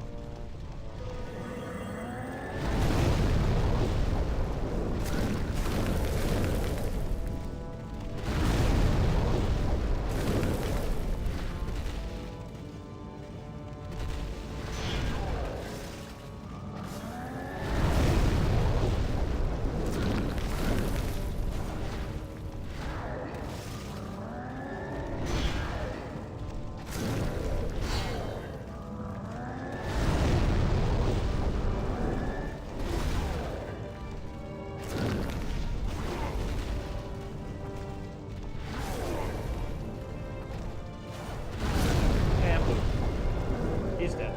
He's dead.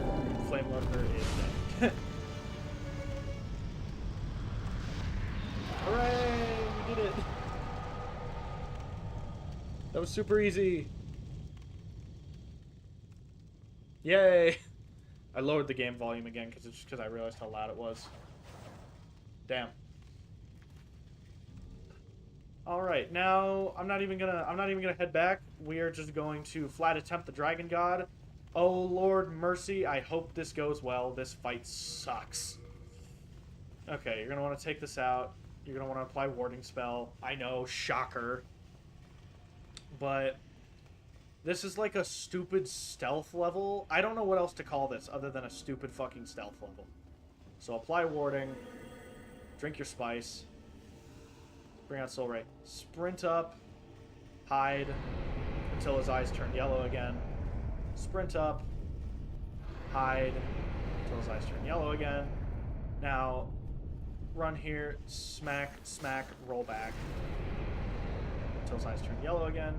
Flame Lurker is dead. Hooray! We did it! That was super easy. Yay! I lowered the game volume again because I realized how loud it was. Damn. All right, now I'm not even gonna head back. We are just going to flat attempt the Dragon God. Oh Lord mercy! I hope this goes well. This fight sucks. Okay, you're gonna want to take this out. You're gonna want to apply warding spell. I know, shocker. But this is like a stupid stealth level. I don't know what else to call this other than a stupid fucking stealth level. So apply warding. Drink your spice. Bring out Soul Ray. Sprint up. Hide. until his eyes turn yellow again. Sprint up. Hide until his eyes turn yellow again. Now, run here, smack, smack, roll back until his eyes turn yellow again.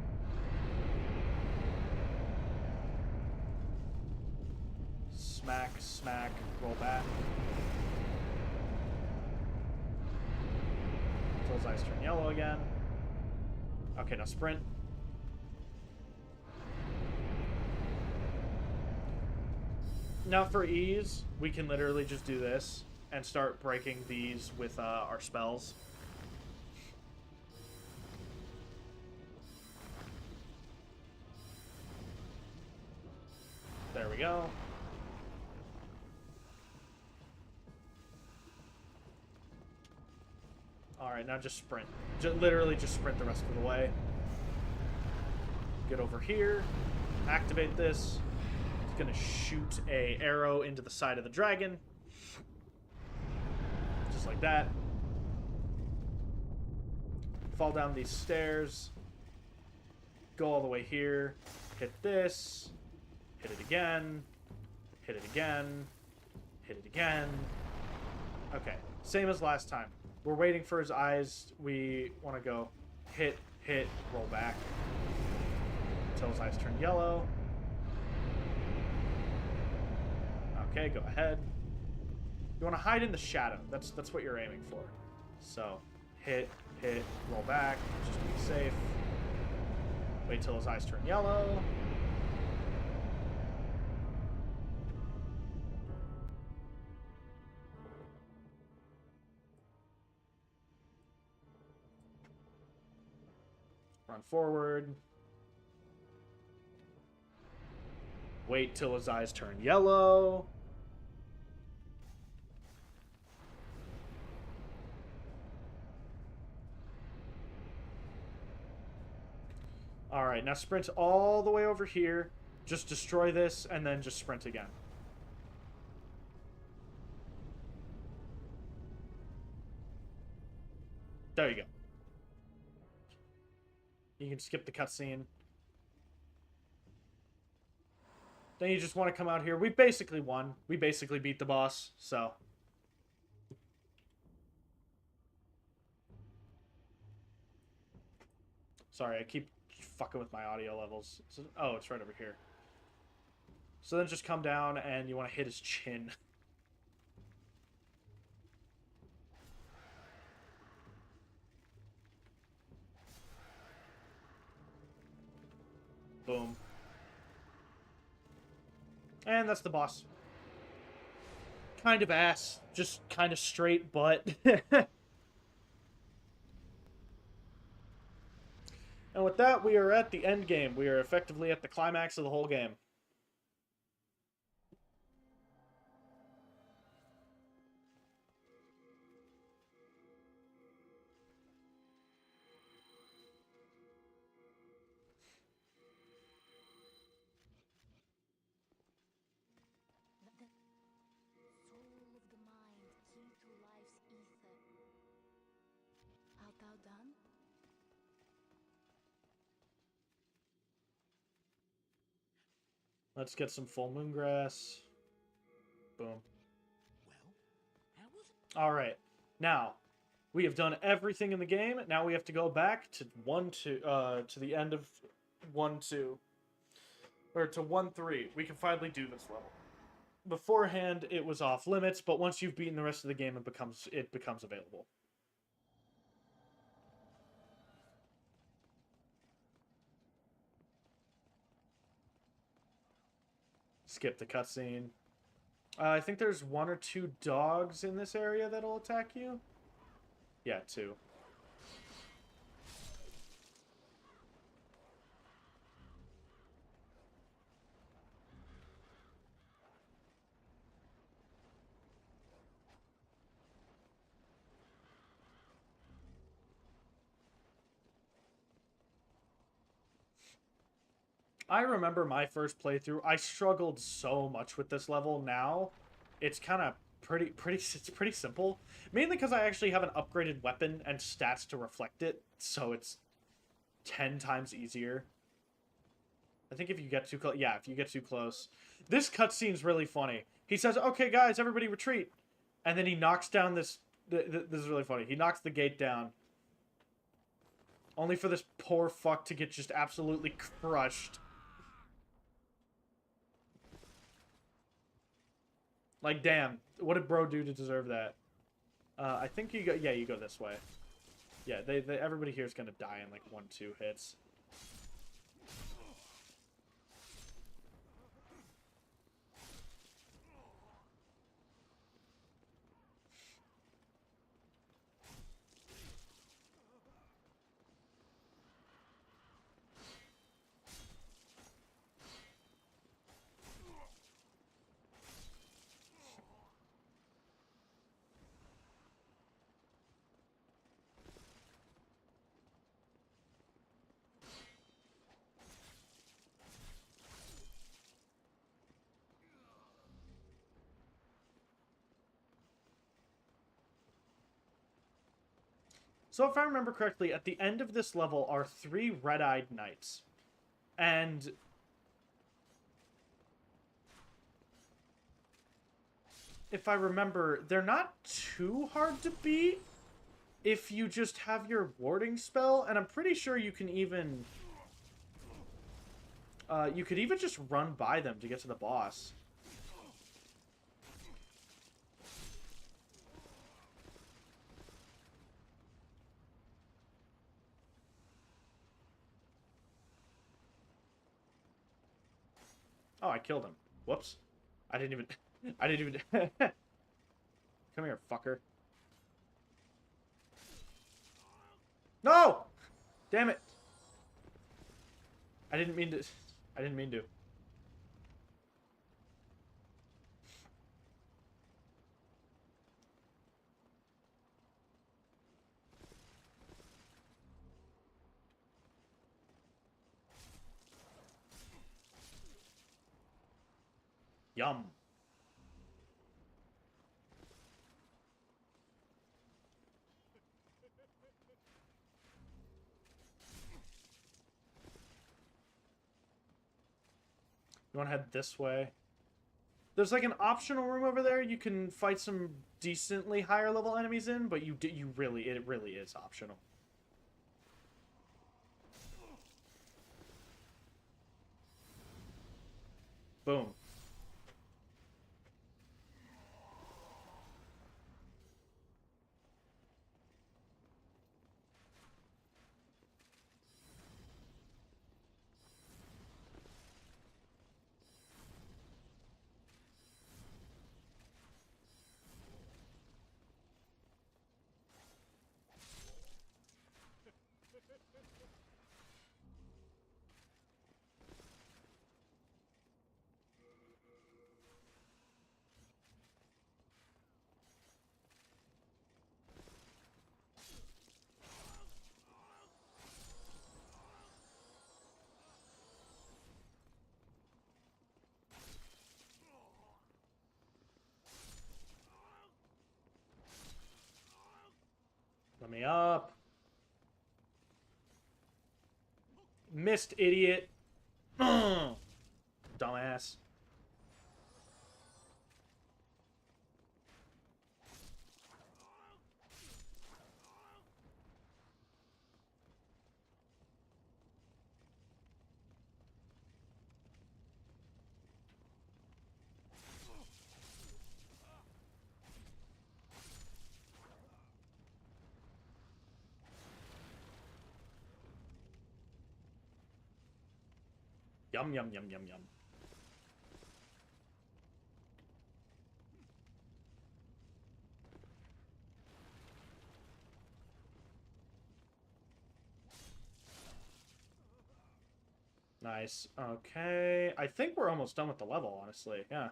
Smack, smack, roll back until his eyes turn yellow again. Okay, now sprint. Now for ease, we can literally just do this and start breaking these with our spells. There we go. Alright, now just sprint. Literally just sprint the rest of the way. Get over here. Activate this. It's gonna shoot a arrow into the side of the dragon. Just like that. Fall down these stairs. Go all the way here. Hit this. Hit it again. Hit it again. Hit it again. Okay, same as last time. We're waiting for his eyes. We want to go hit, hit, roll back until his eyes turn yellow. Okay, go ahead. You want to hide in the shadow. That's what you're aiming for. So, hit, hit, roll back, just to be safe. Wait till his eyes turn yellow. Run forward. Wait till his eyes turn yellow. Alright, now sprint all the way over here. Just destroy this, and then just sprint again. There you go. You can skip the cutscene. Then you just want to come out here. We basically won. We basically beat the boss, so... Sorry, I keep fucking with my audio levels. Oh, it's right over here. So then just come down and you want to hit his chin. Boom. And that's the boss. Kind of ass. Just kind of straight butt. And with that, we are at the end game. We are effectively at the climax of the whole game. Soul of the mind, key to life's ether. Art thou done? Let's get some full moon grass. Boom. Well, how was it? All right. Now, we have done everything in the game. Now we have to go back to to the end of 1-2, or to 1-3. We can finally do this level. Beforehand, it was off limits, but once you've beaten the rest of the game, it becomes available. Skip the cutscene. I think there's 1 or 2 dogs in this area that'll attack you. Yeah, 2. I remember my first playthrough. I struggled so much with this level. Now, it's kind of it's pretty simple. Mainly because I actually have an upgraded weapon and stats to reflect it, so it's 10 times easier. I think if you get too close... Yeah, if you get too close. This cutscene's really funny. He says, okay, guys, everybody retreat. And then he knocks down this... This is really funny. He knocks the gate down. Only for this poor fuck to get just absolutely crushed. Like, damn. What did bro do to deserve that? I think you go... Yeah, you go this way. Yeah, everybody here is gonna die in, like, 1-2 hits. So if I remember correctly, at the end of this level are 3 red-eyed knights. And... if I remember, they're not too hard to beat if you just have your warding spell. And I'm pretty sure you can even... you could even just run by them to get to the boss. Oh, I killed him. Whoops. I didn't even... I didn't even... Come here, fucker. No! Damn it. I didn't mean to... I didn't mean to. Yum. You want to head this way? There's like an optional room over there you can fight some decently higher level enemies in, but it really is optional. Boom. Let me up. Missed, idiot. Dumbass. Yum, yum, yum, yum, yum. Nice. Okay. I think we're almost done with the level, honestly. Yeah.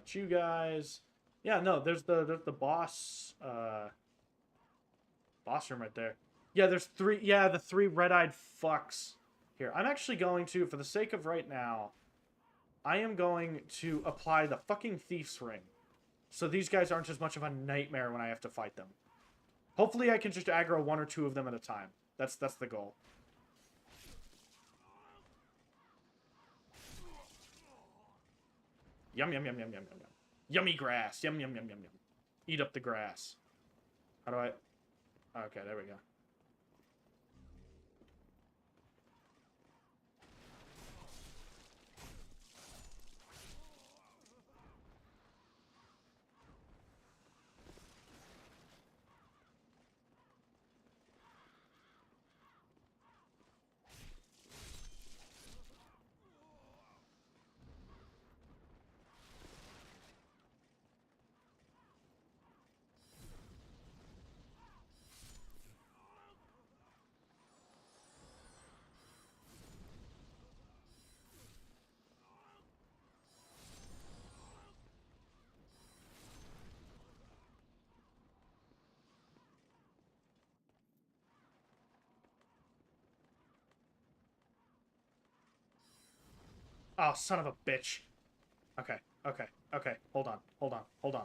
got you guys. Yeah, no, there's the boss boss room right there. Yeah, there's three. Yeah, the three red-eyed fucks. Here, I'm actually going to, for the sake of right now, I am going to apply the fucking Thief's Ring. So these guys aren't as much of a nightmare when I have to fight them. Hopefully I can just aggro one or two of them at a time. That's the goal. Yum, yum, yum, yum, yum, yum, yum. Yummy grass. Yum, yum, yum, yum, yum. Eat up the grass. How do I... Okay, there we go. Oh, son of a bitch. Okay, okay, okay. Hold on, hold on, hold on.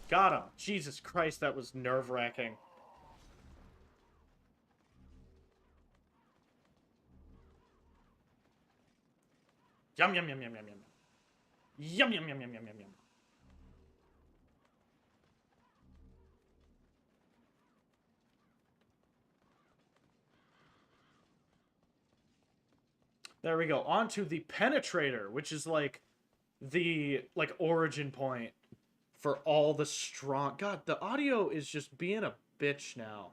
Got him. Jesus Christ, that was nerve-wracking. Yum, yum, yum, yum, yum, yum. Yum, yum, yum, yum, yum, yum, yum. There we go. On to the Penetrator, which is like the origin point for all the strong... God, the audio is just being a bitch now.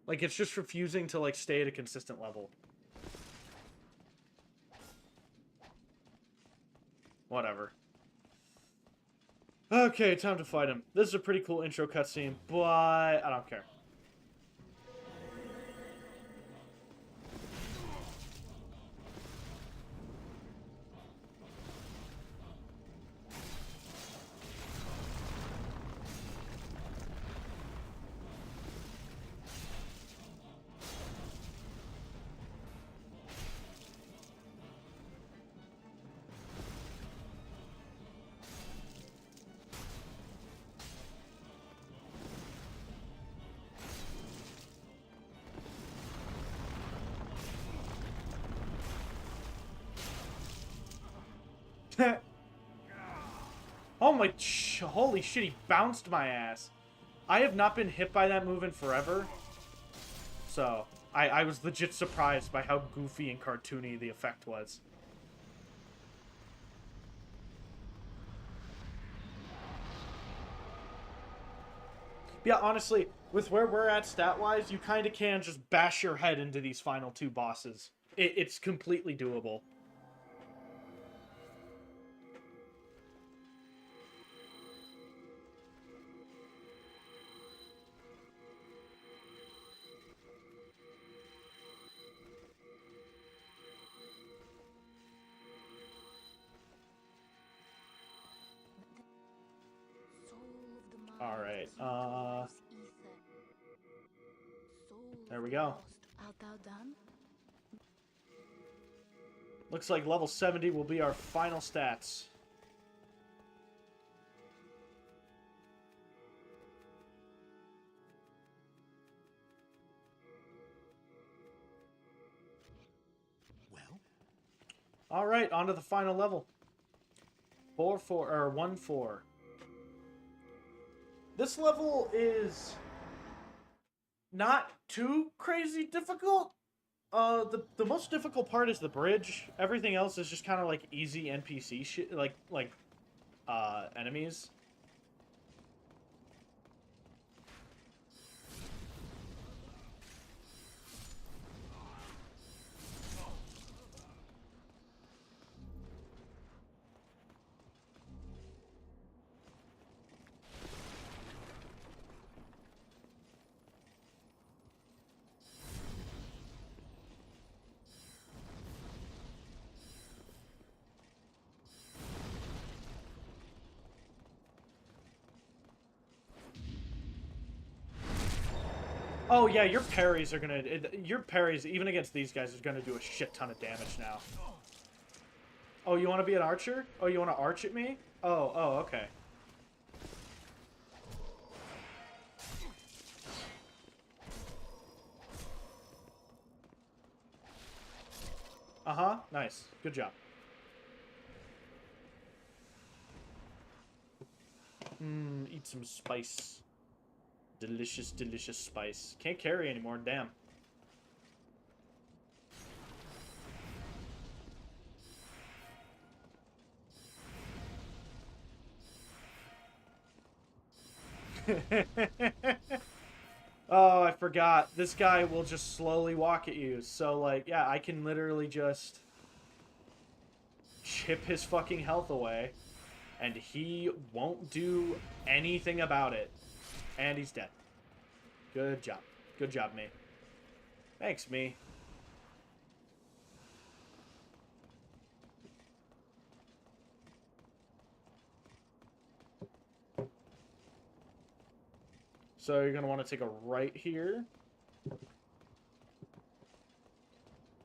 Like, it's just refusing to, like, stay at a consistent level. Whatever. Okay, time to fight him. This is a pretty cool intro cutscene, but I don't care. Oh my... Holy shit, he bounced my ass. I have not been hit by that move in forever. So, I was legit surprised by how goofy and cartoony the effect was. Yeah, honestly, with where we're at stat-wise, you kind of can just bash your head into these final two bosses. It's completely doable. Alright, there we go. Art thou done? Looks like level 70 will be our final stats. Well, Alright, on to the final level. 4-4, or 1-4. This level is not too crazy difficult. The most difficult part is the bridge. Everything else is just kind of like easy NPC shit, like enemies. Oh yeah, your parries are gonna... Your parries, even against these guys, are gonna do a shit ton of damage now. Oh, you want to be an archer? Oh, you want to arch at me? Oh, okay. Uh-huh, nice. Good job. Eat some spice. Delicious, delicious spice. Can't carry anymore, damn. Oh, I forgot. This guy will just slowly walk at you. So, like, yeah, I can literally just chip his fucking health away, and he won't do anything about it. And he's dead. Good job. Good job, me. Thanks, me. So you're going to want to take a right here.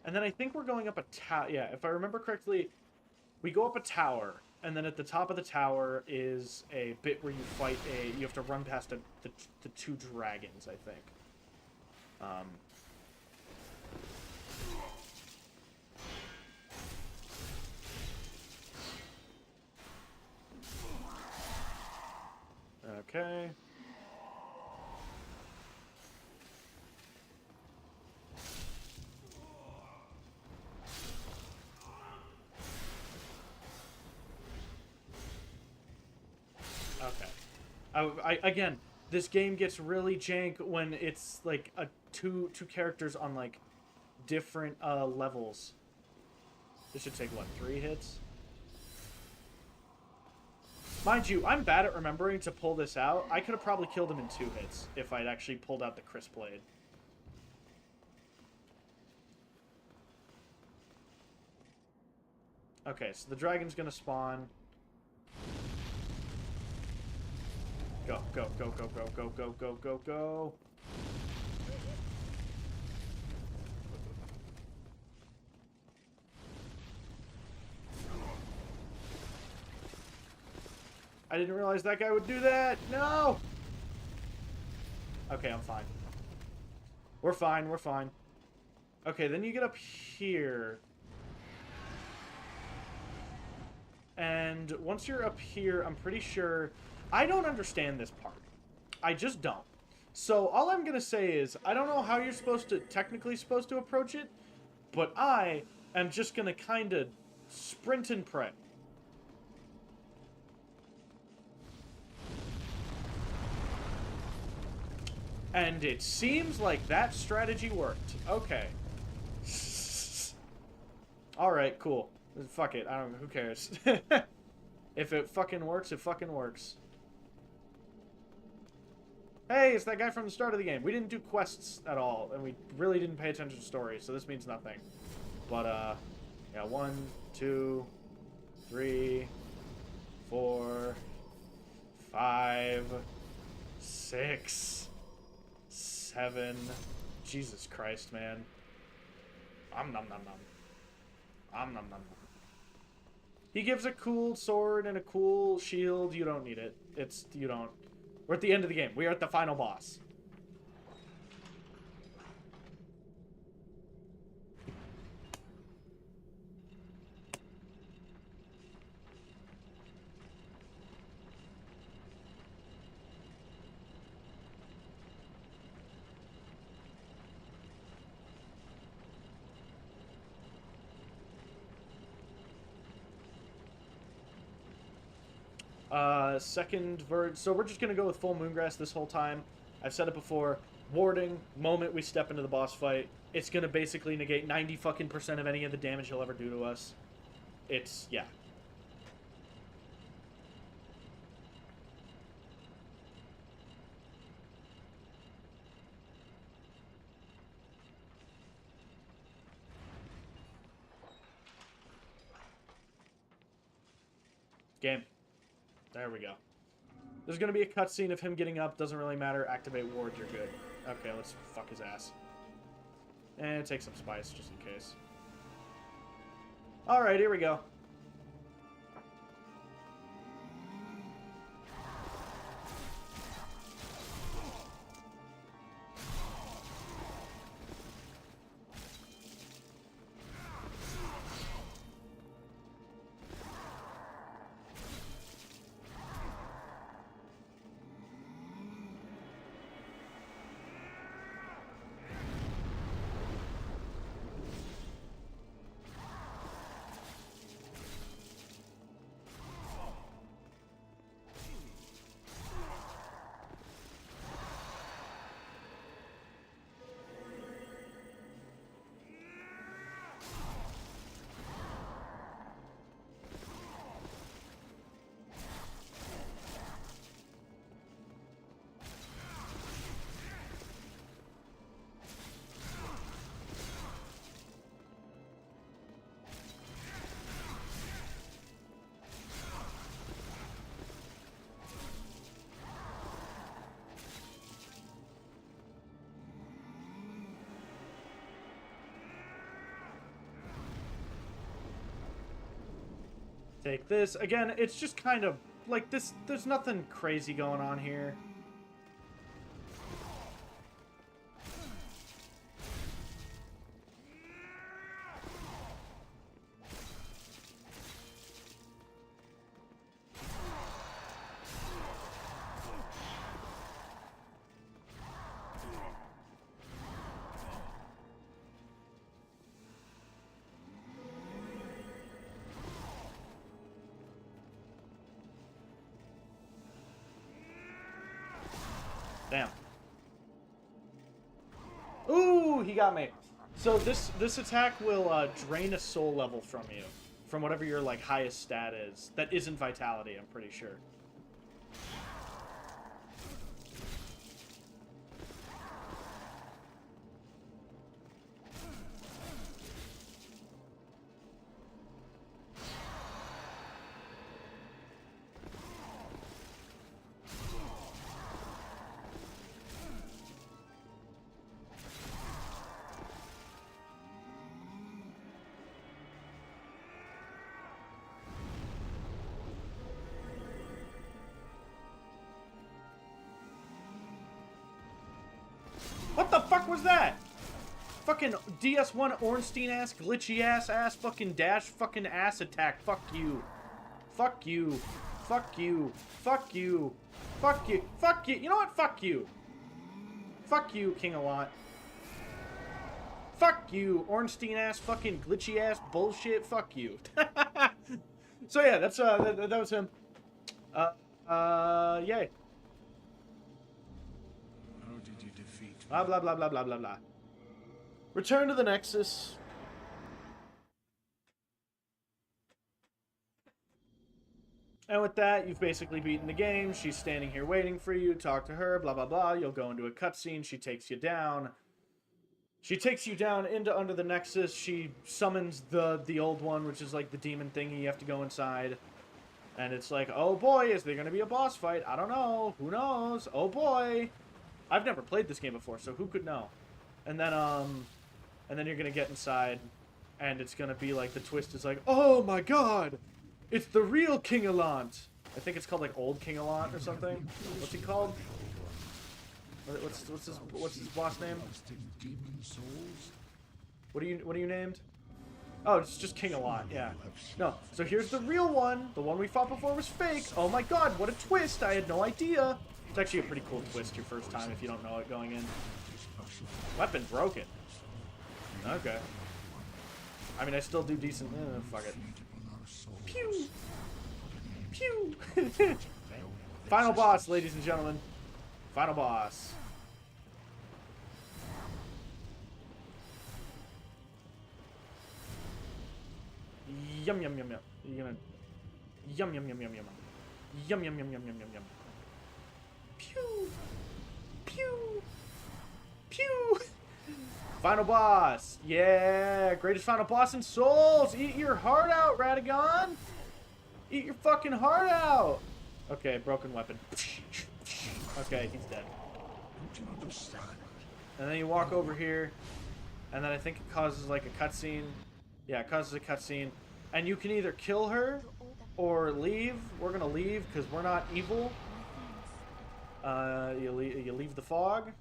And then I think we're going up a tower. Yeah, if I remember correctly, we go up a tower. And then at the top of the tower is a bit where you fight a... You have to run past the two dragons, I think. Okay. Okay. Again, this game gets really jank when it's like two characters on like different levels. This should take what, 3 hits? Mind you, I'm bad at remembering to pull this out. I could have probably killed him in 2 hits if I'd actually pulled out the crisp blade. Okay, so the dragon's gonna spawn. Go, go, go, go, go, go, go, go, go, go. I didn't realize that guy would do that. No! Okay, I'm fine. We're fine, we're fine. Okay, then you get up here. And once you're up here, I'm pretty sure... I don't understand this part. I just don't. So all I'm going to say is, I don't know how you're technically supposed to approach it, but I am just going to kind of sprint and pray. And it seems like that strategy worked. Okay. Alright, cool. Fuck it. I don't know. Who cares? If it fucking works, it fucking works. Hey, it's that guy from the start of the game. We didn't do quests at all, and we really didn't pay attention to story, so this means nothing. But, yeah, 1, 2, 3, 4, 5, 6, 7. Jesus Christ, man. Nom nom nom nom. Nom nom nom nom. He gives a cool sword and a cool shield. You don't need it. You don't. We're at the end of the game. We are at the final boss. Second verge. So we're just gonna go with full Moongrass this whole time. I've said it before. Warding, moment we step into the boss fight, it's gonna basically negate 90 fucking % of any of the damage he'll ever do to us. It's, yeah. Game. There we go. There's gonna be a cutscene of him getting up. Doesn't really matter. Activate ward. You're good. Okay, let's fuck his ass. And take some spice just in case. All right, here we go. Take this. Again, it's just kind of like this. There's nothing crazy going on here. Damn. Ooh, he got me. So this attack will drain a soul level from you, from whatever your like highest stat is. That isn't vitality, I'm pretty sure. What the fuck was that? Fucking DS1 Ornstein ass, glitchy ass, fucking dash, fucking ass attack. Fuck you. Fuck you. Fuck you. Fuck you. Fuck you. Fuck you. You know what? Fuck you. Fuck you, King Allant. Fuck you, Ornstein ass, fucking glitchy ass bullshit. Fuck you. So yeah, that's that was him. Yay. Blah, blah, blah, blah, blah, blah, blah. Return to the Nexus. And with that, you've basically beaten the game. She's standing here waiting for you. Talk to her, blah, blah, blah. You'll go into a cutscene. She takes you down. She takes you down into Under the Nexus. She summons the old one, which is like the demon thingy. You have to go inside. And it's like, oh boy, is there going to be a boss fight? I don't know. Who knows? Oh boy. I've never played this game before, so who could know? And then you're gonna get inside, and it's gonna be like the twist is like, oh my god, it's the real King Allant. I think it's called like Old King Allant or something. What's he called? What's his boss name? What are you named? Oh, it's just King Allant. Yeah. No. So here's the real one. The one we fought before was fake. Oh my god, what a twist! I had no idea. It's actually a pretty cool twist your first time if you don't know it going in. Weapon broken. Okay. I mean, I still do decent. Fuck it. Pew! Pew! Final boss, ladies and gentlemen. Final boss. Yum yum yum yum. You're gonna yum yum yum yum yum. Yum yum yum yum yum yum yum. Pew! Pew! Pew! Final boss. Yeah, greatest final boss in Souls. Eat your heart out, Radagon. Eat your fucking heart out. Okay, broken weapon. Okay, he's dead. And then you walk over here, and then I think it causes like a cutscene. Yeah, it causes a cutscene. And you can either kill her or leave. We're gonna leave because we're not evil. You leave the fog.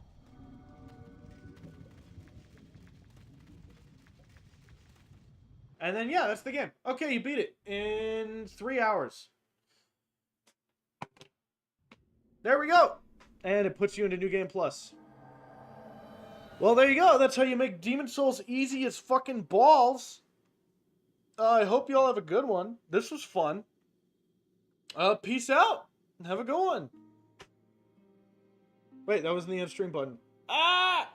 And then, yeah, that's the game. Okay, you beat it in 3 hours. There we go. And it puts you into New Game Plus. Well, there you go. That's how you make Demon Souls easy as fucking balls. I hope you all have a good one. This was fun. Peace out. Have a good one. Wait, that wasn't the end stream button. Ah!